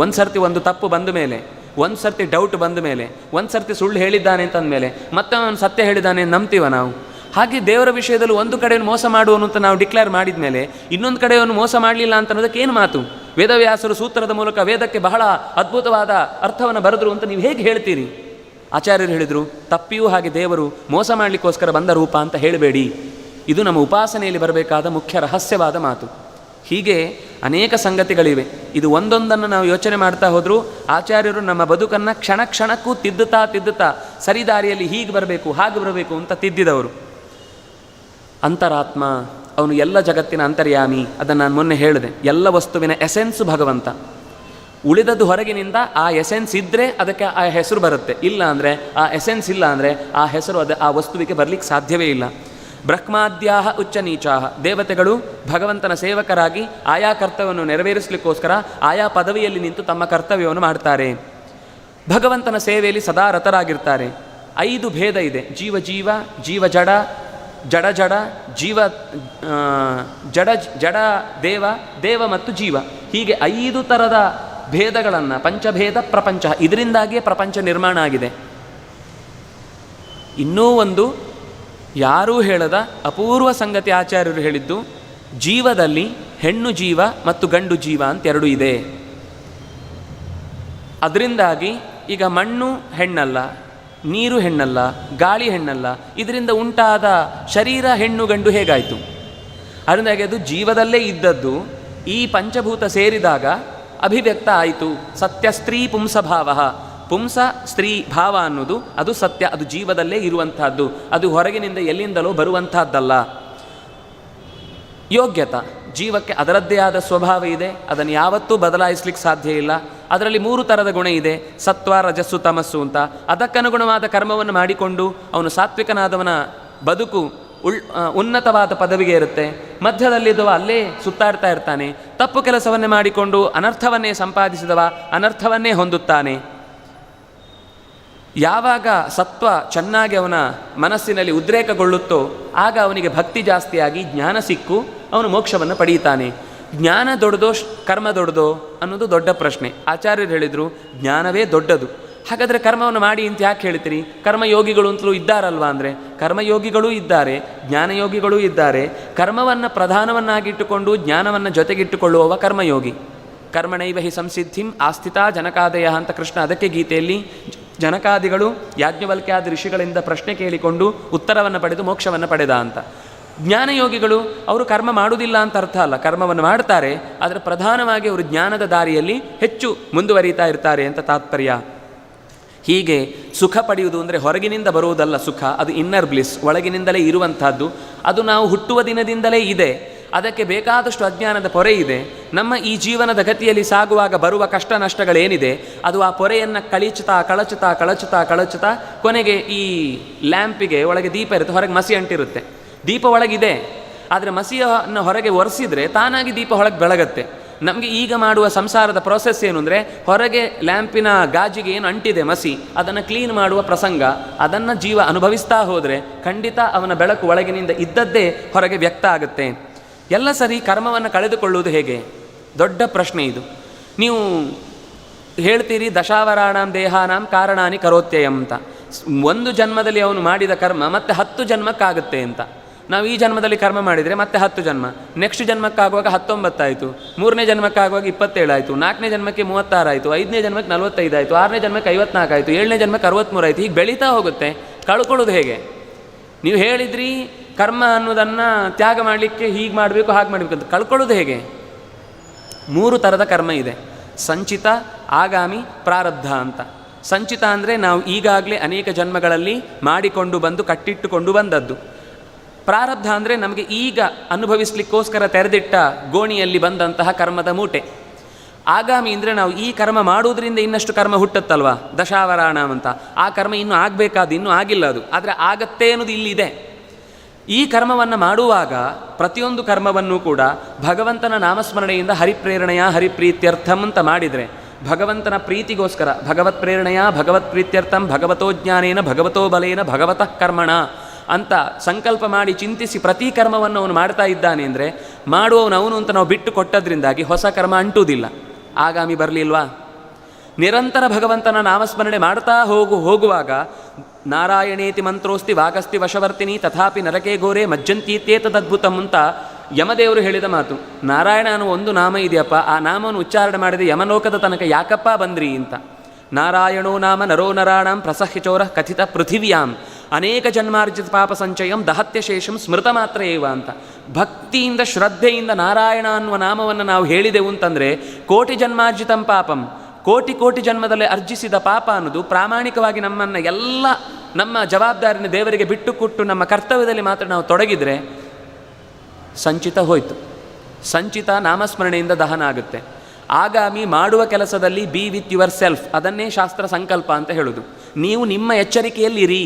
ಒಂದು ಸರ್ತಿ ಒಂದು ತಪ್ಪು ಬಂದ ಮೇಲೆ, ಒಂದು ಸರ್ತಿ ಡೌಟ್ ಬಂದ ಮೇಲೆ, ಒಂದು ಸರ್ತಿ ಸುಳ್ಳು ಹೇಳಿದ್ದಾನೆ ಅಂತಂದಮೇಲೆ ಮತ್ತೆ ಅವನು ಸತ್ಯ ಹೇಳಿದ್ದಾನೆ ನಂಬ್ತೀವ ನಾವು? ಹಾಗೆ ದೇವರ ವಿಷಯದಲ್ಲಿ ಒಂದು ಕಡೆಯನ್ನು ಮೋಸ ಮಾಡುವನು ಅಂತ ನಾವು ಡಿಕ್ಲೇರ್ ಮಾಡಿದ ಮೇಲೆ ಇನ್ನೊಂದು ಕಡೆಯನ್ನು ಮೋಸ ಮಾಡಲಿಲ್ಲ ಅಂತ ಅನ್ನೋದಕ್ಕೆ ಏನು ಮಾತು? ವೇದವ್ಯಾಸರು ಸೂತ್ರದ ಮೂಲಕ ವೇದಕ್ಕೆ ಬಹಳ ಅದ್ಭುತವಾದ ಅರ್ಥವನ್ನು ಬರೆದ್ರು ಅಂತ ನೀವು ಹೇಗೆ ಹೇಳ್ತೀರಿ? ಆಚಾರ್ಯರು ಹೇಳಿದರು, ತಪ್ಪಿಯೂ ಹಾಗೆ ದೇವರು ಮೋಸ ಮಾಡಲಿಕ್ಕೋಸ್ಕರ ಬಂದ ರೂಪ ಅಂತ ಹೇಳಬೇಡಿ. ಇದು ನಮ್ಮ ಉಪಾಸನೆಯಲ್ಲಿ ಬರಬೇಕಾದ ಮುಖ್ಯ ರಹಸ್ಯವಾದ ಮಾತು. ಹೀಗೆ ಅನೇಕ ಸಂಗತಿಗಳಿವೆ. ಇದು ಒಂದೊಂದನ್ನು ನಾವು ಯೋಚನೆ ಮಾಡ್ತಾ ಹೋದರೂ ಆಚಾರ್ಯರು ನಮ್ಮ ಬದುಕನ್ನು ಕ್ಷಣ ಕ್ಷಣಕ್ಕೂ ತಿದ್ದುತ್ತಾ ಸರಿದಾರಿಯಲ್ಲಿ ಹೀಗೆ ಬರಬೇಕು ಹಾಗೆ ಬರಬೇಕು ಅಂತ ತಿದ್ದಿದವರು. ಅಂತರಾತ್ಮ, ಅವನು ಎಲ್ಲ ಜಗತ್ತಿನ ಅಂತರ್ಯಾಮಿ. ಅದನ್ನು ನಾನು ಮೊನ್ನೆ ಹೇಳಿದೆ. ಎಲ್ಲ ವಸ್ತುವಿನ ಎಸೆನ್ಸು ಭಗವಂತ. ಉಳಿದದ್ದು ಹೊರಗಿನಿಂದ ಆ ಎಸೆನ್ಸ್ ಇದ್ದರೆ ಅದಕ್ಕೆ ಆ ಹೆಸರು ಬರುತ್ತೆ, ಇಲ್ಲ ಅಂದರೆ ಆ ಎಸೆನ್ಸ್ ಇಲ್ಲ ಅಂದರೆ ಆ ಹೆಸರು ಆ ವಸ್ತುವಿಗೆ ಬರಲಿಕ್ಕೆ ಸಾಧ್ಯವೇ ಇಲ್ಲ. ಬ್ರಹ್ಮಾದ್ಯಾಹ ಉಚ್ಚ ನೀಚಾಹ, ದೇವತೆಗಳು ಭಗವಂತನ ಸೇವಕರಾಗಿ ಆಯಾ ಕರ್ತವ್ಯವನ್ನು ನೆರವೇರಿಸಲಿಕ್ಕೋಸ್ಕರ ಆಯಾ ಪದವಿಯಲ್ಲಿ ನಿಂತು ತಮ್ಮ ಕರ್ತವ್ಯವನ್ನು ಮಾಡ್ತಾರೆ. ಭಗವಂತನ ಸೇವೆಯಲ್ಲಿ ಸದಾ ರತರಾಗಿರ್ತಾರೆ. 5 ಭೇದ ಇದೆ: ಜೀವ ಜೀವ, ಜೀವ ಜಡ, ಜಡ ಜಡ, ಜೀವ ಜಡ ಜಡ, ದೇವ ದೇವ ಮತ್ತು ಜೀವ. ಹೀಗೆ 5 ಥರದ ಭೇದಗಳನ್ನು, ಪಂಚಭೇದ ಪ್ರಪಂಚ, ಇದರಿಂದಾಗಿಯೇ ಪ್ರಪಂಚ ನಿರ್ಮಾಣ ಆಗಿದೆ. ಇನ್ನೂ ಒಂದು ಯಾರೂ ಹೇಳದ ಅಪೂರ್ವ ಸಂಗತಿ ಆಚಾರ್ಯರು ಹೇಳಿದ್ದು, ಜೀವದಲ್ಲಿ ಹೆಣ್ಣು ಜೀವ ಮತ್ತು ಗಂಡು ಜೀವ ಅಂತ 2 ಇದೆ. ಅದರಿಂದಾಗಿ ಈಗ ಮಣ್ಣು ಹೆಣ್ಣಲ್ಲ, ನೀರು ಹೆಣ್ಣಲ್ಲ, ಗಾಳಿ ಹೆಣ್ಣಲ್ಲ, ಇದರಿಂದ ಉಂಟಾದ ಶರೀರ ಹೆಣ್ಣು ಗಂಡು ಹೇಗಾಯಿತು? ಅದರಿಂದಾಗಿ ಅದು ಜೀವದಲ್ಲೇ ಇದ್ದದ್ದು ಈ ಪಂಚಭೂತ ಸೇರಿದಾಗ ಅಭಿವ್ಯಕ್ತ ಆಯಿತು. ಸತ್ಯ ಸ್ತ್ರೀ ಪುಂಸಭಾವ, ಪುಂಸ ಸ್ತ್ರೀ ಭಾವ ಅನ್ನೋದು ಅದು ಸತ್ಯ, ಅದು ಜೀವದಲ್ಲೇ ಇರುವಂತಹದ್ದು, ಅದು ಹೊರಗಿನಿಂದ ಎಲ್ಲಿಂದಲೋ ಬರುವಂತಹದ್ದಲ್ಲ. ಯೋಗ್ಯತಾ, ಜೀವಕ್ಕೆ ಅದರದ್ದೇ ಆದ ಸ್ವಭಾವ ಇದೆ, ಅದನ್ನು ಯಾವತ್ತೂ ಬದಲಾಯಿಸ್ಲಿಕ್ಕೆ ಸಾಧ್ಯ ಇಲ್ಲ. ಅದರಲ್ಲಿ 3 ಥರದ ಗುಣ ಇದೆ: ಸತ್ವ, ರಜಸ್ಸು, ತಮಸ್ಸು ಅಂತ. ಅದಕ್ಕನುಗುಣವಾದ ಕರ್ಮವನ್ನು ಮಾಡಿಕೊಂಡು ಅವನು ಸಾತ್ವಿಕನಾದವನ ಬದುಕು ಉನ್ನತವಾದ ಪದವಿಗೆ ಇರುತ್ತೆ. ಮಧ್ಯದಲ್ಲಿದ್ದವ ಅಲ್ಲೇ ಸುತ್ತಾಡ್ತಾ ಇರ್ತಾನೆ. ತಪ್ಪು ಕೆಲಸವನ್ನೇ ಮಾಡಿಕೊಂಡು ಅನರ್ಥವನ್ನೇ ಸಂಪಾದಿಸಿದವ ಅನರ್ಥವನ್ನೇ ಹೊಂದುತ್ತಾನೆ. ಯಾವಾಗ ಸತ್ವ ಚೆನ್ನಾಗಿ ಅವನ ಮನಸ್ಸಿನಲ್ಲಿ ಉದ್ರೇಕಗೊಳ್ಳುತ್ತೋ ಆಗ ಅವನಿಗೆ ಭಕ್ತಿ ಜಾಸ್ತಿಯಾಗಿ ಜ್ಞಾನ ಸಿಕ್ಕು ಅವನು ಮೋಕ್ಷವನ್ನು ಪಡೆಯುತ್ತಾನೆ. ಜ್ಞಾನ ದೊಡ್ಡದೋ ಕರ್ಮ ದೊಡ್ಡದೋ ಅನ್ನೋದು ದೊಡ್ಡ ಪ್ರಶ್ನೆ. ಆಚಾರ್ಯರು ಹೇಳಿದರು, ಜ್ಞಾನವೇ ದೊಡ್ಡದು. ಹಾಗಾದರೆ ಕರ್ಮವನ್ನು ಮಾಡಿ ಅಂತ ಯಾಕೆ ಹೇಳ್ತೀರಿ? ಕರ್ಮಯೋಗಿಗಳು ಅಂತಲೂ ಇದ್ದಾರಲ್ವಾ ಅಂದರೆ, ಕರ್ಮಯೋಗಿಗಳೂ ಇದ್ದಾರೆ, ಜ್ಞಾನಯೋಗಿಗಳೂ ಇದ್ದಾರೆ. ಕರ್ಮವನ್ನು ಪ್ರಧಾನವನ್ನಾಗಿಟ್ಟುಕೊಂಡು ಜ್ಞಾನವನ್ನು ಜೊತೆಗಿಟ್ಟುಕೊಳ್ಳುವವ ಕರ್ಮಯೋಗಿ. ಕರ್ಮಣೈವ ಹಿ ಸಂಸಿದ್ಧಿಂ ಆಸ್ಥಿತಾ ಜನಕಾದಯ ಅಂತ ಕೃಷ್ಣ ಅದಕ್ಕೆ ಗೀತೆಯಲ್ಲಿ ಜನಕಾದಿಗಳು ಯಾಜ್ಞವಲ್ಕ್ಯಾದಿ ಋಷಿಗಳಿಂದ ಪ್ರಶ್ನೆ ಕೇಳಿಕೊಂಡು ಉತ್ತರವನ್ನು ಪಡೆದು ಮೋಕ್ಷವನ್ನು ಪಡೆದ ಅಂತ. ಜ್ಞಾನಯೋಗಿಗಳು ಅವರು ಕರ್ಮ ಮಾಡುವುದಿಲ್ಲ ಅಂತ ಅರ್ಥ ಅಲ್ಲ, ಕರ್ಮವನ್ನು ಮಾಡ್ತಾರೆ, ಆದರೆ ಪ್ರಧಾನವಾಗಿ ಅವರು ಜ್ಞಾನದ ದಾರಿಯಲ್ಲಿ ಹೆಚ್ಚು ಮುಂದುವರಿತಾ ಇರ್ತಾರೆ ಅಂತ ತಾತ್ಪರ್ಯ. ಹೀಗೆ ಸುಖ ಪಡೆಯುವುದು ಅಂದರೆ ಹೊರಗಿನಿಂದ ಬರುವುದಲ್ಲ ಸುಖ, ಅದು ಇನ್ನರ್ ಬ್ಲಿಸ್, ಒಳಗಿನಿಂದಲೇ ಇರುವಂಥದ್ದು. ಅದು ನಾವು ಹುಟ್ಟುವ ದಿನದಿಂದಲೇ ಇದೆ, ಅದಕ್ಕೆ ಬೇಕಾದಷ್ಟು ಅಜ್ಞಾನದ ಪೊರೆ ಇದೆ. ನಮ್ಮ ಈ ಜೀವನದ ಗತಿಯಲ್ಲಿ ಸಾಗುವಾಗ ಬರುವ ಕಷ್ಟ ನಷ್ಟಗಳೇನಿದೆ ಅದು ಆ ಪೊರೆಯನ್ನು ಕಳಚುತ್ತಾ ಕೊನೆಗೆ ಈ ಲ್ಯಾಂಪಿಗೆ ಒಳಗೆ ದೀಪ ಇರುತ್ತೆ, ಹೊರಗೆ ಮಸಿ ಅಂಟಿರುತ್ತೆ. ದೀಪ ಒಳಗಿದೆ, ಆದರೆ ಮಸಿಯನ್ನು ಹೊರಗೆ ಒರೆಸಿದರೆ ತಾನಾಗಿ ದೀಪ ಹೊರಗೆ ಬೆಳಗತ್ತೆ. ನಮಗೆ ಈಗ ಮಾಡುವ ಸಂಸಾರದ ಪ್ರೋಸೆಸ್ ಏನು ಅಂದರೆ, ಹೊರಗೆ ಲ್ಯಾಂಪಿನ ಗಾಜಿಗೆ ಏನು ಅಂಟಿದೆ ಮಸಿ, ಅದನ್ನು ಕ್ಲೀನ್ ಮಾಡುವ ಪ್ರಸಂಗ. ಅದನ್ನು ಜೀವ ಅನುಭವಿಸ್ತಾ ಹೋದರೆ ಖಂಡಿತ ಅವನ ಬೆಳಕು ಒಳಗಿನಿಂದ ಇದ್ದದ್ದೇ ಹೊರಗೆ ವ್ಯಕ್ತ ಆಗುತ್ತೆ. ಎಲ್ಲ ಸರಿ, ಕರ್ಮವನ್ನು ಕಳೆದುಕೊಳ್ಳುವುದು ಹೇಗೆ? ದೊಡ್ಡ ಪ್ರಶ್ನೆ ಇದು. ನೀವು ಹೇಳ್ತೀರಿ ದಶಾವರಾಣಾಂ ದೇಹಾನಾಂ ಕಾರಣಾನಿ ಕರೋತ್ಯಯಂ ಅಂತ. ಒಂದು ಜನ್ಮದಲ್ಲಿ ಅವನು ಮಾಡಿದ ಕರ್ಮ ಮತ್ತೆ 10 ಜನ್ಮಕ್ಕಾಗುತ್ತೆ ಅಂತ. ನಾವು ಈ ಜನ್ಮದಲ್ಲಿ ಕರ್ಮ ಮಾಡಿದರೆ ಮತ್ತೆ 10 ಜನ್ಮ, ನೆಕ್ಸ್ಟ್ ಜನ್ಮಕ್ಕಾಗುವಾಗ 19 ಆಯಿತು, 3ನೇ ಜನ್ಮಕ್ಕಾಗುವಾಗ 27 ಆಯಿತು, 4ನೇ ಜನ್ಮಕ್ಕೆ 36 ಆಯಿತು, 5ನೇ ಜನ್ಮಕ್ಕೆ 45 ಆಯಿತು, 6ನೇ ಜನ್ಮಕ್ಕೆ 54 ಆಯಿತು, 7ನೇ ಜನ್ಮಕ್ಕೆ 63 ಆಯಿತು. ಹೀಗೆ ಬೆಳೀತಾ ಹೋಗುತ್ತೆ. ಕಳ್ಕೊಳ್ಳೋದು ಹೇಗೆ? ನೀವು ಹೇಳಿದ್ರಿ ಕರ್ಮ ಅನ್ನೋದನ್ನು ತ್ಯಾಗ ಮಾಡಲಿಕ್ಕೆ ಹೀಗೆ ಮಾಡಬೇಕು ಹಾಗೆ ಮಾಡಬೇಕು ಅಂತ. ಕಳ್ಕೊಳ್ಳೋದು ಹೇಗೆ? 3 ಥರದ ಕರ್ಮ ಇದೆ: ಸಂಚಿತ, ಆಗಾಮಿ, ಪ್ರಾರಬ್ಧ ಅಂತ. ಸಂಚಿತ ಅಂದರೆ ನಾವು ಈಗಾಗಲೇ ಅನೇಕ ಜನ್ಮಗಳಲ್ಲಿ ಮಾಡಿಕೊಂಡು ಬಂದು ಕಟ್ಟಿಟ್ಟುಕೊಂಡು ಬಂದದ್ದು. ಪ್ರಾರಬ್ಧ ಅಂದರೆ ನಮಗೆ ಈಗ ಅನುಭವಿಸ್ಲಿಕ್ಕೋಸ್ಕರ ತೆರೆದಿಟ್ಟ ಗೋಣಿಯಲ್ಲಿ ಬಂದಂತಹ ಕರ್ಮದ ಮೂಟೆ. ಆಗಾಮಿ ಅಂದರೆ ನಾವು ಈ ಕರ್ಮ ಮಾಡುವುದರಿಂದ ಇನ್ನಷ್ಟು ಕರ್ಮ ಹುಟ್ಟುತ್ತಲ್ವ, ದಶಾವರಾಣ ಅಂತ. ಆ ಕರ್ಮ ಇನ್ನೂ ಆಗಬೇಕಾದ, ಇನ್ನೂ ಆಗಿಲ್ಲ ಅದು, ಆದರೆ ಆಗತ್ತೆ ಅನ್ನೋದು ಇಲ್ಲಿದೆ. ಈ ಕರ್ಮವನ್ನು ಮಾಡುವಾಗ ಪ್ರತಿಯೊಂದು ಕರ್ಮವನ್ನು ಕೂಡ ಭಗವಂತನ ನಾಮಸ್ಮರಣೆಯಿಂದ ಹರಿಪ್ರೇರಣೆಯ ಹರಿಪ್ರೀತ್ಯರ್ಥಂ ಅಂತ ಮಾಡಿದರೆ, ಭಗವಂತನ ಪ್ರೀತಿಗೋಸ್ಕರ ಭಗವತ್ ಪ್ರೇರಣೆಯ ಭಗವತ್ ಪ್ರೀತ್ಯರ್ಥಂ ಭಗವತೋ ಜ್ಞಾನೇನ ಭಗವತೋ ಬಲೇನ ಭಗವತಃ ಕರ್ಮಣ ಅಂತ ಸಂಕಲ್ಪ ಮಾಡಿ ಚಿಂತಿಸಿ ಪ್ರತಿ ಕರ್ಮವನ್ನು ಅವನು ಮಾಡ್ತಾ ಇದ್ದಾನೆ ಅಂದರೆ, ಮಾಡುವವನು ಅವನು ಅಂತ ನಾವು ಬಿಟ್ಟು ಕೊಟ್ಟದ್ರಿಂದಾಗಿ ಹೊಸ ಕರ್ಮ ಅಂಟುವುದಿಲ್ಲ. ಆಗಾಮಿ ಬರಲಿಲ್ವಾ? ನಿರಂತರ ಭಗವಂತನ ನಾಮಸ್ಮರಣೆ ಮಾಡ್ತಾ ಹೋಗುವಾಗ ನಾರಾಯಣೇತಿ ಮಂತ್ರೋಸ್ತಿ ವಾಗಸ್ತಿ ವಶವರ್ತಿನಿ ತಥಾಪಿ ನರಕೆ ಘೋರೆ ಮಜ್ಜಂತೀತೇತದದ್ಭುತಂ ಅಂತ ಯಮದೇವರು ಹೇಳಿದ ಮಾತು. ನಾರಾಯಣ ಅನ್ನೋ ಒಂದು ನಾಮ ಇದೆಯಪ್ಪ, ಆ ನಾಮವನ್ನು ಉಚ್ಚಾರಣೆ ಮಾಡಿದ ಯಮಲೋಕದ ತನಕ ಯಾಕಪ್ಪ ಬಂದ್ರಿ ಅಂತ. ನಾರಾಯಣೋ ನಾಮ ನರೋ ನರಾಣಾಂ ಪ್ರಸಹ್ಯಚೋರ ಕಥಿತ ಪೃಥಿವ್ಯಾಂ ಅನೇಕ ಜನ್ಮಾರ್ಜಿತ ಪಾಪ ಸಂಚಯಂ ದಹತ್ಯ ಶೇಷಂ ಸ್ಮೃತ ಮಾತ್ರ ಏವ ಅಂತ. ಭಕ್ತಿಯಿಂದ ಶ್ರದ್ಧೆಯಿಂದ ನಾರಾಯಣ ಅನ್ನುವ ನಾಮವನ್ನು ನಾವು ಹೇಳಿದೆವು ಅಂತಂದರೆ, ಕೋಟಿ ಜನ್ಮಾರ್ಜಿತಂ ಪಾಪಂ, ಕೋಟಿ ಜನ್ಮದಲ್ಲಿ ಅರ್ಜಿಸಿದ ಪಾಪ ಅನ್ನೋದು ಪ್ರಾಮಾಣಿಕವಾಗಿ ನಮ್ಮನ್ನು ಎಲ್ಲ ನಮ್ಮ ಜವಾಬ್ದಾರಿನ ದೇವರಿಗೆ ಬಿಟ್ಟು ಕೊಟ್ಟು ನಮ್ಮ ಕರ್ತವ್ಯದಲ್ಲಿ ಮಾತ್ರ ನಾವು ತೊಡಗಿದರೆ ಸಂಚಿತ ಹೋಯಿತು. ಸಂಚಿತ ನಾಮಸ್ಮರಣೆಯಿಂದ ದಹನ ಆಗುತ್ತೆ. ಆಗಾಮಿ ಮಾಡುವ ಕೆಲಸದಲ್ಲಿ ಬಿ ವಿತ್ ಯುವರ್ ಸೆಲ್ಫ್, ಅದನ್ನೇ ಶಾಸ್ತ್ರ ಸಂಕಲ್ಪ ಅಂತ ಹೇಳೋದು. ನೀವು ನಿಮ್ಮ ಎಚ್ಚರಿಕೆಯಲ್ಲಿರಿ,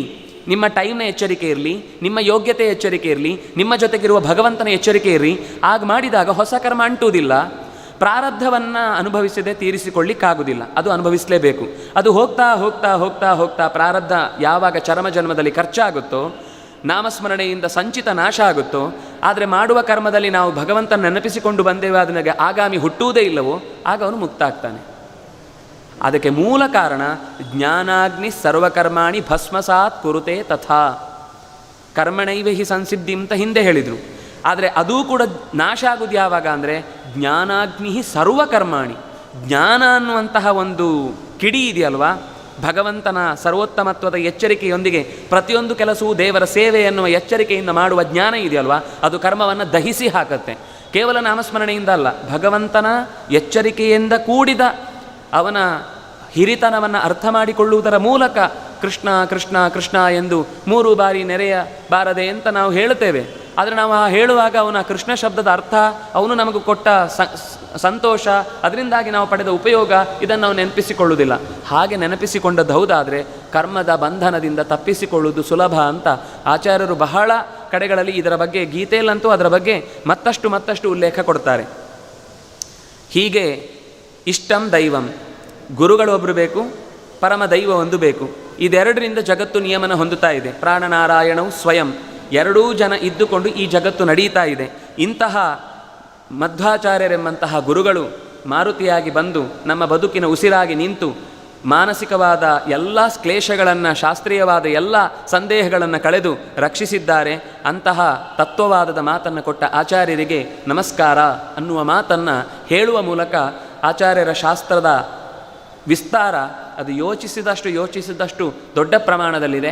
ನಿಮ್ಮ ಟೈಮ್ನ ಎಚ್ಚರಿಕೆ ಇರಲಿ, ನಿಮ್ಮ ಯೋಗ್ಯತೆ ಎಚ್ಚರಿಕೆ ಇರಲಿ, ನಿಮ್ಮ ಜೊತೆಗಿರುವ ಭಗವಂತನ ಎಚ್ಚರಿಕೆ ಇರಲಿ. ಆಗ ಮಾಡಿದಾಗ ಹೊಸ ಕರ್ಮ ಅಂಟುವುದಿಲ್ಲ. ಪ್ರಾರಬ್ಧವನ್ನು ಅನುಭವಿಸದೆ ತೀರಿಸಿಕೊಳ್ಳಿಕ್ಕಾಗುವುದಿಲ್ಲ, ಅದು ಅನುಭವಿಸಲೇಬೇಕು. ಅದು ಹೋಗ್ತಾ ಹೋಗ್ತಾ ಹೋಗ್ತಾ ಹೋಗ್ತಾ ಪ್ರಾರಬ್ಧ ಯಾವಾಗ ಚರಮ ಜನ್ಮದಲ್ಲಿ ಖರ್ಚಾಗುತ್ತೋ, ನಾಮಸ್ಮರಣೆಯಿಂದ ಸಂಚಿತ ನಾಶ ಆಗುತ್ತೋ, ಆದರೆ ಮಾಡುವ ಕರ್ಮದಲ್ಲಿ ನಾವು ಭಗವಂತನ ನೆನಪಿಸಿಕೊಂಡು ಬಂದೇವೆ, ಅದಕ್ಕೆ ಆಗಾಮಿ ಹುಟ್ಟುವುದೇ ಇಲ್ಲವೋ, ಆಗ ಅವನು ಮುಕ್ತ ಆಗ್ತಾನೆ. ಅದಕ್ಕೆ ಮೂಲ ಕಾರಣ ಜ್ಞಾನಾಗ್ನಿ ಸರ್ವಕರ್ಮಾಣಿ ಭಸ್ಮಸಾತ್ ಕುರುತೆ ತಥಾ ಕರ್ಮಣೈವ ಹಿ ಸಂಸಿದ್ಧಿ ಅಂತ ಹಿಂದೆ ಹೇಳಿದರು. ಆದರೆ ಅದೂ ಕೂಡ ನಾಶ ಆಗೋದು ಯಾವಾಗ ಅಂದರೆ ಜ್ಞಾನಾಗ್ನಿ ಸರ್ವಕರ್ಮಾಣಿ. ಜ್ಞಾನ ಅನ್ನುವಂತಹ ಒಂದು ಕಿಡಿ ಇದೆಯಲ್ವಾ, ಭಗವಂತನ ಸರ್ವೋತ್ತಮತ್ವದ ಎಚ್ಚರಿಕೆಯೊಂದಿಗೆ ಪ್ರತಿಯೊಂದು ಕೆಲಸವೂ ದೇವರ ಸೇವೆ ಎನ್ನುವ ಎಚ್ಚರಿಕೆಯಿಂದ ಮಾಡುವ ಜ್ಞಾನ ಇದೆಯಲ್ವಾ, ಅದು ಕರ್ಮವನ್ನು ದಹಿಸಿ ಹಾಕತ್ತೆ. ಕೇವಲ ನಾಮಸ್ಮರಣೆಯಿಂದ ಅಲ್ಲ, ಭಗವಂತನ ಎಚ್ಚರಿಕೆಯಿಂದ ಕೂಡಿದ ಅವನ ಹಿರಿತನವನ್ನು ಅರ್ಥ ಮಾಡಿಕೊಳ್ಳುವುದರ ಮೂಲಕ ಕೃಷ್ಣ ಕೃಷ್ಣ ಕೃಷ್ಣ ಎಂದು 3 ಬಾರಿ ನೆರೆಯಬಾರದೆ ಅಂತ ನಾವು ಹೇಳುತ್ತೇವೆ. ಆದರೆ ನಾವು ಹೇಳುವಾಗ ಅವನ ಕೃಷ್ಣ ಶಬ್ದದ ಅರ್ಥ, ಅವನು ನಮಗೆ ಕೊಟ್ಟ ಸಂತೋಷ, ಅದರಿಂದಾಗಿ ನಾವು ಪಡೆದ ಉಪಯೋಗ, ಇದನ್ನು ನಾವು ನೆನಪಿಸಿಕೊಳ್ಳುವುದಿಲ್ಲ. ಹಾಗೆ ನೆನಪಿಸಿಕೊಂಡದ್ದು ಹೌದಾದರೆ ಕರ್ಮದ ಬಂಧನದಿಂದ ತಪ್ಪಿಸಿಕೊಳ್ಳುವುದು ಸುಲಭ ಅಂತ ಆಚಾರ್ಯರು ಬಹಳ ಕಡೆಗಳಲ್ಲಿ ಇದರ ಬಗ್ಗೆ, ಗೀತೆಯಲ್ಲಂತೂ ಅದರ ಬಗ್ಗೆ ಮತ್ತಷ್ಟು ಉಲ್ಲೇಖ ಕೊಡ್ತಾರೆ. ಹೀಗೆ ಇಷ್ಟಂ ದೈವಂ, ಗುರುಗಳೊಬ್ಬರು ಬೇಕು, ಪರಮ ದೈವ ಒಂದು ಬೇಕು. ಇದೆರಡರಿಂದ ಜಗತ್ತು ನಿಯಮನ ಹೊಂದುತ್ತಾ ಇದೆ. ಪ್ರಾಣನಾರಾಯಣವು ಸ್ವಯಂ, ಎರಡೂ ಜನ ಇದ್ದುಕೊಂಡು ಈ ಜಗತ್ತು ನಡೀತಾ ಇದೆ. ಇಂತಹ ಮಧ್ವಾಚಾರ್ಯರೆಂಬಂತಹ ಗುರುಗಳು ಮಾರುತಿಯಾಗಿ ಬಂದು ನಮ್ಮ ಬದುಕಿನ ಉಸಿರಾಗಿ ನಿಂತು ಮಾನಸಿಕವಾದ ಎಲ್ಲ ಕ್ಲೇಶಗಳನ್ನು, ಶಾಸ್ತ್ರೀಯವಾದ ಎಲ್ಲ ಸಂದೇಹಗಳನ್ನು ಕಳೆದು ರಕ್ಷಿಸಿದ್ದಾರೆ. ಅಂತಹ ತತ್ವವಾದದ ಮಾತನ್ನು ಕೊಟ್ಟ ಆಚಾರ್ಯರಿಗೆ ನಮಸ್ಕಾರ ಅನ್ನುವ ಮಾತನ್ನು ಹೇಳುವ ಮೂಲಕ ಆಚಾರ್ಯರ ಶಾಸ್ತ್ರದ ವಿಸ್ತಾರ ಅದು ಯೋಚಿಸಿದಷ್ಟು ದೊಡ್ಡ ಪ್ರಮಾಣದಲ್ಲಿದೆ.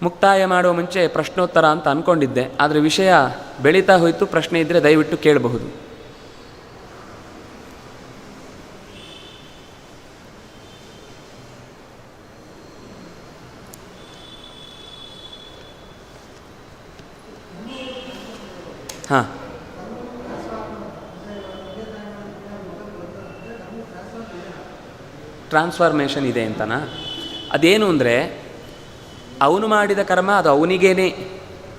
ಮುಕ್ತಾಯ ಮಾಡುವ ಮುಂಚೆ ಪ್ರಶ್ನೋತ್ತರ ಅಂತ ಅಂದ್ಕೊಂಡಿದ್ದೆ, ಆದರೆ ವಿಷಯ ಬೆಳೀತಾ ಹೋಯಿತು. ಪ್ರಶ್ನೆ ಇದ್ದರೆ ದಯವಿಟ್ಟು ಕೇಳಬಹುದು. ಹಾಂ, ಟ್ರಾನ್ಸ್ಫಾರ್ಮೇಷನ್ ಇದೆ ಅಂತನಾ? ಅದೇನು ಅಂದರೆ, ಅವನು ಮಾಡಿದ ಕರ್ಮ ಅದು ಅವನಿಗೇನೆ,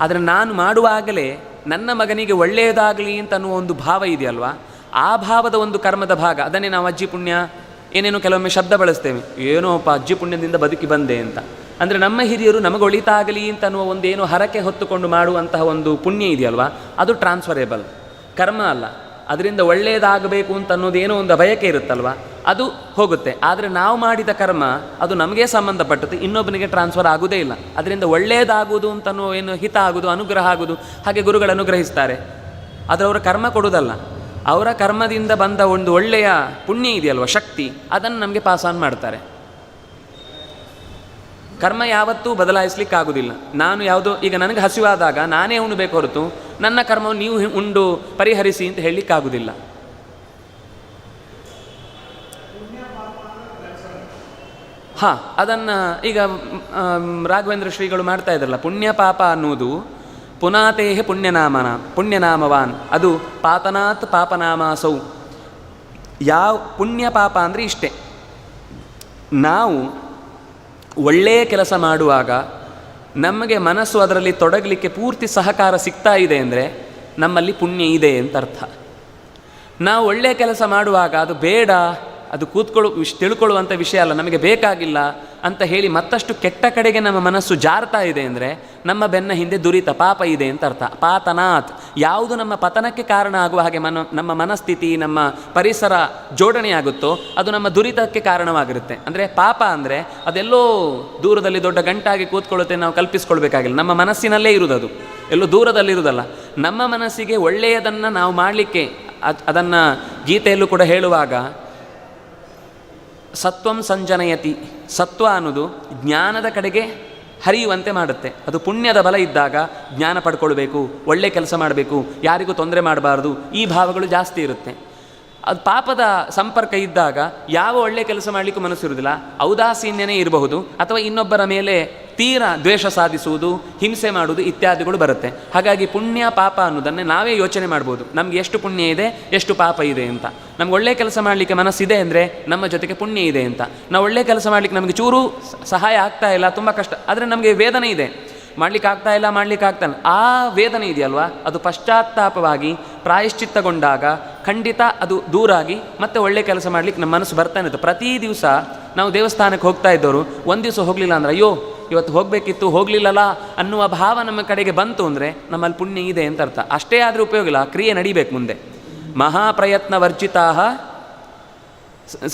ಆದರೆ ನಾನು ಮಾಡುವಾಗಲೇ ನನ್ನ ಮಗನಿಗೆ ಒಳ್ಳೆಯದಾಗಲಿ ಅಂತ ಅನ್ನುವ ಒಂದು ಭಾವ ಇದೆಯಲ್ವಾ, ಆ ಭಾವದ ಒಂದು ಕರ್ಮದ ಭಾಗ. ಅದನ್ನೇ ನಾವು ಅಜ್ಜಿ ಪುಣ್ಯ ಏನೇನೋ ಕೆಲವೊಮ್ಮೆ ಶಬ್ದ ಬಳಸ್ತೇವೆ, ಏನೋಪ್ಪ ಅಜ್ಜಿ ಪುಣ್ಯದಿಂದ ಬದುಕಿ ಬಂದೆ ಅಂತ. ಅಂದರೆ ನಮ್ಮ ಹಿರಿಯರು ನಮಗೆ ಒಳಿತಾಗಲಿ ಅಂತ ಅನ್ನುವ ಒಂದು ಏನೋ ಹರಕೆ ಹೊತ್ತುಕೊಂಡು ಮಾಡುವಂತಹ ಒಂದು ಪುಣ್ಯ ಇದೆಯಲ್ವಾ, ಅದು ಟ್ರಾನ್ಸ್ಫರೇಬಲ್ ಕರ್ಮ ಅಲ್ಲ. ಅದರಿಂದ ಒಳ್ಳೆಯದಾಗಬೇಕು ಅಂತ ಅನ್ನೋದೇನೋ ಒಂದು ಬಯಕೆ ಇರುತ್ತಲ್ವ, ಅದು ಹೋಗುತ್ತೆ. ಆದರೆ ನಾವು ಮಾಡಿದ ಕರ್ಮ ಅದು ನಮಗೇ ಸಂಬಂಧಪಟ್ಟದ್ದು, ಇನ್ನೊಬ್ಬನಿಗೆ ಟ್ರಾನ್ಸ್ಫರ್ ಆಗೋದೇ ಇಲ್ಲ. ಅದರಿಂದ ಒಳ್ಳೆಯದಾಗುವುದು ಅಂತನೋ ಏನು ಹಿತ ಆಗೋದು, ಅನುಗ್ರಹ ಆಗೋದು, ಹಾಗೆ ಗುರುಗಳು ಅನುಗ್ರಹಿಸ್ತಾರೆ. ಆದರೆ ಅವರ ಕರ್ಮ ಕೊಡೋದಲ್ಲ, ಅವರ ಕರ್ಮದಿಂದ ಬಂದ ಒಂದು ಒಳ್ಳೆಯ ಪುಣ್ಯ ಇದೆಯಲ್ವ, ಶಕ್ತಿ, ಅದನ್ನು ನಮಗೆ ಪಾಸ್ ಆನ್ ಮಾಡ್ತಾರೆ. ಕರ್ಮ ಯಾವತ್ತೂ ಬದಲಾಯಿಸ್ಲಿಕ್ಕಾಗೋದಿಲ್ಲ. ನಾನು ಯಾವುದೋ ಈಗ ನನಗೆ ಹಸಿವಾದಾಗ ನಾನೇ ಉಣ್ಣಬೇಕು ಹೊರತು ನನ್ನ ಕರ್ಮವನ್ನು ನೀವು ಉಂಡು ಪರಿಹರಿಸಿ ಅಂತ ಹೇಳಲಿಕ್ಕಾಗೋದಿಲ್ಲ. ಹಾಂ, ಅದನ್ನು ಈಗ ರಾಘವೇಂದ್ರ ಶ್ರೀಗಳು ಮಾಡ್ತಾ ಇದ್ರಲ್ಲ, ಪುಣ್ಯ ಪಾಪ ಅನ್ನುವುದು ಪುನಾತೇಹ ಪುಣ್ಯನಾಮವಾನ್, ಅದು ಪಾತನಾತ್ ಪಾಪನಾಮಾಸೌ. ಯಾವ ಪುಣ್ಯ ಪಾಪ ಅಂದರೆ ಇಷ್ಟೇ, ನಾವು ಒಳ್ಳೆಯ ಕೆಲಸ ಮಾಡುವಾಗ ನಮಗೆ ಮನಸ್ಸು ಅದರಲ್ಲಿ ತೊಡಗಲಿಕ್ಕೆ ಪೂರ್ತಿ ಸಹಕಾರ ಸಿಗ್ತಾ ಇದೆ ಅಂದರೆ ನಮ್ಮಲ್ಲಿ ಪುಣ್ಯ ಇದೆ ಅಂತ ಅರ್ಥ. ನಾವು ಒಳ್ಳೆಯ ಕೆಲಸ ಮಾಡುವಾಗ ಅದು ಬೇಡ, ಅದು ತಿಳ್ಕೊಳ್ಳುವಂಥ ವಿಷಯ ಅಲ್ಲ, ನಮಗೆ ಬೇಕಾಗಿಲ್ಲ ಅಂತ ಹೇಳಿ ಮತ್ತಷ್ಟು ಕೆಟ್ಟ ಕಡೆಗೆ ನಮ್ಮ ಮನಸ್ಸು ಜಾರ್ತಾ ಇದೆ ಅಂದರೆ ನಮ್ಮ ಬೆನ್ನ ಹಿಂದೆ ದುರಿತ ಪಾಪ ಇದೆ ಅಂತ ಅರ್ಥ. ಪಾತನಾತ್, ಯಾವುದು ನಮ್ಮ ಪತನಕ್ಕೆ ಕಾರಣ ಆಗುವ ಹಾಗೆ ನಮ್ಮ ಮನಸ್ಥಿತಿ, ನಮ್ಮ ಪರಿಸರ ಜೋಡಣೆಯಾಗುತ್ತೋ ಅದು ನಮ್ಮ ದುರಿತಕ್ಕೆ ಕಾರಣವಾಗಿರುತ್ತೆ. ಅಂದರೆ ಪಾಪ ಅಂದರೆ ಅದೆಲ್ಲೋ ದೂರದಲ್ಲಿ ದೊಡ್ಡ ಗಂಟಾಗಿ ಕೂತ್ಕೊಳ್ಳುತ್ತೆ ನಾವು ಕಲ್ಪಿಸ್ಕೊಳ್ಬೇಕಾಗಿಲ್ಲ, ನಮ್ಮ ಮನಸ್ಸಿನಲ್ಲೇ ಇರುವುದದು, ಎಲ್ಲೋ ದೂರದಲ್ಲಿರುವುದಲ್ಲ. ನಮ್ಮ ಮನಸ್ಸಿಗೆ ಒಳ್ಳೆಯದನ್ನು ನಾವು ಮಾಡಲಿಕ್ಕೆ ಅದನ್ನು ಗೀತೆಯಲ್ಲೂ ಕೂಡ ಹೇಳುವಾಗ ಸತ್ವಂ ಸಂಜನಯತಿ, ಸತ್ವ ಅನ್ನೋದು ಜ್ಞಾನದ ಕಡೆಗೆ ಹರಿಯುವಂತೆ ಮಾಡುತ್ತೆ. ಅದು ಪುಣ್ಯದ ಬಲ ಇದ್ದಾಗ ಜ್ಞಾನ ಪಡ್ಕೊಳ್ಬೇಕು, ಒಳ್ಳೆ ಕೆಲಸ ಮಾಡಬೇಕು, ಯಾರಿಗೂ ತೊಂದರೆ ಮಾಡಬಾರ್ದು, ಈ ಭಾವಗಳು ಜಾಸ್ತಿ ಇರುತ್ತೆ. ಅದು ಪಾಪದ ಸಂಪರ್ಕ ಇದ್ದಾಗ ಯಾವ ಒಳ್ಳೆ ಕೆಲಸ ಮಾಡಲಿಕ್ಕೂ ಮನಸ್ಸಿರುವುದಿಲ್ಲ, ಔದಾಸೀನ್ಯನೇ ಇರಬಹುದು, ಅಥವಾ ಇನ್ನೊಬ್ಬರ ಮೇಲೆ ತೀರಾ ದ್ವೇಷ ಸಾಧಿಸುವುದು, ಹಿಂಸೆ ಮಾಡುವುದು ಇತ್ಯಾದಿಗಳು ಬರುತ್ತೆ. ಹಾಗಾಗಿ ಪುಣ್ಯ ಪಾಪ ಅನ್ನೋದನ್ನೇ ನಾವೇ ಯೋಚನೆ ಮಾಡ್ಬೋದು, ನಮ್ಗೆ ಎಷ್ಟು ಪುಣ್ಯ ಇದೆ ಎಷ್ಟು ಪಾಪ ಇದೆ ಅಂತ. ನಮ್ಗೆ ಒಳ್ಳೆ ಕೆಲಸ ಮಾಡಲಿಕ್ಕೆ ಮನಸ್ಸಿದೆ ಅಂದರೆ ನಮ್ಮ ಜೊತೆಗೆ ಪುಣ್ಯ ಇದೆ ಅಂತ. ನಾವು ಒಳ್ಳೆ ಕೆಲಸ ಮಾಡಲಿಕ್ಕೆ ನಮಗೆ ಚೂರು ಸಹಾಯ ಆಗ್ತಾ ಇಲ್ಲ, ತುಂಬ ಕಷ್ಟ, ಆದರೆ ನಮಗೆ ವೇದನೆ ಇದೆ, ಮಾಡಲಿಕ್ಕೆ ಆಗ್ತಾ ಇಲ್ಲ. ಆ ವೇದನೆ ಇದೆಯಲ್ವಾ, ಅದು ಪಶ್ಚಾತ್ತಾಪವಾಗಿ ಪ್ರಾಯಶ್ಚಿತ್ತಗೊಂಡಾಗ ಖಂಡಿತ ಅದು ದೂರಾಗಿ ಮತ್ತೆ ಒಳ್ಳೆ ಕೆಲಸ ಮಾಡಲಿಕ್ಕೆ ನಮ್ಮ ಮನಸ್ಸು ಬರ್ತಾನೆ ಇರುತ್ತೆ. ಪ್ರತಿ ದಿವಸ ನಾವು ದೇವಸ್ಥಾನಕ್ಕೆ ಹೋಗ್ತಾ ಇದ್ದವರು ಒಂದು ದಿವಸ ಹೋಗಲಿಲ್ಲ ಅಂದರೆ ಅಯ್ಯೋ ಇವತ್ತು ಹೋಗಬೇಕಿತ್ತು ಹೋಗಲಿಲ್ಲಲ್ಲ ಅನ್ನುವ ಭಾವ ನಮ್ಮ ಕಡೆಗೆ ಬಂತು ಅಂದರೆ ನಮ್ಮಲ್ಲಿ ಪುಣ್ಯ ಇದೆ ಅಂತ ಅರ್ಥ. ಅಷ್ಟೇ ಆದರೆ ಉಪಯೋಗ ಇಲ್ಲ, ಕ್ರಿಯೆ ನಡಿಬೇಕು ಮುಂದೆ. ಮಹಾಪ್ರಯತ್ನ ವರ್ಜಿತಾ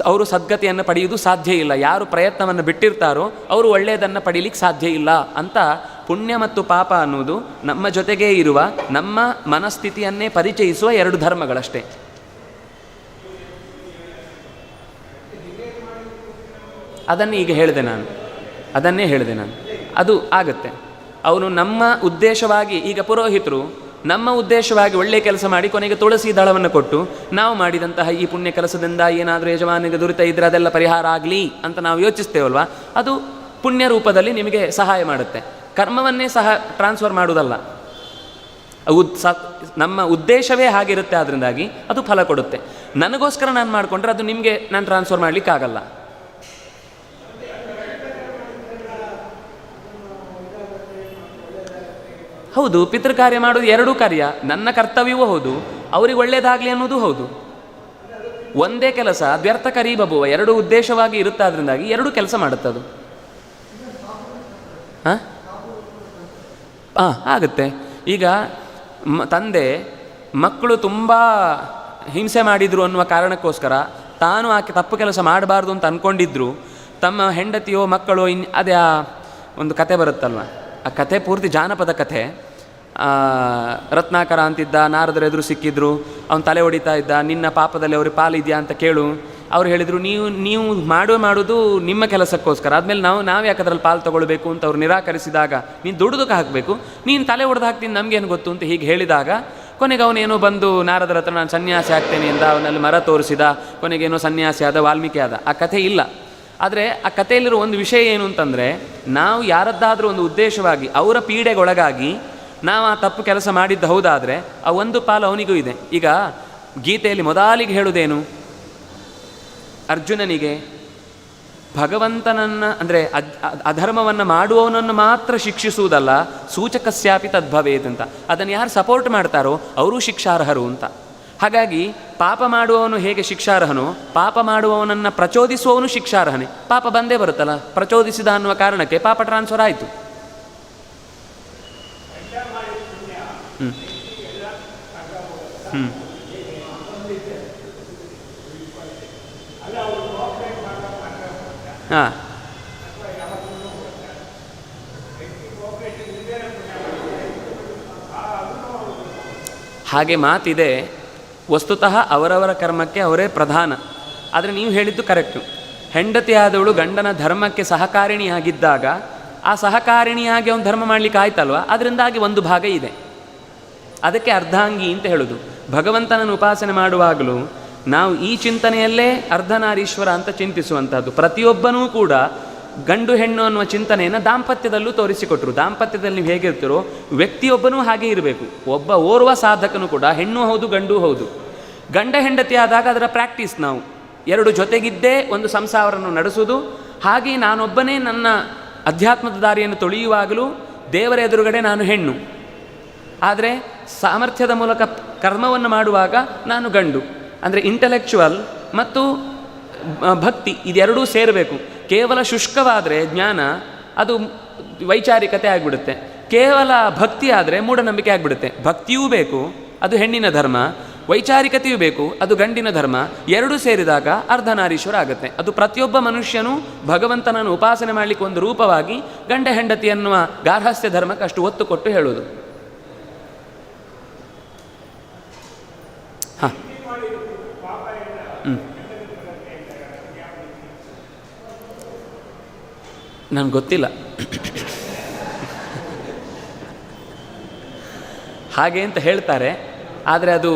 ಅವರು ಸದ್ಗತಿಯನ್ನು ಪಡೆಯುವುದು ಸಾಧ್ಯ ಇಲ್ಲ. ಯಾರು ಪ್ರಯತ್ನವನ್ನು ಬಿಟ್ಟಿರ್ತಾರೋ ಅವರು ಒಳ್ಳೆಯದನ್ನು ಪಡೀಲಿಕ್ಕೆ ಸಾಧ್ಯ ಇಲ್ಲ ಅಂತ. ಪುಣ್ಯ ಮತ್ತು ಪಾಪ ಅನ್ನುವುದು ನಮ್ಮ ಜೊತೆಗೇ ಇರುವ ನಮ್ಮ ಮನಸ್ಥಿತಿಯನ್ನೇ ಪರಿಚಯಿಸುವ ಎರಡು ಧರ್ಮಗಳಷ್ಟೇ. ಅದನ್ನೇ ಈಗ ಹೇಳಿದೆ ನಾನು, ಅದು ಆಗುತ್ತೆ. ಅವನು ನಮ್ಮ ಉದ್ದೇಶವಾಗಿ, ಈಗ ಪುರೋಹಿತರು ನಮ್ಮ ಉದ್ದೇಶವಾಗಿ ಒಳ್ಳೆ ಕೆಲಸ ಮಾಡಿ ಕೊನೆಗೆ ತುಳಸಿ ದಳವನ್ನು ಕೊಟ್ಟು ನಾವು ಮಾಡಿದಂತಹ ಈ ಪುಣ್ಯ ಕೆಲಸದಿಂದ ಏನಾದರೂ ಯಜಮಾನಿಗೆ ದುರಿತ ಇದ್ದರೆ ಅದೆಲ್ಲ ಪರಿಹಾರ ಆಗಲಿ ಅಂತ ನಾವು ಯೋಚಿಸ್ತೇವಲ್ವ, ಅದು ಪುಣ್ಯ ರೂಪದಲ್ಲಿ ನಿಮಗೆ ಸಹಾಯ ಮಾಡುತ್ತೆ. ಕರ್ಮವನ್ನೇ ಸಹ ಟ್ರಾನ್ಸ್ಫರ್ ಮಾಡುವುದಲ್ಲ, ನಮ್ಮ ಉದ್ದೇಶವೇ ಹಾಗಿರುತ್ತೆ, ಅದರಿಂದಾಗಿ ಅದು ಫಲ ಕೊಡುತ್ತೆ. ನನಗೋಸ್ಕರ ನಾನು ಮಾಡಿಕೊಂಡ್ರೆ ಅದು ನಿಮಗೆ ನಾನು ಟ್ರಾನ್ಸ್ಫರ್ ಮಾಡಲಿಕ್ಕಾಗಲ್ಲ. ಹೌದು, ಪಿತೃಕಾರ್ಯ ಮಾಡೋದು ಎರಡೂ ಕಾರ್ಯ, ನನ್ನ ಕರ್ತವ್ಯವೂ ಹೌದು, ಅವ್ರಿಗೆ ಒಳ್ಳೇದಾಗಲಿ ಅನ್ನೋದು ಹೌದು. ಒಂದೇ ಕೆಲಸ ವ್ಯರ್ಥ ಕರೀಬಬುವ, ಎರಡು ಉದ್ದೇಶವಾಗಿ ಇರುತ್ತೆ, ಅದರಿಂದಾಗಿ ಎರಡು ಕೆಲಸ ಮಾಡುತ್ತದು. ಆಗುತ್ತೆ. ಈಗ ತಂದೆ ಮಕ್ಕಳು ತುಂಬ ಹಿಂಸೆ ಮಾಡಿದರು ಅನ್ನುವ ಕಾರಣಕ್ಕೋಸ್ಕರ ತಾನು ಆಕೆ ತಪ್ಪು ಕೆಲಸ ಮಾಡಬಾರ್ದು ಅಂತ ಅಂದ್ಕೊಂಡಿದ್ರು, ತಮ್ಮ ಹೆಂಡತಿಯೋ ಮಕ್ಕಳು ಅದೇ ಒಂದು ಕತೆ ಬರುತ್ತಲ್ವ, ಆ ಕತೆ ಪೂರ್ತಿ ಜಾನಪದ ಕಥೆ. ರತ್ನಾಕರ ಅಂತಿದ್ದ, ನಾರದರು ಎದುರು ಸಿಕ್ಕಿದ್ರು, ಅವನು ತಲೆ ಹೊಡಿತಾ ಇದ್ದ, ನಿನ್ನ ಪಾಪದಲ್ಲಿ ಅವ್ರಿಗೆ ಪಾಲಿದೆಯಾ ಅಂತ ಕೇಳು. ಅವ್ರು ಹೇಳಿದರು, ನೀವು ಮಾಡೋದು ನಿಮ್ಮ ಕೆಲಸಕ್ಕೋಸ್ಕರ, ಆದಮೇಲೆ ನಾವು ಯಾಕೆ ಅದರಲ್ಲಿ ಪಾಲು ತೊಗೊಳ್ಬೇಕು ಅಂತ ಅವ್ರು ನಿರಾಕರಿಸಿದಾಗ, ನೀನು ದುಡಿದಕ್ಕೆ ಹಾಕಬೇಕು, ನೀನು ತಲೆ ಹೊಡೆದು ಹಾಕ್ತೀನಿ ನಮಗೇನು ಗೊತ್ತು ಅಂತ ಹೀಗೆ ಹೇಳಿದಾಗ, ಕೊನೆಗೆ ಅವನೇನೋ ಬಂದು ನಾರದರ ಹತ್ರ ನಾನು ಸನ್ಯಾಸಿ ಆಗ್ತೇನೆ ಅಂತ ಅವನಲ್ಲಿ ಮರ ತೋರಿಸಿದ, ಕೊನೆಗೇನೋ ಸನ್ಯಾಸಿ ಆದ, ವಾಲ್ಮೀಕಿ ಆದ. ಆ ಕಥೆ ಇಲ್ಲ. ಆದರೆ ಆ ಕಥೆಯಲ್ಲಿರೋ ಒಂದು ವಿಷಯ ಏನು ಅಂತಂದರೆ, ನಾವು ಯಾರದ್ದಾದರೂ ಒಂದು ಉದ್ದೇಶವಾಗಿ ಅವರ ಪೀಡೆಗೊಳಗಾಗಿ ನಾವು ಆ ತಪ್ಪು ಕೆಲಸ ಮಾಡಿದ್ದು ಹೌದಾದರೆ ಆ ಒಂದು ಪಾಲು ಅವನಿಗೂ ಇದೆ. ಈಗ ಗೀತೆಯಲ್ಲಿ ಮೊದಲಿಗೆ ಹೇಳುವುದೇನು? ಅರ್ಜುನನಿಗೆ ಭಗವಂತನನ್ನು ಅಂದರೆ ಅಧರ್ಮವನ್ನು ಮಾಡುವವನನ್ನು ಮಾತ್ರ ಶಿಕ್ಷಿಸುವುದಲ್ಲ, ಸೂಚಕಸ್ಯಾಪಿ ತದ್ಭವೇತ್ ಅಂತ. ಅದನ್ನು ಯಾರು ಸಪೋರ್ಟ್ ಮಾಡ್ತಾರೋ ಅವರೂ ಶಿಕ್ಷಾರ್ಹರು ಅಂತ. ಹಾಗಾಗಿ ಪಾಪ ಮಾಡುವವನು ಹೇಗೆ ಶಿಕ್ಷಾರ್ಹನೋ, ಪಾಪ ಮಾಡುವವನನ್ನು ಪ್ರಚೋದಿಸುವವನು ಶಿಕ್ಷಾರ್ಹನೇ. ಪಾಪ ಬಂದೇ ಬರುತ್ತಲ್ಲ, ಪ್ರಚೋದಿಸಿದ ಅನ್ನುವ ಕಾರಣಕ್ಕೆ ಪಾಪ ಟ್ರಾನ್ಸ್ಫರ್ ಆಯಿತು. ಹಾಂ, ಹಾಗೆ ಮಾತಿದೆ. ವಸ್ತುತಃ ಅವರವರ ಕರ್ಮಕ್ಕೆ ಅವರೇ ಪ್ರಧಾನ. ಆದರೆ ನೀವು ಹೇಳಿದ್ದು ಕರೆಕ್ಟು. ಹೆಂಡತಿಯಾದವಳು ಗಂಡನ ಧರ್ಮಕ್ಕೆ ಸಹಕಾರಿಣಿಯಾಗಿದ್ದಾಗ ಆ ಸಹಕಾರಿಣಿಯಾಗಿ ಅವನು ಧರ್ಮ ಮಾಡಲಿಕ್ಕೆ ಆಯ್ತಲ್ವ, ಅದರಿಂದಾಗಿ ಒಂದು ಭಾಗ ಇದೆ. ಅದಕ್ಕೆ ಅರ್ಧಾಂಗಿ ಅಂತ ಹೇಳೋದು. ಭಗವಂತನನ್ನು ಉಪಾಸನೆ ಮಾಡುವಾಗಲೂ ನಾವು ಈ ಚಿಂತನೆಯಲ್ಲೇ ಅರ್ಧನಾರೀಶ್ವರ ಅಂತ ಚಿಂತಿಸುವಂಥದ್ದು. ಪ್ರತಿಯೊಬ್ಬನೂ ಕೂಡ ಗಂಡು ಹೆಣ್ಣು ಅನ್ನುವ ಚಿಂತನೆಯನ್ನು ದಾಂಪತ್ಯದಲ್ಲೂ ತೋರಿಸಿಕೊಟ್ರು. ದಾಂಪತ್ಯದಲ್ಲಿ ನೀವು ಹೇಗಿರ್ತೀರೋ ವ್ಯಕ್ತಿಯೊಬ್ಬನೂ ಹಾಗೆ ಇರಬೇಕು. ಓರ್ವ ಸಾಧಕನು ಕೂಡ ಹೆಣ್ಣು ಹೌದು ಗಂಡು ಹೌದು. ಗಂಡ ಹೆಂಡತಿ ಆದಾಗ ಅದರ ಪ್ರಾಕ್ಟೀಸ್ ನಾವು ಎರಡು ಜೊತೆಗಿದ್ದೇ ಒಂದು ಸಂಸಾರವನ್ನು ನಡೆಸುವುದು. ಹಾಗೆ ನಾನೊಬ್ಬನೇ ನನ್ನ ಅಧ್ಯಾತ್ಮದ ದಾರಿಯನ್ನು ತೊಳೆಯುವಾಗಲೂ ದೇವರ ಎದುರುಗಡೆ ನಾನು ಹೆಣ್ಣು, ಆದರೆ ಸಾಮರ್ಥ್ಯದ ಮೂಲಕ ಕರ್ಮವನ್ನು ಮಾಡುವಾಗ ನಾನು ಗಂಡು. ಅಂದರೆ ಇಂಟೆಲೆಕ್ಚುವಲ್ ಮತ್ತು ಭಕ್ತಿ ಇದೆರಡೂ ಸೇರಬೇಕು. ಕೇವಲ ಶುಷ್ಕವಾದರೆ ಜ್ಞಾನ ಅದು ವೈಚಾರಿಕತೆ ಆಗಿಬಿಡುತ್ತೆ. ಕೇವಲ ಭಕ್ತಿ ಆದರೆ ಮೂಢನಂಬಿಕೆ ಆಗಿಬಿಡುತ್ತೆ. ಭಕ್ತಿಯೂ ಬೇಕು, ಅದು ಹೆಣ್ಣಿನ ಧರ್ಮ. ವೈಚಾರಿಕತೆಯೂ ಬೇಕು, ಅದು ಗಂಡಿನ ಧರ್ಮ. ಎರಡೂ ಸೇರಿದಾಗ ಅರ್ಧನಾರೀಶ್ವರ ಆಗುತ್ತೆ. ಅದು ಪ್ರತಿಯೊಬ್ಬ ಮನುಷ್ಯನೂ ಭಗವಂತನನ್ನು ಉಪಾಸನೆ ಮಾಡಲಿಕ್ಕೆ ಒಂದು ರೂಪವಾಗಿ ಗಂಡ ಹೆಂಡತಿ ಅನ್ನುವ ಗಾರ್ಹಸ್ಥ್ಯ ಧರ್ಮಕ್ಕೆ ಅಷ್ಟು ಒತ್ತು ಕೊಟ್ಟು ಹೇಳೋದು. ಹಾಂ, ನನಗೆ ಗೊತ್ತಿಲ್ಲ. ಹಾಗೆ ಅಂತ ಹೇಳ್ತಾರೆ, ಆದರೆ ಅದು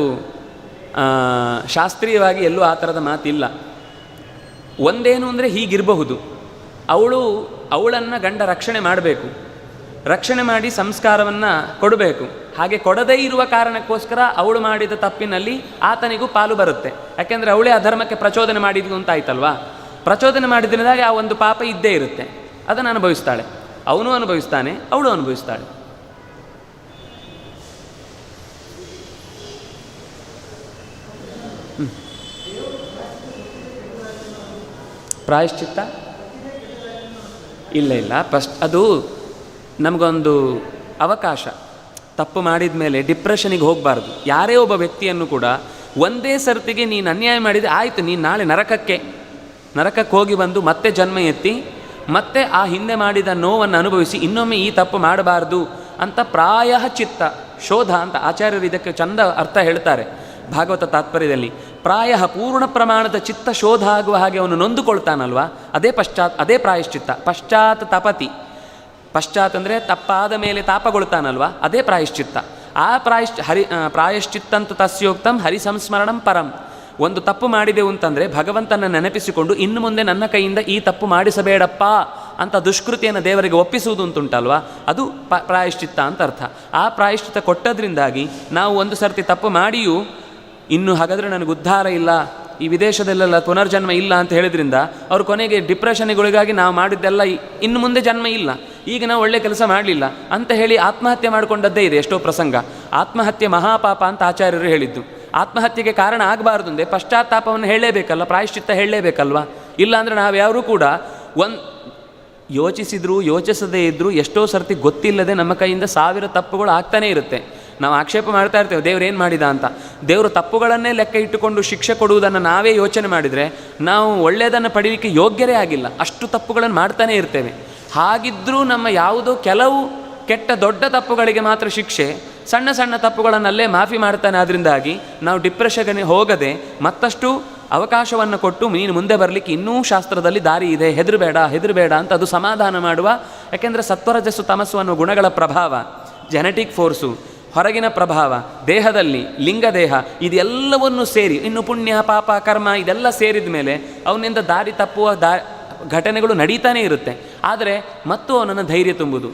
ಶಾಸ್ತ್ರೀಯವಾಗಿ ಎಲ್ಲೂ ಆ ಥರದ ಮಾತಿಲ್ಲ. ಒಂದೇನು ಅಂದರೆ ಹೀಗಿರಬಹುದು, ಅವಳನ್ನು ಗಂಡ ರಕ್ಷಣೆ ಮಾಡಬೇಕು, ರಕ್ಷಣೆ ಮಾಡಿ ಸಂಸ್ಕಾರವನ್ನು ಕೊಡಬೇಕು. ಹಾಗೆ ಕೊಡದೇ ಇರುವ ಕಾರಣಕ್ಕೋಸ್ಕರ ಅವಳು ಮಾಡಿದ ತಪ್ಪಿನಲ್ಲಿ ಆತನಿಗೂ ಪಾಲು ಬರುತ್ತೆ. ಯಾಕೆಂದರೆ ಅವಳೇ ಅಧರ್ಮಕ್ಕೆ ಪ್ರಚೋದನೆ ಮಾಡಿದ್ಲು ಅಂತ ಆಯ್ತಲ್ವಾ. ಪ್ರಚೋದನೆ ಮಾಡಿದ್ರಿಂದಾಗ ಆ ಒಂದು ಪಾಪ ಇದ್ದೇ ಇರುತ್ತೆ. ಅದನ್ನು ಅನುಭವಿಸ್ತಾಳೆ, ಅವನು ಅನುಭವಿಸ್ತಾನೆ, ಅವಳು ಅನುಭವಿಸ್ತಾಳೆ. ಪ್ರಾಯಶ್ಚಿತ್ತ ಇಲ್ಲ ಫಸ್ಟ್ ಅದು ನಮಗೊಂದು ಅವಕಾಶ. ತಪ್ಪು ಮಾಡಿದ ಮೇಲೆ ಡಿಪ್ರೆಷನಿಗೆ ಹೋಗಬಾರ್ದು. ಯಾರೇ ಒಬ್ಬ ವ್ಯಕ್ತಿಯನ್ನು ಕೂಡ ಒಂದೇ ಸರ್ತಿಗೆ ನೀನು ಅನ್ಯಾಯ ಮಾಡಿದರೆ ಆಯಿತು, ನೀನು ನಾಳೆ ನರಕಕ್ಕೆ ಹೋಗಿ ಬಂದು ಮತ್ತೆ ಜನ್ಮ ಎತ್ತಿ ಮತ್ತೆ ಆ ಹಿಂದೆ ಮಾಡಿದ ನೋವನ್ನು ಅನುಭವಿಸಿ ಇನ್ನೊಮ್ಮೆ ಈ ತಪ್ಪು ಮಾಡಬಾರ್ದು ಅಂತ ಚಿತ್ತ ಶೋಧ ಅಂತ ಆಚಾರ್ಯರು ಇದಕ್ಕೆ ಚಂದ ಅರ್ಥ ಹೇಳ್ತಾರೆ ಭಾಗವತ ತಾತ್ಪರ್ಯದಲ್ಲಿ. ಪೂರ್ಣ ಪ್ರಮಾಣದ ಚಿತ್ತ ಶೋಧ ಆಗುವ ಹಾಗೆ ಅವನು ನೊಂದುಕೊಳ್ತಾನಲ್ವ, ಅದೇ ಪ್ರಾಯಶ್ಚಿತ್ತ. ಪಶ್ಚಾತ್ ತಪತಿ, ಪಶ್ಚಾತ್ ಅಂದರೆ ತಪ್ಪಾದ ಮೇಲೆ ತಾಪಗೊಳ್ತಾನಲ್ವ, ಅದೇ ಪ್ರಾಯಶ್ಚಿತ್ತ. ಆ ಪ್ರಾಯಶ್ಚಿತ್ತಂತು ತಸ್ಯೋಕ್ತಂ ಹರಿಸಂಸ್ಮರಣಂ ಪರಂ. ಒಂದು ತಪ್ಪು ಮಾಡಿದೆವು ಅಂತಂದರೆ ಭಗವಂತನ ನೆನಪಿಸಿಕೊಂಡು ಇನ್ನು ಮುಂದೆ ನನ್ನ ಕೈಯಿಂದ ಈ ತಪ್ಪು ಮಾಡಿಸಬೇಡಪ್ಪ ಅಂತ ದುಷ್ಕೃತಿಯನ್ನು ದೇವರಿಗೆ ಒಪ್ಪಿಸುವುದು ಅಂತುಂಟಲ್ವ, ಅದು ಪ್ರಾಯಶ್ಚಿತ್ತ ಅಂತ ಅರ್ಥ. ಆ ಪ್ರಾಯಶ್ಚಿತ್ತ ಕೊಟ್ಟದ್ರಿಂದಾಗಿ ನಾವು ಒಂದು ಸರ್ತಿ ತಪ್ಪು ಮಾಡಿಯೂ ಇನ್ನು ಹಾಗಾದರೆ ನನಗೆ ಉದ್ಧಾರ ಇಲ್ಲ, ಈ ವಿದೇಶದಲ್ಲೆಲ್ಲ ಪುನರ್ಜನ್ಮ ಇಲ್ಲ ಅಂತ ಹೇಳಿದ್ರಿಂದ ಅವರು ಕೊನೆಗೆ ಡಿಪ್ರೆಷನ್ಗಳಿಗಾಗಿ ನಾವು ಮಾಡಿದ್ದೆಲ್ಲ ಇನ್ನು ಮುಂದೆ ಜನ್ಮ ಇಲ್ಲ, ಈಗ ನಾವು ಒಳ್ಳೆ ಕೆಲಸ ಮಾಡಲಿಲ್ಲ ಅಂತ ಹೇಳಿ ಆತ್ಮಹತ್ಯೆ ಮಾಡಿಕೊಂಡದ್ದೇ ಇದೆ ಎಷ್ಟೋ ಪ್ರಸಂಗ. ಆತ್ಮಹತ್ಯೆ ಮಹಾಪಾಪ ಅಂತ ಆಚಾರ್ಯರು ಹೇಳಿದ್ದು. ಆತ್ಮಹತ್ಯೆಗೆ ಕಾರಣ ಆಗಬಾರ್ದು ಅಂದರೆ ಪಶ್ಚಾತ್ತಾಪವನ್ನು ಹೇಳಲೇಬೇಕಲ್ಲ, ಪ್ರಾಯಶ್ಚಿತ್ತ ಹೇಳಲೇಬೇಕಲ್ವ. ಇಲ್ಲಾಂದರೆ ನಾವ್ಯಾರೂ ಕೂಡ ಯೋಚಿಸದೇ ಇದ್ದರೂ ಎಷ್ಟೋ ಸರ್ತಿ ಗೊತ್ತಿಲ್ಲದೆ ನಮ್ಮ ಕೈಯಿಂದ 1000 ತಪ್ಪುಗಳು ಆಗ್ತಾನೇ ಇರುತ್ತೆ. ನಾವು ಆಕ್ಷೇಪ ಮಾಡ್ತಾ ಇರ್ತೇವೆ ದೇವ್ರು ಏನು ಮಾಡಿದ ಅಂತ. ದೇವರು ತಪ್ಪುಗಳನ್ನೇ ಲೆಕ್ಕ ಇಟ್ಟುಕೊಂಡು ಶಿಕ್ಷೆ ಕೊಡುವುದನ್ನು ನಾವೇ ಯೋಚನೆ ಮಾಡಿದರೆ ನಾವು ಒಳ್ಳೆಯದನ್ನು ಪಡೀಲಿಕ್ಕೆ ಯೋಗ್ಯರೇ ಆಗಿಲ್ಲ. ಅಷ್ಟು ತಪ್ಪುಗಳನ್ನು ಮಾಡ್ತಾನೇ ಇರ್ತೇವೆ. ಹಾಗಿದ್ದರೂ ನಮ್ಮ ಯಾವುದೋ ಕೆಲವು ಕೆಟ್ಟ ದೊಡ್ಡ ತಪ್ಪುಗಳಿಗೆ ಮಾತ್ರ ಶಿಕ್ಷೆ, ಸಣ್ಣ ಸಣ್ಣ ತಪ್ಪುಗಳನ್ನಲ್ಲೇ ಮಾಫಿ ಮಾಡ್ತಾನೆ. ಅದರಿಂದಾಗಿ ನಾವು ಡಿಪ್ರೆಷನ್ಗೆ ಹೋಗದೆ ಮತ್ತಷ್ಟು ಅವಕಾಶವನ್ನು ಕೊಟ್ಟು ನೀನು ಮುಂದೆ ಬರಲಿಕ್ಕೆ ಇನ್ನೂ ಶಾಸ್ತ್ರದಲ್ಲಿ ದಾರಿ ಇದೆ, ಹೆದರಬೇಡ ಅಂತ ಅದು ಸಮಾಧಾನ ಮಾಡುವ. ಯಾಕೆಂದರೆ ಸತ್ವರಜಸ್ಸು ತಮಸ್ಸು ಅನ್ನೋ ಗುಣಗಳ ಪ್ರಭಾವ, ಜೆನೆಟಿಕ್ ಫೋರ್ಸು, ಹೊರಗಿನ ಪ್ರಭಾವ, ದೇಹದಲ್ಲಿ ಲಿಂಗದೇಹ, ಇದೆಲ್ಲವನ್ನು ಸೇರಿ ಇನ್ನು ಪುಣ್ಯ ಪಾಪ ಕರ್ಮ ಇದೆಲ್ಲ ಸೇರಿದ ಮೇಲೆ ಅವನಿಂದ ದಾರಿ ತಪ್ಪುವ ಘಟನೆಗಳು ನಡೀತಾನೇ ಇರುತ್ತೆ. ಆದರೆ ಮತ್ತು ಅವನನ್ನು ಧೈರ್ಯ ತುಂಬುವುದು,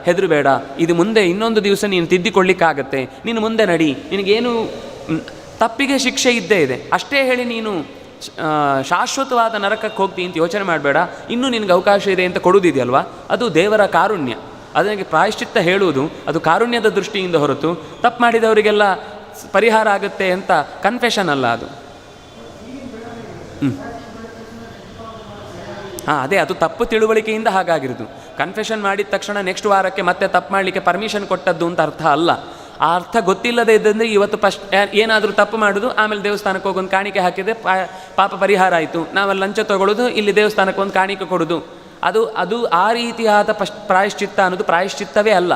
ಹೆದರಬೇಡ, ಇದು ಮುಂದೆ ಇನ್ನೊಂದು ದಿವಸ ನೀನು ತಿದ್ದಿಕೊಳ್ಳಿಕ್ಕಾಗತ್ತೆ, ನೀನು ಮುಂದೆ ನಡಿ, ನಿನಗೇನು ತಪ್ಪಿಗೆ ಶಿಕ್ಷೆ ಇದ್ದೇ ಇದೆ, ಅಷ್ಟೇ ಹೇಳಿ ನೀನು ಶಾಶ್ವತವಾದ ನರಕಕ್ಕೆ ಹೋಗ್ತೀನಿ ಅಂತ ಯೋಚನೆ ಮಾಡಬೇಡ, ಇನ್ನೂ ನಿನಗೆ ಅವಕಾಶ ಇದೆ ಅಂತ ಕೊಡುವುದಿದೆಯಲ್ವ, ಅದು ದೇವರ ಕಾರುಣ್ಯ. ಅದಕ್ಕೆ ಪ್ರಾಯಶ್ಚಿತ್ತ ಹೇಳುವುದು ಅದು ಕಾರುಣ್ಯದ ದೃಷ್ಟಿಯಿಂದ ಹೊರತು ತಪ್ಪು ಮಾಡಿದವರಿಗೆಲ್ಲ ಪರಿಹಾರ ಆಗುತ್ತೆ ಅಂತ ಕನ್ಫೆಷನ್ ಅಲ್ಲ ಅದು. ಅದೇ ಅದು ತಪ್ಪು ತಿಳುವಳಿಕೆಯಿಂದ ಹಾಗಾಗಿರೋದು. ಕನ್ಫೆಷನ್ ಮಾಡಿದ ತಕ್ಷಣ ನೆಕ್ಸ್ಟ್ ವಾರಕ್ಕೆ ಮತ್ತೆ ತಪ್ಪು ಮಾಡಲಿಕ್ಕೆ ಪರ್ಮಿಷನ್ ಕೊಟ್ಟದ್ದು ಅಂತ ಅರ್ಥ ಅಲ್ಲ. ಆ ಅರ್ಥ ಗೊತ್ತಿಲ್ಲದೆ ಇದ್ದಂದರೆ ಇವತ್ತು ಫಸ್ಟ್ ಏನಾದರೂ ತಪ್ಪು ಮಾಡೋದು, ಆಮೇಲೆ ದೇವಸ್ಥಾನಕ್ಕೆ ಹೋಗೊಂದು ಕಾಣಿಕೆ ಹಾಕಿದರೆ ಪಾಪ ಪರಿಹಾರ ಆಯಿತು, ನಾವಲ್ಲಿ ಲಂಚ ತೊಗೊಳ್ಳೋದು, ಇಲ್ಲಿ ದೇವಸ್ಥಾನಕ್ಕೆ ಒಂದು ಕಾಣಿಕೆ ಕೊಡೋದು, ಅದು ಆ ರೀತಿಯಾದ ಪ್ರಾಯಶ್ಚಿತ್ತ ಅನ್ನೋದು ಪ್ರಾಯಶ್ಚಿತ್ತವೇ ಅಲ್ಲ.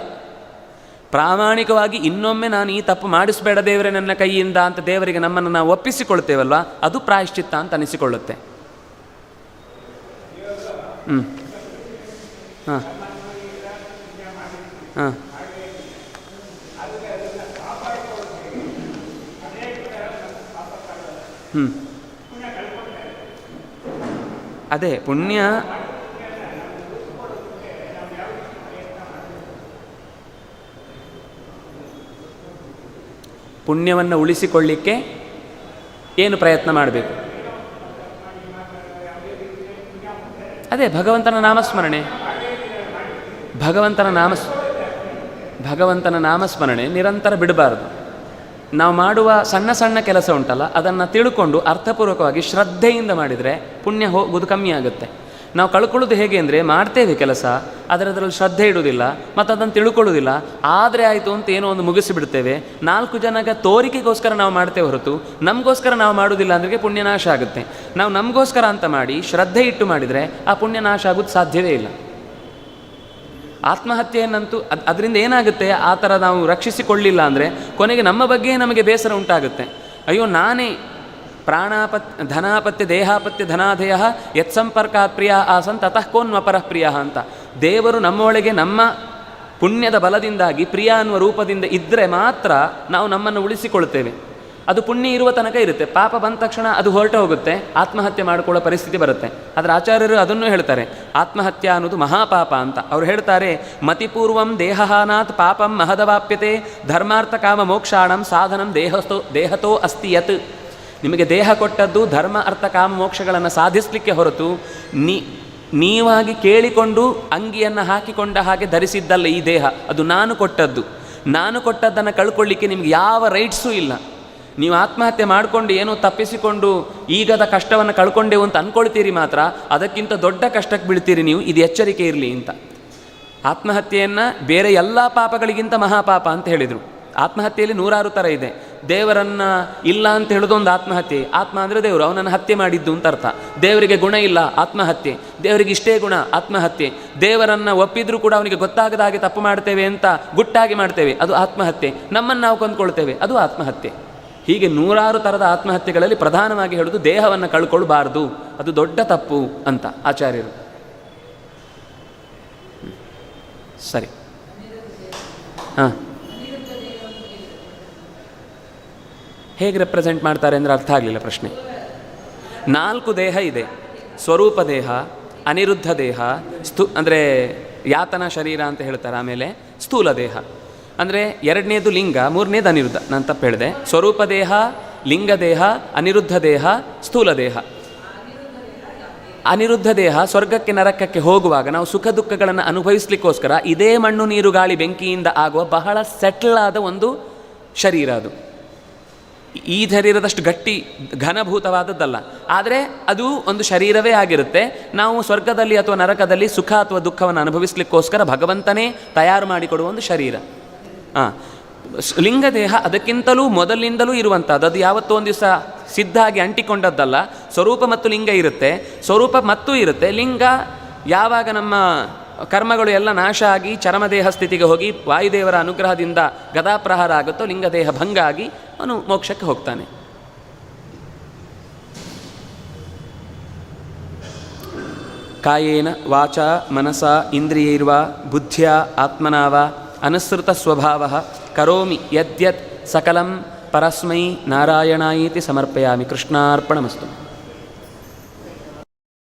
ಪ್ರಾಮಾಣಿಕವಾಗಿ ಇನ್ನೊಮ್ಮೆ ನಾನು ಈ ತಪ್ಪು ಮಾಡಿಸ್ಬೇಡ ದೇವರೇ ನನ್ನ ಕೈಯಿಂದ ಅಂತ ದೇವರಿಗೆ ನಮ್ಮನ್ನು ನಾವು ಒಪ್ಪಿಸಿಕೊಳ್ತೇವಲ್ವ, ಅದು ಪ್ರಾಯಶ್ಚಿತ್ತ ಅಂತ ಅನಿಸಿಕೊಳ್ಳುತ್ತೆ. ಹಾಂ ಹಾಂ ಅದೇ ಪುಣ್ಯ ಪುಣ್ಯವನ್ನು ಉಳಿಸಿಕೊಳ್ಳಿಕ್ಕೆ ಏನು ಪ್ರಯತ್ನ ಮಾಡಬೇಕು? ಅದೇ ಭಗವಂತನ ನಾಮಸ್ಮರಣೆ ನಿರಂತರ ಬಿಡಬಾರದು. ನಾವು ಮಾಡುವ ಸಣ್ಣ ಸಣ್ಣ ಕೆಲಸ ಉಂಟಲ್ಲ, ಅದನ್ನು ತಿಳ್ಕೊಂಡು ಅರ್ಥಪೂರ್ವಕವಾಗಿ ಶ್ರದ್ಧೆಯಿಂದ ಮಾಡಿದರೆ ಪುಣ್ಯ ಹೋಗೋದು ಕಮ್ಮಿ ಆಗುತ್ತೆ. ನಾವು ಕಳ್ಕೊಳ್ಳೋದು ಹೇಗೆ ಅಂದರೆ, ಮಾಡ್ತೇವೆ ಕೆಲಸ, ಅದರಲ್ಲಿ ಶ್ರದ್ಧೆ ಇಡುವುದಿಲ್ಲ ಮತ್ತು ಅದನ್ನು ತಿಳ್ಕೊಳ್ಳೋದಿಲ್ಲ, ಆದರೆ ಆಯಿತು ಅಂತ ಏನೋ ಒಂದು ಮುಗಿಸಿಬಿಡ್ತೇವೆ. 4 ಜನಕ್ಕೆ ತೋರಿಕೆಗೋಸ್ಕರ ನಾವು ಮಾಡ್ತೇವೆ ಹೊರತು ನಮಗೋಸ್ಕರ ನಾವು ಮಾಡೋದಿಲ್ಲ ಅಂದರೆ ಪುಣ್ಯನಾಶ ಆಗುತ್ತೆ. ನಾವು ನಮಗೋಸ್ಕರ ಅಂತ ಮಾಡಿ ಶ್ರದ್ಧೆ ಇಟ್ಟು ಮಾಡಿದರೆ ಆ ಪುಣ್ಯನಾಶ ಆಗೋದು ಸಾಧ್ಯವೇ ಇಲ್ಲ. ಆತ್ಮಹತ್ಯೆಯನ್ನಂತೂ ಅದರಿಂದ ಏನಾಗುತ್ತೆ, ಆ ಥರ ನಾವು ರಕ್ಷಿಸಿಕೊಳ್ಳಿಲ್ಲ ಅಂದರೆ ಕೊನೆಗೆ ನಮ್ಮ ಬಗ್ಗೆ ನಮಗೆ ಬೇಸರ ಉಂಟಾಗುತ್ತೆ. ಅಯ್ಯೋ ನಾನೇ ಧನಾಪತ್ಯ ದೇಹಾಪತ್ಯ ಧನಾಧಯ ಯತ್ಸಂಪರ್ಕಾತ್ ಪ್ರಿಯ ಆಸನ್ ತತಃ ಕೋನ್ವಪರಃ ಪ್ರಿಯ ಅಂತ. ದೇವರು ನಮ್ಮೊಳಗೆ ನಮ್ಮ ಪುಣ್ಯದ ಬಲದಿಂದಾಗಿ ಪ್ರಿಯ ಅನ್ನುವ ರೂಪದಿಂದ ಇದ್ದರೆ ಮಾತ್ರ ನಾವು ನಮ್ಮನ್ನು ಉಳಿಸಿಕೊಳ್ತೇವೆ. ಅದು ಪುಣ್ಯ ಇರುವ ತನಕ ಇರುತ್ತೆ. ಪಾಪ ಬಂದ ತಕ್ಷಣ ಅದು ಹೊರಟು ಹೋಗುತ್ತೆ, ಆತ್ಮಹತ್ಯೆ ಮಾಡಿಕೊಳ್ಳೋ ಪರಿಸ್ಥಿತಿ ಬರುತ್ತೆ. ಆದರೆ ಆಚಾರ್ಯರು ಅದನ್ನು ಹೇಳ್ತಾರೆ, ಆತ್ಮಹತ್ಯೆ ಅನ್ನೋದು ಮಹಾಪಾಪ ಅಂತ. ಅವ್ರು ಹೇಳ್ತಾರೆ, ಮತಿಪೂರ್ವಂ ದೇಹಹಾನಾತ್ ಪಾಪಂ ಮಹದವಾಪ್ಯತೆ ಧರ್ಮಾರ್ಥ ಕಾಮ ಮೋಕ್ಷಾಣಂ ಸಾಧನಂ ದೇಹತೋ ಅಸ್ತಿ ಯತ್. ನಿಮಗೆ ದೇಹ ಕೊಟ್ಟದ್ದು ಧರ್ಮ ಅರ್ಥ ಕಾಮ ಮೋಕ್ಷಗಳನ್ನು ಸಾಧಿಸಲಿಕ್ಕೆ ಹೊರತು ನೀವಾಗಿ ಕೇಳಿಕೊಂಡು ಅಂಗಿಯನ್ನು ಹಾಕಿಕೊಂಡ ಹಾಗೆ ಧರಿಸಿದ್ದಲ್ಲ ಈ ದೇಹ. ಅದು ನಾನು ಕೊಟ್ಟದ್ದನ್ನು ಕಳ್ಕೊಳ್ಳಿಕ್ಕೆ ನಿಮ್ಗೆ ಯಾವ ರೈಟ್ಸೂ ಇಲ್ಲ. ನೀವು ಆತ್ಮಹತ್ಯೆ ಮಾಡಿಕೊಂಡು ಏನೋ ತಪ್ಪಿಸಿಕೊಂಡು ಈಗದ ಕಷ್ಟವನ್ನು ಕಳ್ಕೊಂಡೆವು ಅಂತ ಅಂದ್ಕೊಳ್ತೀರಿ, ಮಾತ್ರ ಅದಕ್ಕಿಂತ ದೊಡ್ಡ ಕಷ್ಟಕ್ಕೆ ಬೀಳ್ತೀರಿ ನೀವು. ಇದು ಎಚ್ಚರಿಕೆ ಇರಲಿ ಅಂತ. ಆತ್ಮಹತ್ಯೆಯನ್ನು ಬೇರೆ ಎಲ್ಲ ಪಾಪಗಳಿಗಿಂತ ಮಹಾಪಾಪ ಅಂತ ಹೇಳಿದರು. ಆತ್ಮಹತ್ಯೆಯಲ್ಲಿ 100 ಥರ ಇದೆ. ದೇವರನ್ನು ಇಲ್ಲ ಅಂತ ಹೇಳೋದೊಂದು ಆತ್ಮಹತ್ಯೆ. ಆತ್ಮ ಅಂದರೆ ದೇವರು, ಅವನನ್ನು ಹತ್ಯೆ ಮಾಡಿದ್ದು ಅಂತ ಅರ್ಥ. ದೇವರಿಗೆ ಗುಣ ಇಲ್ಲ, ಆತ್ಮಹತ್ಯೆ. ದೇವರಿಗೆ ಇಷ್ಟೇ ಗುಣ, ಆತ್ಮಹತ್ಯೆ. ದೇವರನ್ನು ಒಪ್ಪಿದ್ರೂ ಕೂಡ ಅವನಿಗೆ ಗೊತ್ತಾಗದ ಹಾಗೆ ತಪ್ಪು ಮಾಡ್ತೇವೆ ಅಂತ ಗುಟ್ಟಾಗಿ ಮಾಡ್ತೇವೆ, ಅದು ಆತ್ಮಹತ್ಯೆ. ನಮ್ಮನ್ನು ನಾವು ಕೊಂದ್ಕೊಳ್ತೇವೆ, ಅದು ಆತ್ಮಹತ್ಯೆ. ಹೀಗೆ 100 ಥರದ ಆತ್ಮಹತ್ಯೆಗಳಲ್ಲಿ ಪ್ರಧಾನವಾಗಿ ಹೇಳೋದು ದೇಹವನ್ನು ಕಳ್ಕೊಳ್ಬಾರ್ದು, ಅದು ದೊಡ್ಡ ತಪ್ಪು ಅಂತ ಆಚಾರ್ಯರು. ಸರಿ, ಹಾಂ. ಹೇಗೆ ರೆಪ್ರೆಸೆಂಟ್ ಮಾಡ್ತಾರೆ ಅಂದರೆ ಅರ್ಥ ಆಗಲಿಲ್ಲ ಪ್ರಶ್ನೆ. 4 ದೇಹ ಇದೆ: ಸ್ವರೂಪ ದೇಹ, ಅನಿರುದ್ಧ ದೇಹ, ಅಂದರೆ ಯಾತನಾ ಶರೀರ ಅಂತ ಹೇಳ್ತಾರೆ. ಆಮೇಲೆ ಸ್ಥೂಲ ದೇಹ ಅಂದರೆ 2ನೇದು ಲಿಂಗ, 3ನೇದು ಅನಿರುದ್ಧ. ನಾನು ತಪ್ಪು ಹೇಳಿದೆ. ಸ್ವರೂಪ ದೇಹ, ಲಿಂಗ ದೇಹ, ಅನಿರುದ್ಧ ದೇಹ, ಸ್ಥೂಲ ದೇಹ. ಅನಿರುದ್ಧ ದೇಹ ಸ್ವರ್ಗಕ್ಕೆ ನರಕಕ್ಕೆ ಹೋಗುವಾಗ ನಾವು ಸುಖ ದುಃಖಗಳನ್ನು ಅನುಭವಿಸ್ಲಿಕ್ಕೋಸ್ಕರ ಇದೇ ಮಣ್ಣು ನೀರು ಗಾಳಿ ಬೆಂಕಿಯಿಂದ ಆಗುವ ಬಹಳ ಸೆಟ್ಲ್ ಆದ ಒಂದು ಶರೀರ. ಅದು ಈ ಶರೀರದಷ್ಟು ಗಟ್ಟಿ ಘನಭೂತವಾದದ್ದಲ್ಲ, ಆದರೆ ಅದು ಒಂದು ಶರೀರವೇ ಆಗಿರುತ್ತೆ. ನಾವು ಸ್ವರ್ಗದಲ್ಲಿ ಅಥವಾ ನರಕದಲ್ಲಿ ಸುಖ ಅಥವಾ ದುಃಖವನ್ನು ಅನುಭವಿಸ್ಲಿಕ್ಕೋಸ್ಕರ ಭಗವಂತನೇ ತಯಾರು ಮಾಡಿಕೊಡುವ ಒಂದು ಶರೀರ. ಲಿಂಗದೇಹ ಅದಕ್ಕಿಂತಲೂ ಮೊದಲಿನಿಂದಲೂ ಇರುವಂಥದ್ದು. ಅದು ಯಾವತ್ತೂ ಒಂದು ದಿವಸ ಸಿದ್ಧ ಆಗಿ ಅಂಟಿಕೊಂಡದ್ದಲ್ಲ. ಸ್ವರೂಪ ಮತ್ತು ಲಿಂಗ ಇರುತ್ತೆ, ಸ್ವರೂಪ ಮತ್ತು ಇರುತ್ತೆ. ಲಿಂಗ ಯಾವಾಗ ನಮ್ಮ ಕರ್ಮಗಳು ಎಲ್ಲ ನಾಶ ಆಗಿ ಚರಮದೇಹ ಸ್ಥಿತಿಗೆ ಹೋಗಿ ವಾಯುದೇವರ ಅನುಗ್ರಹದಿಂದ ಗದಾಪ್ರಹಾರ ಆಗುತ್ತೋ ಲಿಂಗದೇಹ ಭಂಗ ಆಗಿ ಅವನು ಮೋಕ್ಷಕ್ಕೆ ಹೋಗ್ತಾನೆ. ಕಾಯೇನ ವಾಚ ಮನಸ ಇಂದ್ರಿಯೈರ್ವ ಬುದ್ಧಿಯ ಆತ್ಮನಾವ ಅನುಸೃತ ಸ್ವಭಾವ ಕರೋಮಿ ಯದ್ಯತ್ ಸಕಲಂ ಪರಸ್ಮೈ ನಾರಾಯಣಾಯೇತಿ ಸಮರ್ಪಯಾಮಿ. ಕೃಷ್ಣಾರ್ಪಣಮಸ್ತು.